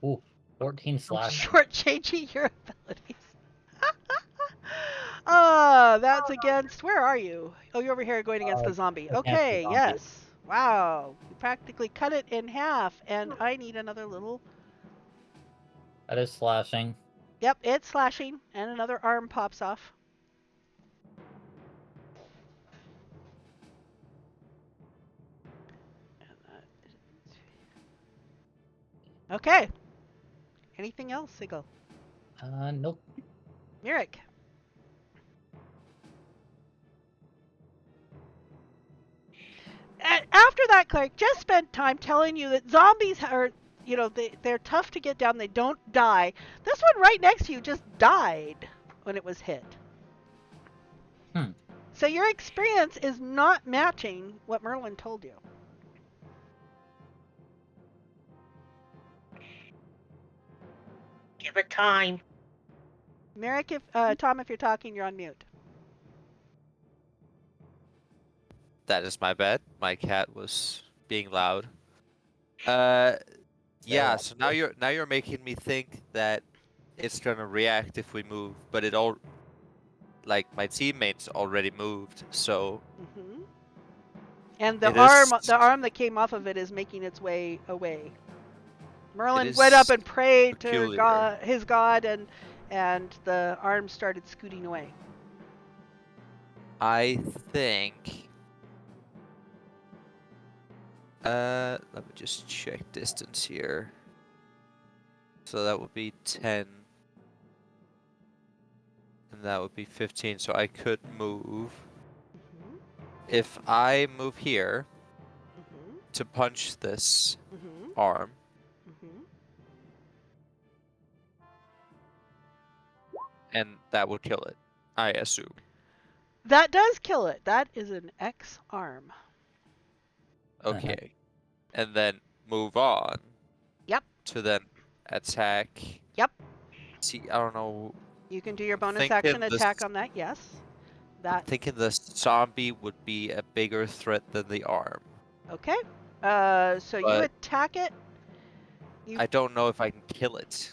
ooh, 14 slash. Shortchanging your abilities. That's against. Where are you? Oh, you're over here going against the zombie. Against the Okay, zombie. yes. Wow. You practically cut it in half, and I need another little. That is slashing. Yep, it's slashing, and another arm pops off. Okay. Anything else, Sigil? Nope. Mirik. After that, cleric just spent time telling you that zombies are, they're tough to get down. They don't die. This one right next to you just died when it was hit. Hmm. So your experience is not matching what Merlin told you. Give it time. Merrick, Tom, if you're talking, you're on mute. That is my bad. My cat was being loud. Yeah. Very So now you're making me think that it's gonna react if we move, but it all like my teammates already moved, so Hmm. And it is the arm that came off of it is making its way away. Merlin went up is and prayed to peculiar. his god, and the arm started scooting away. I think. Let me just check distance here. So that would be 10. And that would be 15, so I could move. Hmm. If I move here Hmm. to punch this Hmm. arm, Hmm. and that would kill it, I assume. That does kill it. That is an X arm. Okay. And then move on Yep. to then attack. Yep. See, I don't know. You can do your I'm bonus thinking action attack on that. Yes. I'm That. thinking the zombie would be a bigger threat than the arm. Okay. So you But attack it. You I don't know if I can kill it.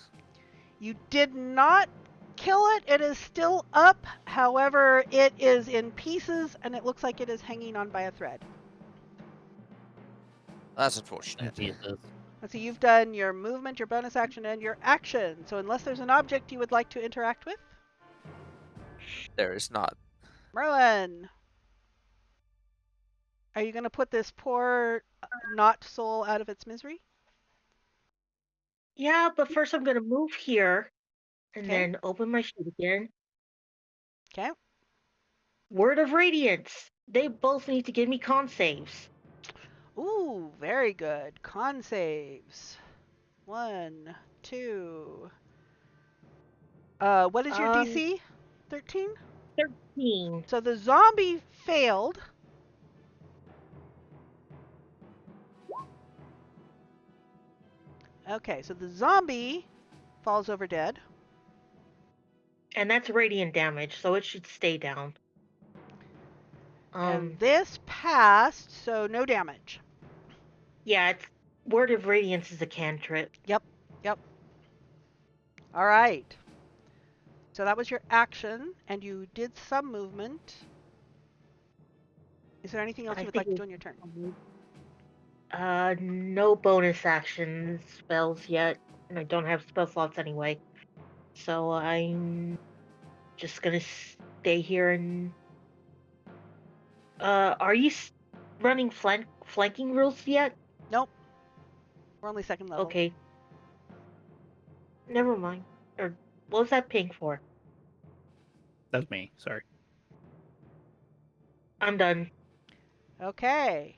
You did not kill it. It is still up. However, it is in pieces, and it looks like it is hanging on by a thread. That's in unfortunate. pieces. Let's see, you've done your movement, your bonus action, and your action. So unless there's an object you would like to interact with, There is not. Merlin, are you going to put this poor not soul out of its misery? Yeah, but first I'm gonna move here and Okay. then open my sheet again. Okay. Word of Radiance. They both need to give me con saves. Ooh, very good. Con saves. 1, 2. What is your Um, DC? 13? 13. So the zombie failed. Okay, so the zombie falls over dead. And that's radiant damage, so it should stay down. And this passed, so no damage. Yeah, it's Word of Radiance is a cantrip. Yep, yep. All right. So that was your action, and you did some movement. Is there anything else I you would think like to do on your turn? no bonus action spells yet, and I don't have spell slots anyway. So I'm just gonna stay here and. Are you running flanking rules yet? Nope. We're only second level. Okay. Never mind. Or what was that pink for? That's me. Sorry. I'm done. Okay.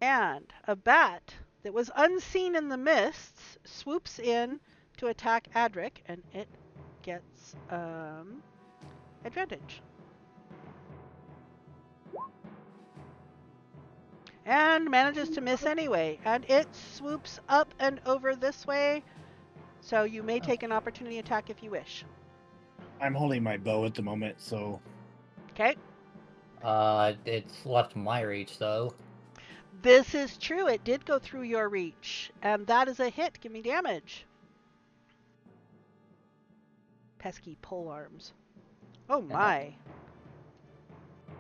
And a bat that was unseen in the mists swoops in to attack Adric, and it gets advantage. And manages to miss anyway. And it swoops up and over this way, so you may take an opportunity attack if you wish. I'm holding my bow at the moment, so Okay? It's left my reach though. This is true. It did go through your reach. And that is a hit. Give me damage. Pesky pole arms. Oh my.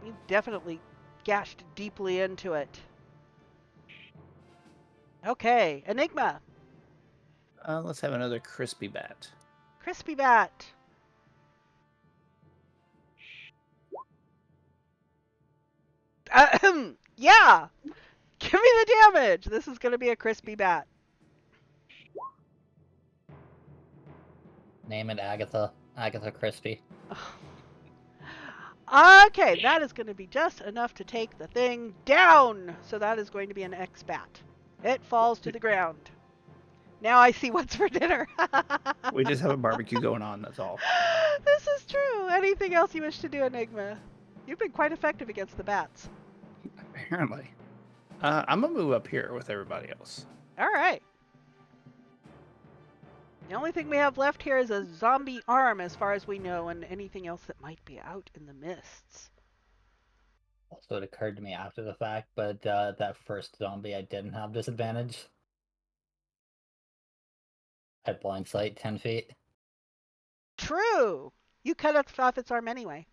You definitely gashed deeply into it. Okay, Enigma. Let's have another crispy bat. Crispy bat. Yeah. Give me the damage. This is going to be a crispy bat. Name it Agatha. Agatha Christie. Okay, that is going to be just enough to take the thing down. So that is going to be an X bat. It falls to the ground. Now I see what's for dinner. We just have a barbecue going on, that's all. This is true. Anything else you wish to do, Enigma? You've been quite effective against the bats. Apparently. I'm gonna move up here with everybody else. All right. The only thing we have left here is a zombie arm, as far as we know, and anything else that might be out in the mists. Also, it occurred to me after the fact, but that first zombie I didn't have disadvantage. At blind sight, 10 feet. True! You cut off its arm anyway.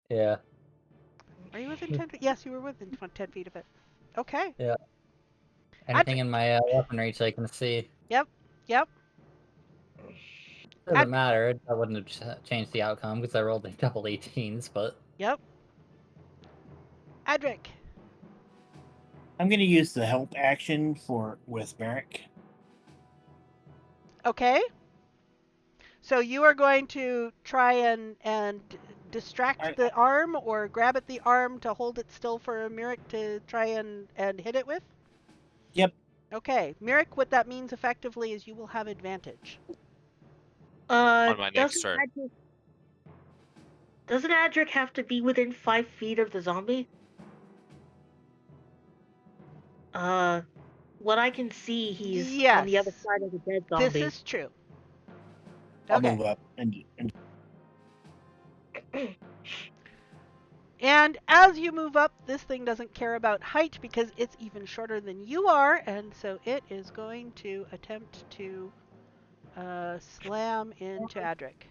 Yeah. Are you within 10 feet? Yes, you were within 10 feet of it. Okay. Yeah. Anything in my weapon reach I can see. Yep. Yep. Doesn't matter. That wouldn't have changed the outcome because I rolled a double 18s, but. Yep. Adric. I'm going to use the help action with Merrick. Okay. So you are going to try and distract the arm, or grab at the arm to hold it still for Mirik to try and hit it with? Yep. Okay. Mirik, what that means effectively is you will have advantage. On my next turn. Doesn't Adric have to be within 5 feet of the zombie? What I can see, he's on the other side of the dead zombie. This is true. I'll move up and And as you move up, this thing doesn't care about height because it's even shorter than you are, and so it is going to attempt to slam into Adric.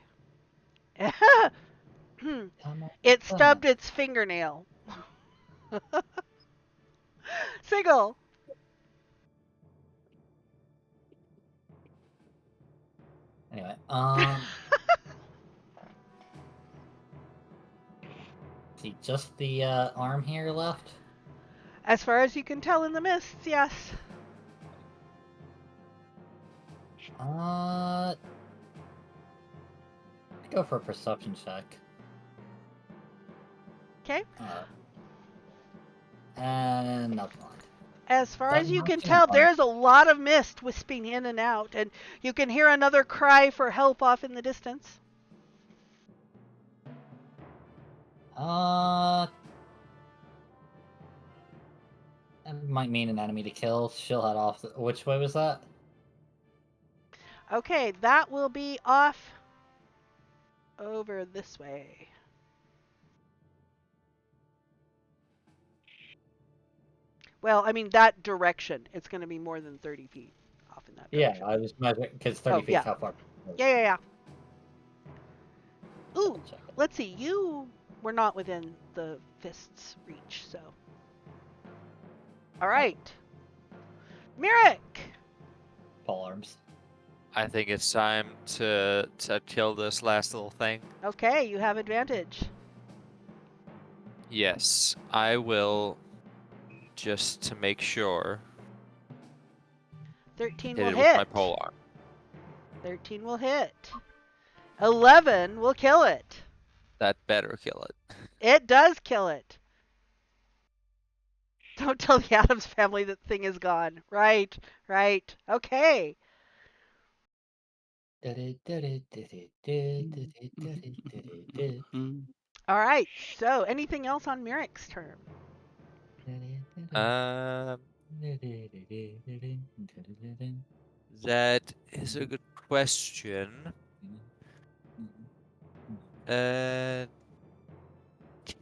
It stubbed its fingernail. Sigil. Anyway, see, just the arm here left? As far as you can tell in the mists, yes. I'd go for a perception check. Okay. And nothing. As far as you can tell, there's a lot of mist wisping in and out, and you can hear another cry for help off in the distance. That might mean an enemy to kill. She'll head off. Which way was that? Okay, that will be off over this way. Well, I mean, that direction. It's going to be more than 30 feet off in that direction. Yeah, I was measuring, because 30 feet is how far. Yeah. Ooh, let's see. You were not within the fist's reach, so. All right. Mirik! Pole arms. I think it's time to kill this last little thing. Okay, you have advantage. Yes, I will, just to make sure, 13 hit will it hit. with my pole arm. 13 will hit. 11 will kill it. That better kill it. It does kill it. Don't tell the Addams family that thing is gone. Right. Okay. All right. So, anything else on Mirik's turn? That is a good question. Can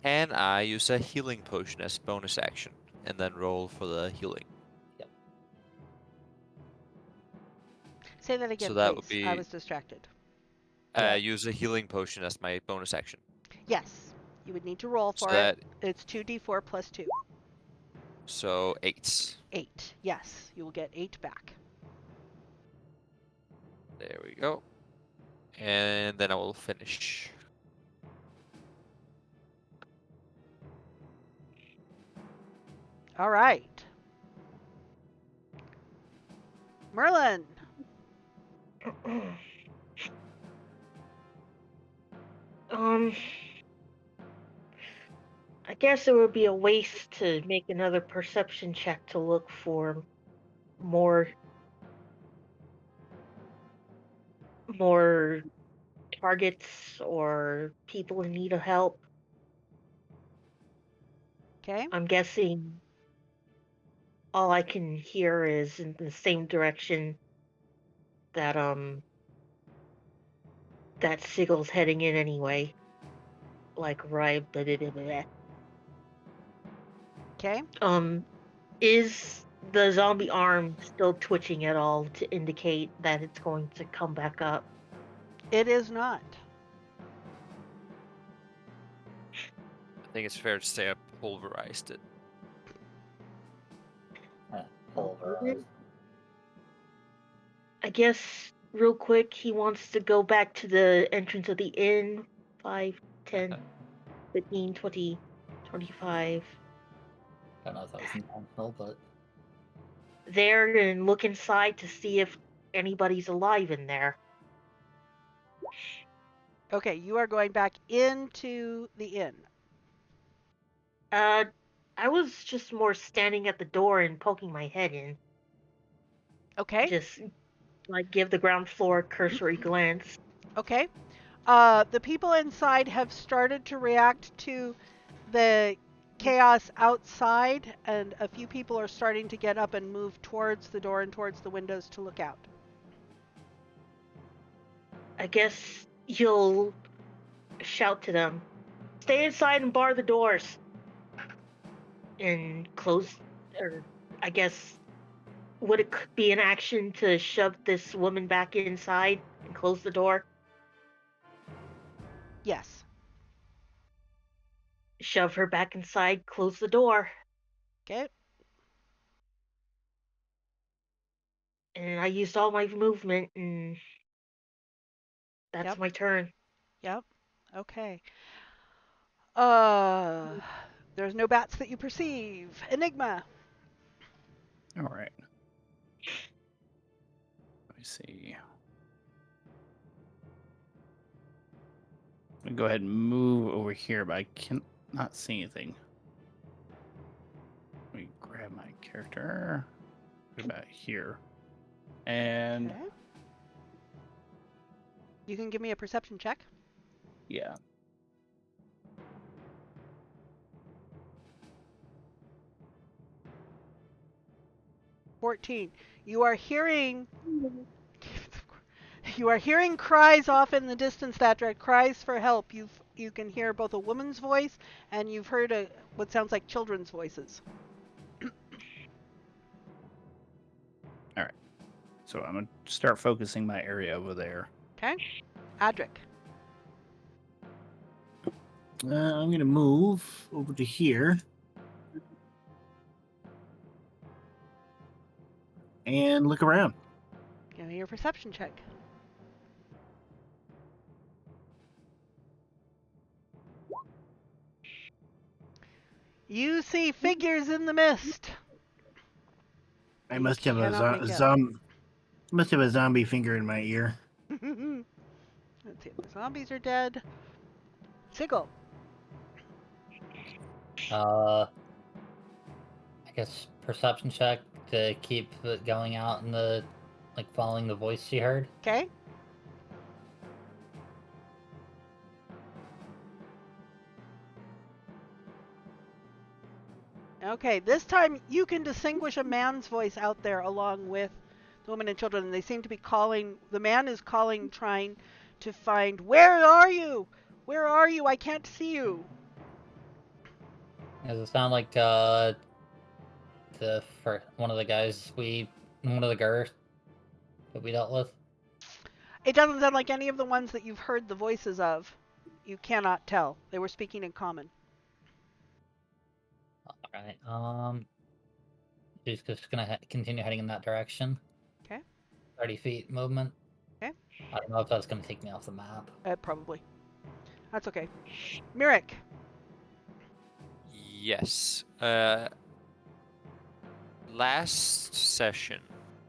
I use a healing potion as bonus action and then roll for the healing? Yep. Say that again, So that please. would be, I was distracted. use a healing potion as my bonus action. Yes. You would need to roll for So it. It's 2d4 plus 2. So 8. 8. Yes. You will get 8 back. There we go. And then I will finish. All right. Merlin. I guess it would be a waste to make another perception check to look for more targets or people in need of help. Okay. I'm guessing all I can hear is in the same direction that that Sigel's heading in anyway. Like right, blah, blah, blah, blah. Okay. Is the zombie arm still twitching at all to indicate that it's going to come back up? It is not. I think it's fair to say I pulverized it. Pulverized. I guess real quick, he wants to go back to the entrance of the inn. 5, 10, 15, 20, 25. Don't know if that was intentional, but There and look inside to see if anybody's alive in there. Okay, you are going back into the inn. I was just more standing at the door and poking my head in. Okay. Just like give the ground floor a cursory glance. Okay. The people inside have started to react to the chaos outside, and a few people are starting to get up and move towards the door and towards the windows to look out. I guess you'll shout to them, "Stay inside and bar the doors." And close, or I guess, would it be an action to shove this woman back inside and close the door? Yes. Shove her back inside, close the door. Okay. And I used all my movement, and that's Yep. my turn. Yep. Okay. Uh, there's no bats that you perceive. Enigma. All right. Let me see. I'm gonna go ahead and move over here, but I cannot see anything. Let me grab my character. Put it back here. And Okay. You can give me a perception check. yeah. $14. You are hearing cries off in the distance, that dread cries for help. You can hear both a woman's voice and you've heard what sounds like children's voices. So I'm gonna start focusing my area over there. Okay. Adric. I'm gonna move over to here and look around. Give me your perception check. You see figures in the mist. I You must have cannot make out. must have a zombie finger in my ear. Let's see. The zombies are dead. Sigil. I guess perception check to keep it going out in the following the voice she heard. Okay. Okay, this time you can distinguish a man's voice out there along with the women and children. And they seem to be calling, the man is calling, trying to find, where are you? Where are you? I can't see you. Does it sound like one of the guys one of the girls that we dealt with? It doesn't sound like any of the ones that you've heard the voices of. You cannot tell. They were speaking in common. Alright, she's just gonna continue heading in that direction. Okay. 30 feet movement. Okay. I don't know if that's gonna take me off the map. Probably. That's okay. Mirik. Yes. Last session,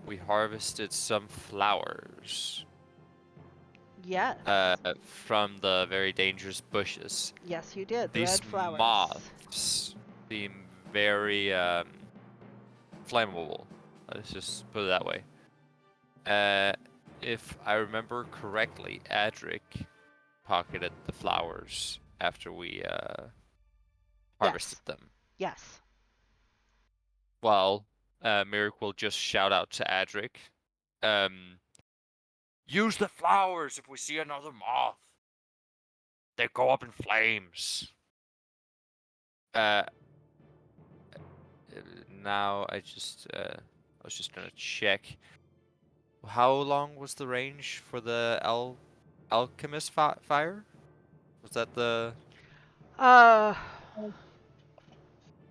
we harvested some flowers Yes. from the very dangerous bushes. Yes, you did. The These red flowers. moths seem very flammable. Let's just put it that way. If I remember correctly, Adric pocketed the flowers after we harvested them. Yes. Well, Mirik will just shout out to Adric. Use the flowers if we see another moth. They go up in flames. Uh, now I was just gonna check. How long was the range for the alchemist fire? Was that the? Uh,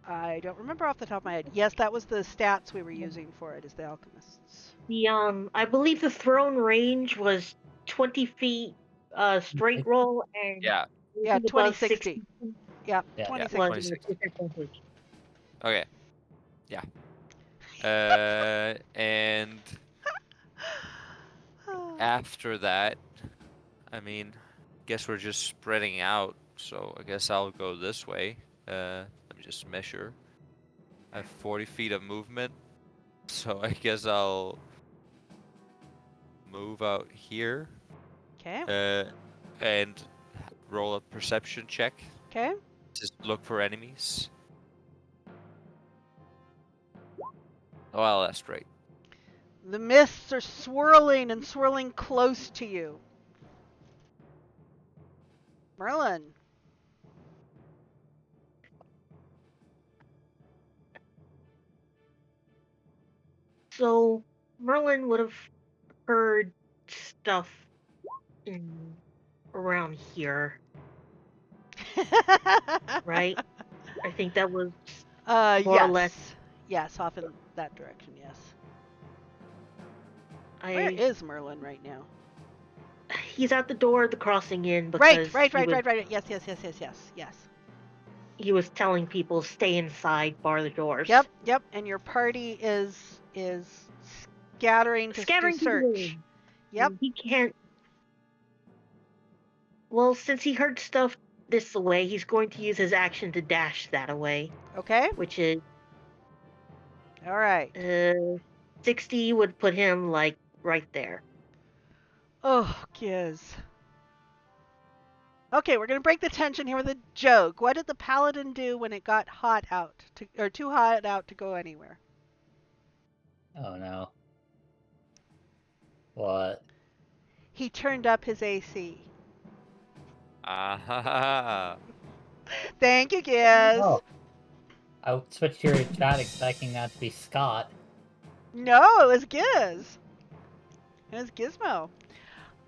I don't remember off the top of my head. Yes, that was the stats we were using for it as the alchemists. I believe the throne range was 20 feet straight roll and Yeah, Yeah, anything above 2060. 60 Yeah, Yeah. yeah, 2060. was 26. disadvantage. Okay, yeah. And after that, I mean, guess we're just spreading out. So I guess I'll go this way. Let me just measure. I have 40 feet of movement, so I guess I'll move out here. Okay. And roll a perception check. Okay. Just look for enemies. Oh, well, that's great. The mists are swirling and swirling close to you. Merlin. So Merlin would have heard stuff in around here, right? I think that was more or less. Yes. Yes, off in that direction, yes. Where I is Merlin right now? He's at the door of the crossing inn Right, because right. Yes. he was telling people stay inside, bar the doors. Yep. And your party is scattering to Scattering people. search. Yep. He can't. Well, since he heard stuff this away, he's going to use his action to dash that away, Okay. which is All right. 60 would put him like right there. Oh, Giz. Okay, we're gonna break the tension here with a joke. What did the paladin do when it got hot out or too hot out to go anywhere? Oh no. What? He turned up his AC. Ah, Thank you, Giz. Oh. I switched to your chat expecting that to be Scott. No, it was Giz. It was Gizmo.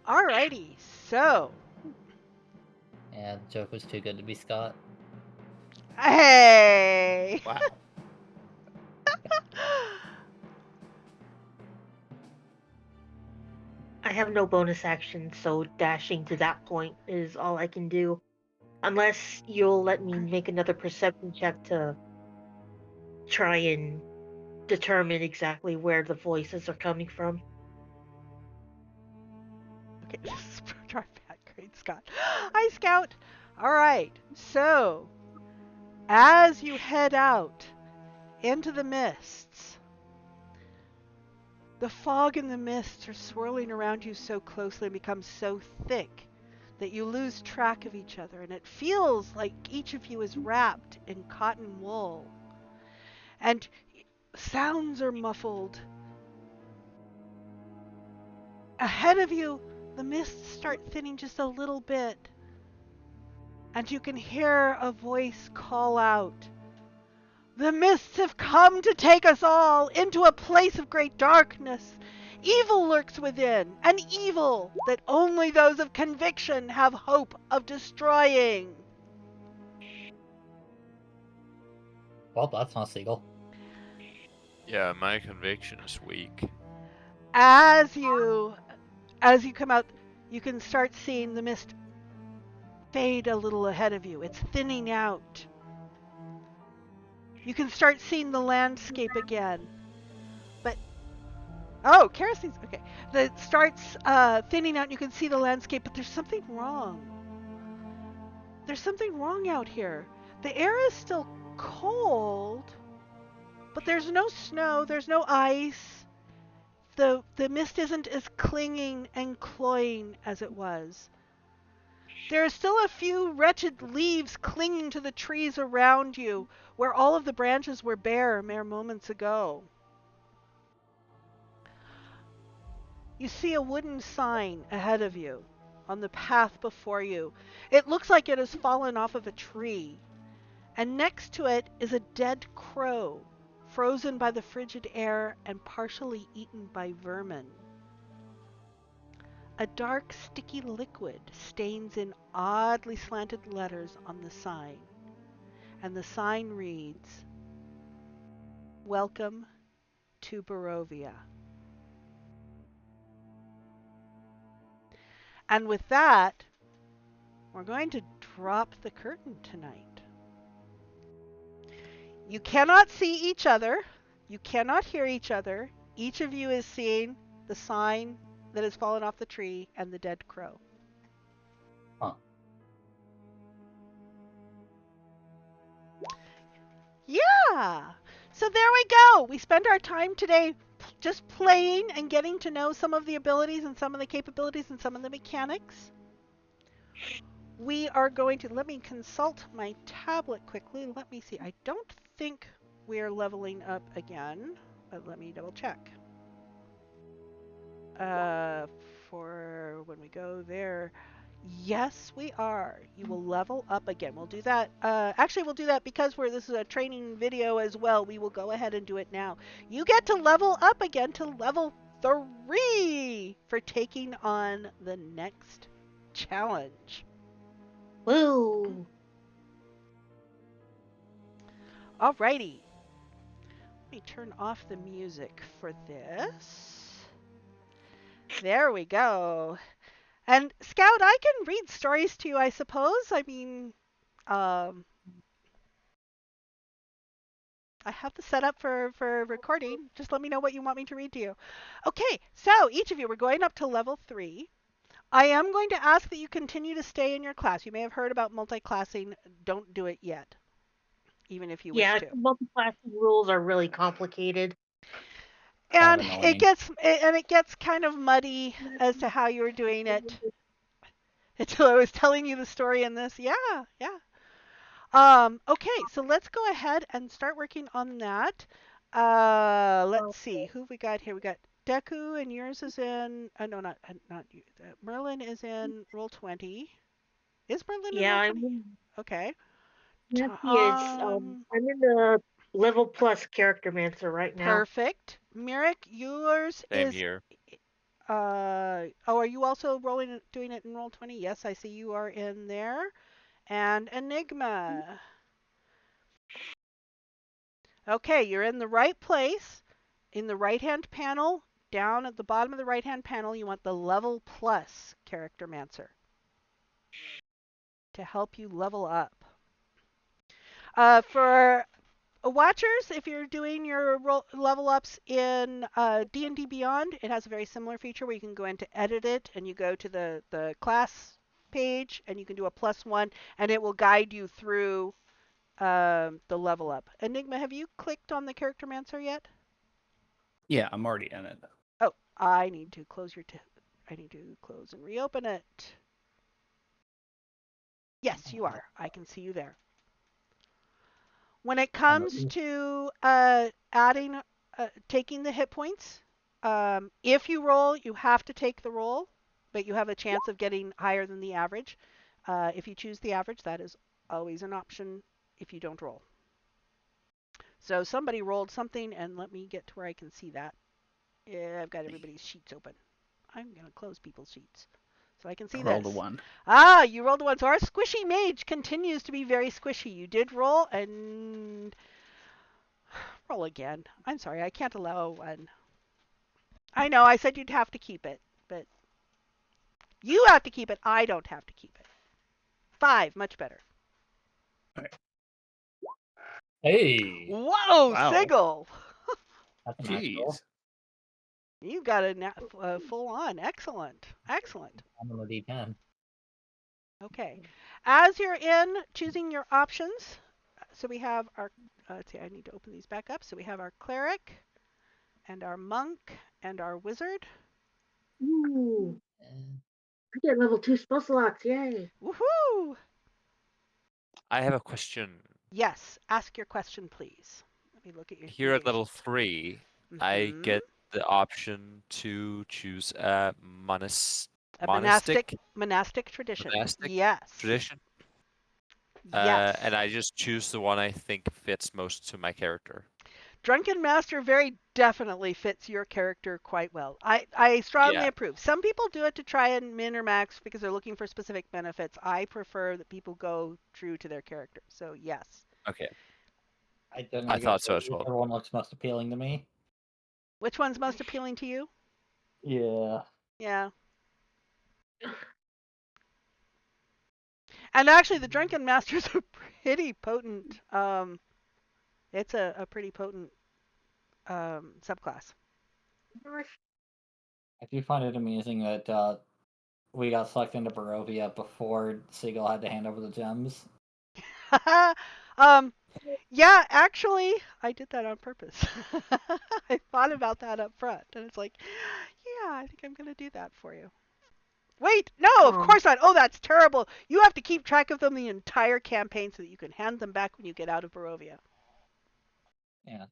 Alrighty, so Yeah, the joke was too good to be Scott. hey. wow. I have no bonus action, so dashing to that point is all I can do. Unless you'll let me make another perception check to try and determine exactly where the voices are coming from. Okay, our bad grade, Scott. Hi, Scout. All right, so as you head out into the mists, the fog and the mists are swirling around you so closely and become so thick that you lose track of each other, and it feels like each of you is wrapped in cotton wool. And sounds are muffled. Ahead of you, the mists start thinning just a little bit, and you can hear a voice call out, "The mists have come to take us all into a place of great darkness. Evil lurks within, an evil that only those of conviction have hope of destroying." Well, that's not Seagull. Yeah, my conviction is weak. As you come out, you can start seeing the mist fade a little ahead of you. It's thinning out. You can start seeing the landscape again. But oh, kerosene's okay. It starts thinning out and you can see the landscape, but there's something wrong. There's something wrong out here. The air is still cold, but there's no snow, there's no ice. The mist isn't as clinging and cloying as it was. There are still a few wretched leaves clinging to the trees around you, where all of the branches were bare mere moments ago. You see a wooden sign ahead of you on the path before you. It looks like it has fallen off of a tree. And next to it is a dead crow, frozen by the frigid air and partially eaten by vermin. A dark, sticky liquid stains in oddly slanted letters on the sign. And the sign reads, "Welcome to Barovia." And with that, we're going to drop the curtain tonight. You cannot see each other. You cannot hear each other. Each of you is seeing the sign that has fallen off the tree and the dead crow. Huh. Yeah! So there we go. We spent our time today just playing and getting to know some of the abilities and some of the capabilities and some of the mechanics. We are going to, let me consult my tablet quickly. Let me see. I don't think we are leveling up again, but let me double check. For when we go there, yes, we are. You will level up again. We'll do that. Actually, we'll do that because this is a training video as well. We will go ahead and do it now. You get to level up again to level 3 for taking on the next challenge. Woo! Alrighty. Let me turn off the music for this. There we go. And Scout, I can read stories to you, I suppose. I mean, I have the setup for recording. Just let me know what you want me to read to you. Okay, so each of you, we're going up to level 3. I am going to ask that you continue to stay in your class. You may have heard about multi-classing. Don't do it yet, even if you wish Yeah, to. multi-classing rules are really complicated. And Kind of it annoying. gets kind of muddy as to how you were doing it until I was telling you the story in this. Yeah, yeah. Okay, so let's go ahead and start working on that. Let's see who we got here. We got Deku, and yours is in. No, not you. Merlin is in roll 20. Is Merlin in Yeah, roll 20? I'm Okay. Nancy is Tom, I'm in the level plus character mancer right now. perfect. Mirik, yours Same is. here. Oh, are you also doing it in roll 20? Yes, I see you are in there. And Enigma. Okay, you're in the right place. In the right-hand panel, down at the bottom of the right-hand panel, you want the level plus character mancer to help you level up. For watchers, if you're doing your level ups in D&D Beyond, it has a very similar feature where you can go in to edit it, and you go to the class page, and you can do a +1, and it will guide you through the level up. Enigma, have you clicked on the character mancer yet? Yeah, I'm already in it. Oh, I need to close I need to close and reopen it. Yes, you are. I can see you there. When it comes to taking the hit points, if you roll, you have to take the roll, but you have a chance of getting higher than the average. If you choose the average, that is always an option if you don't roll. So somebody rolled something, and let me get to where I can see that. Yeah, I've got everybody's sheets open. I'm going to close people's sheets so I can see I rolled this. a 1. Ah, you rolled a 1. So our squishy mage continues to be very squishy. You did roll and roll again. I'm sorry, I can't allow a 1. I know, I said you'd have to keep it, but you have to keep it. I don't have to keep it. 5, much better. Hey, Whoa, Wow. Sigil! that's a nice roll. Jeez. You got a full on. Excellent. Excellent. I'm on the D10. Okay. As you're in choosing your options, so we have our, let's see, I need to open these back up. So we have our cleric, and our monk, and our wizard. Ooh, I get level 2 spell slots, yay! Woohoo! I have a question. Yes, ask your question, please. Let me look at your Here at level engaged. 3, I Mhm. get the option to choose a A monastic monastic tradition. monastic Yes. tradition, Yes. and I just choose the one I think fits most to my character. Drunken Master very definitely fits your character quite well. I strongly Yeah. approve. Some people do it to try and min or max because they're looking for specific benefits. I prefer that people go true to their character. So yes. Okay. I didn't I get thought so as well. whichever one looks most appealing to me. Which one's most appealing to you? Yeah. Yeah. And actually the Drunken Master's a pretty potent it's a pretty potent subclass. I do find it amusing that we got sucked into Barovia before Siegel had to hand over the gems. um Yeah, actually, I did that on purpose. I thought about that up front, and it's like, yeah, I think I'm gonna do that for you. Wait, no, of Um, course not. Oh, that's terrible. You have to keep track of them the entire campaign so that you can hand them back when you get out of Barovia. Yeah.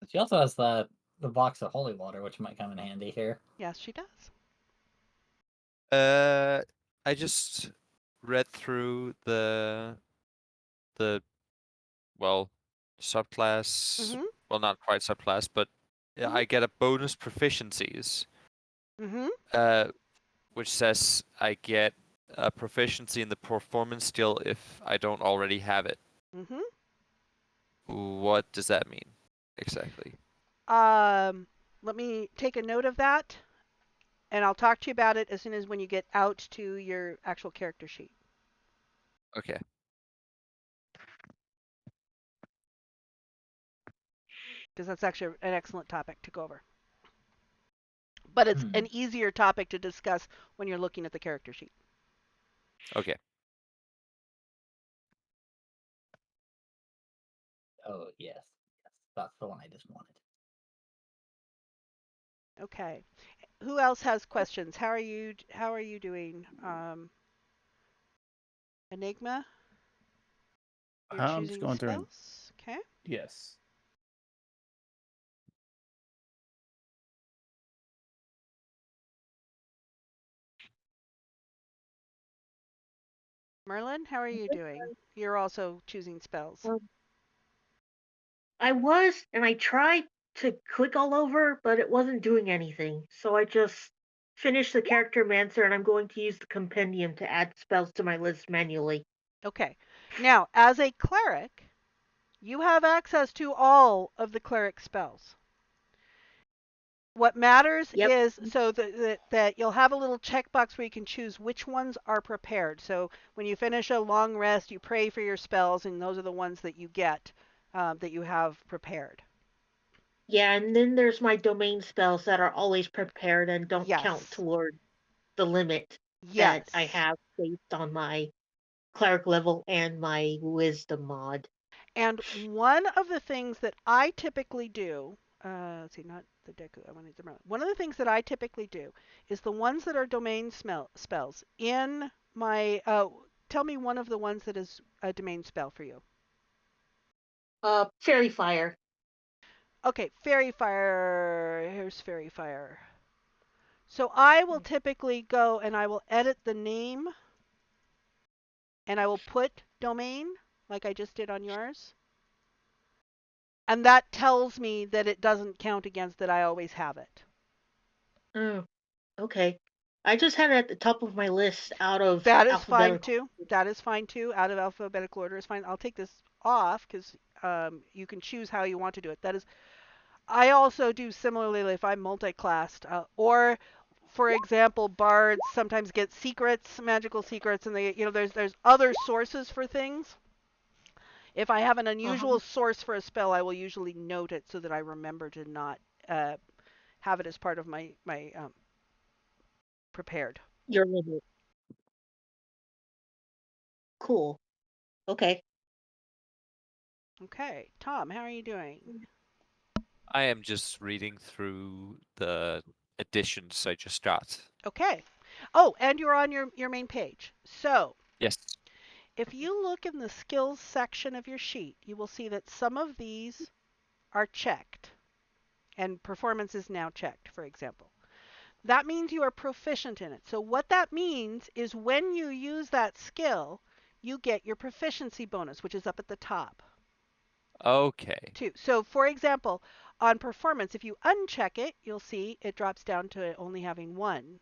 She also has the box of holy water, which might come in handy here. Yes, she does. I just read through the well subclass. Mhm. Well, not quite subclass, but yeah, Mhm. I get a bonus proficiencies, Mhm. uh, which says I get a proficiency in the performance skill if I don't already have it. Mhm. What does that mean exactly? Um, Let me take a note of that, and I'll talk to you about it as soon as when you get out to your actual character sheet, Okay. because that's actually an excellent topic to go over. But it's an easier topic to discuss when you're looking at the character sheet. Okay. Oh, yes. Yes. That's the one I just wanted. Okay. Who else has questions? How are you doing? Enigma, you're I'm just choosing going through and spells? Okay. yes. Merlin, how are you doing? You're also choosing spells. I was, and I tried to click all over, but it wasn't doing anything. So I just finished the character mancer, and I'm going to use the compendium to add spells to my list manually. Okay. Now, as a cleric, you have access to all of the cleric spells. What matters Yep. is so that you'll have a little checkbox where you can choose which ones are prepared. So when you finish a long rest, you pray for your spells, and those are the ones that you get that you have prepared. Yeah, and then there's my domain spells that are always prepared and don't count Yes. toward the limit that I Yes. have based on my cleric level and my wisdom mod. And one of the things that I typically do, let's see, not the Deku, I want to remember. One of the things that I typically do is the ones that are domain spells in my, tell me one of the ones that is a domain spell for you. Fairy fire. Okay, Fairy Fire, here's Fairy Fire. So I will typically go and I will edit the name and I will put domain like I just did on yours. And that tells me that it doesn't count against that I always have it. Oh, okay. I just had it at the top of my list out of That is fine alphabetical. too. That is fine too. Out of alphabetical order is fine. I'll take this off because you can choose how you want to do it. That is. I also do similarly if I'm multi-classed, or for example, bards sometimes get secrets, magical secrets, and there's other sources for things. If I have an Uh-huh. unusual source for a spell, I will usually note it so that I remember to not uh, have it as part of my prepared. Your limit. Cool. Okay. Okay, Tom, how are you doing? I am just reading through the editions I just got. Okay. Oh, and you're on your main page. So Yes. if you look in the skills section of your sheet, you will see that some of these are checked. and performance is now checked, for example. That means you are proficient in it. So what that means is when you use that skill, you get your proficiency bonus, which is up at the top Okay. too. So for example, on performance, if you uncheck it, you'll see it drops down to only having 1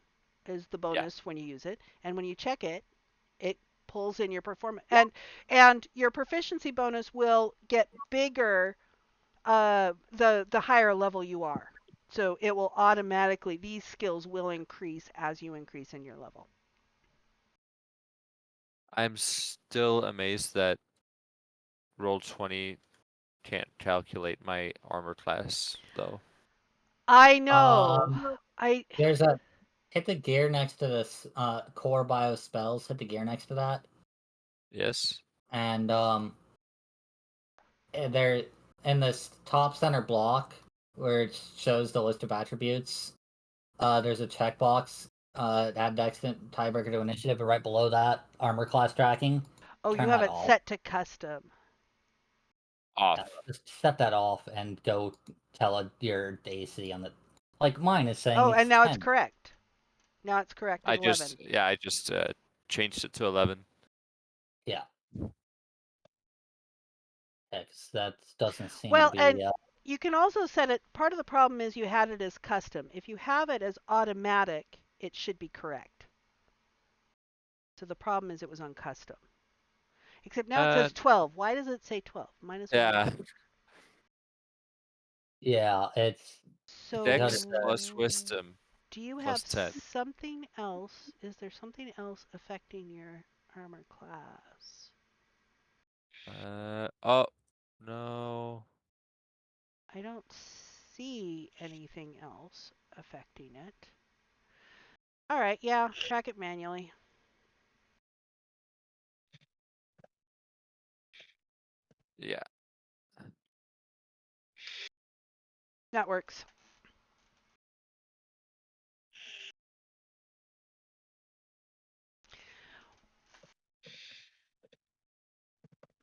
is the Yeah. bonus when you use it. And when you check it, it pulls in your performance. And your proficiency bonus will get bigger the higher level you are. So it will automatically, these skills will increase as you increase in your level. I'm still amazed that Roll20 can't calculate my armor class, though. I know. I There's a hit the gear next to this core bio spells. Hit the gear next to that, Yes? and there in this top center block where it shows the list of attributes. There's a checkbox. Add dex tiebreaker to initiative, but right below that, armor class tracking. Oh, Turn you have that it off. set to custom. Off. Just set that off and go tell your AC on the. Like mine is saying Oh, it's and now 10. it's correct. Now it's correct at I 11. just changed it to 11. Yeah. Because that doesn't seem to Well, be. and you can also set it, part of the problem is you had it as custom. If you have it as automatic, it should be correct. So the problem is it was on custom. Except now it says 12. Why does it say 12? Minus 1. Yeah. Yeah, it's. So Dex plus wisdom do you plus have 10. something else? Is there something else affecting your armor class? Oh, no. I don't see anything else affecting it. All right, yeah, track it manually. Yeah. That works.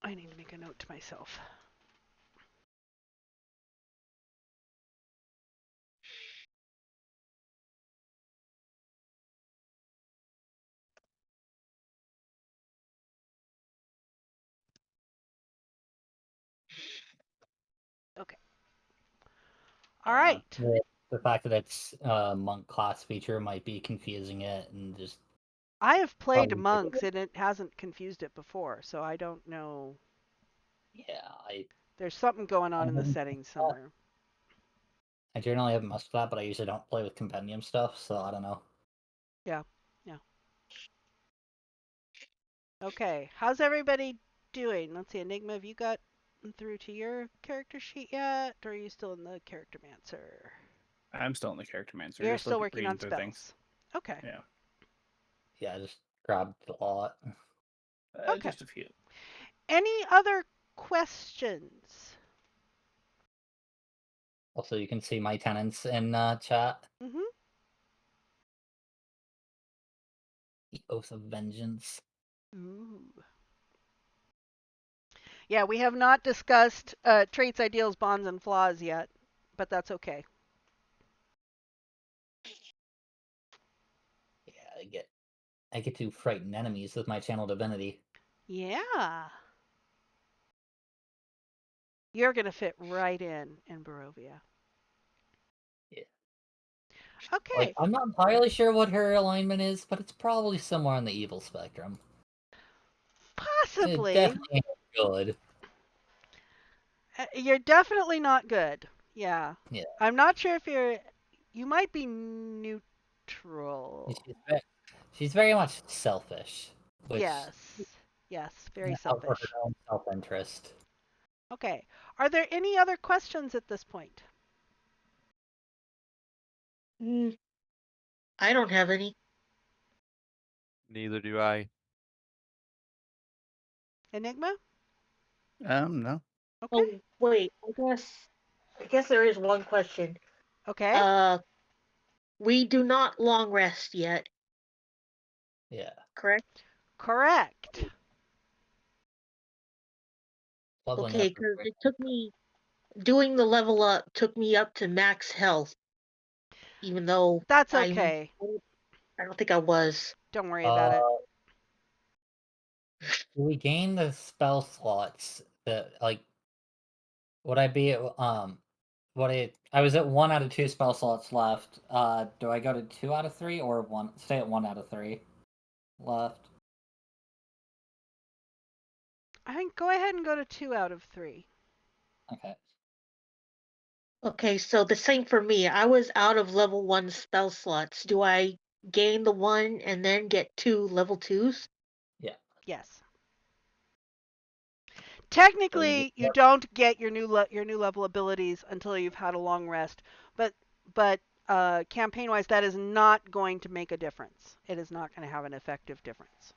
I need to make a note to myself. Okay. All right. The fact that it's a monk class feature might be confusing it and just. I have played Probably. monks and it hasn't confused it before, so I don't know. Yeah, There's something going on in the settings somewhere. I generally haven't messed with that, but I usually don't play with compendium stuff, so I don't know. Yeah. Okay. How's everybody doing? Let's see, Enigma, have you got through to your character sheet yet? Or are you still in the character mancer? I'm still in the character mancer. You're just still working reading on through spells. things. Okay. Yeah. Yeah, I just grabbed a lot. Okay. Just a few. Any other questions? Also, you can see my tenants in chat. Mm-hmm. The Oath of Vengeance. Ooh. Yeah, we have not discussed traits, ideals, bonds, and flaws yet, but that's okay. Yeah, I get to frighten enemies with my channel divinity. Yeah. You're going to fit right in Barovia. Yeah. Okay. Like, I'm not entirely sure what her alignment is, but it's probably somewhere on the evil spectrum. Possibly. It definitely ain't good. You're definitely not good. Yeah. Yeah. I'm not sure if you might be neutral. She's very much selfish. Which Yes. Yes, very out for selfish. her own self-interest. Okay. Are there any other questions at this point? I don't have any. Neither do I. Enigma? No. Okay. Oh wait, I guess there is one question. Okay. We do not long rest yet, Yeah. correct? Correct. Leveling Okay, up. because it took me doing the level up took me up to max health, even though That's I'm. okay. I don't think I was. Don't worry about it. Do we gain the spell slots that like would I be at what I was at 1 out of 2 spell slots left. Do I go to 2 out of 3 or stay at 1 out of 3 left? I think go ahead and go to 2 out of 3. Okay. Okay, so the same for me. I was out of level 1 spell slots. Do I gain the 1 and then get 2 level 2s? Yeah. Yes. So Technically, you don't get your new level abilities until you've had a long rest, but campaign-wise, that is not going to make a difference. It is not going to have an effective difference.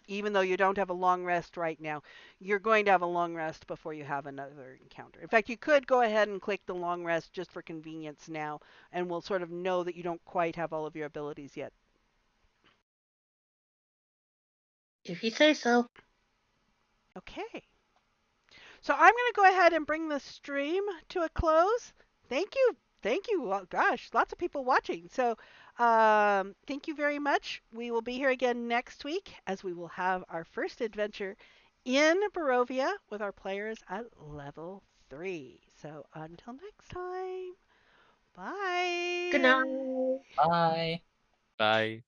Even though you don't have a long rest right now, you're going to have a long rest before you have another encounter. In fact, you could go ahead and click the long rest just for convenience now, and we'll sort of know that you don't quite have all of your abilities yet. If you say so. Okay. So I'm going to go ahead and bring the stream to a close. Thank you. Thank you. Well, gosh, lots of people watching. So thank you very much. We will be here again next week as we will have our first adventure in Barovia with our players at level 3. So until next time, Good bye. night. Bye. Bye.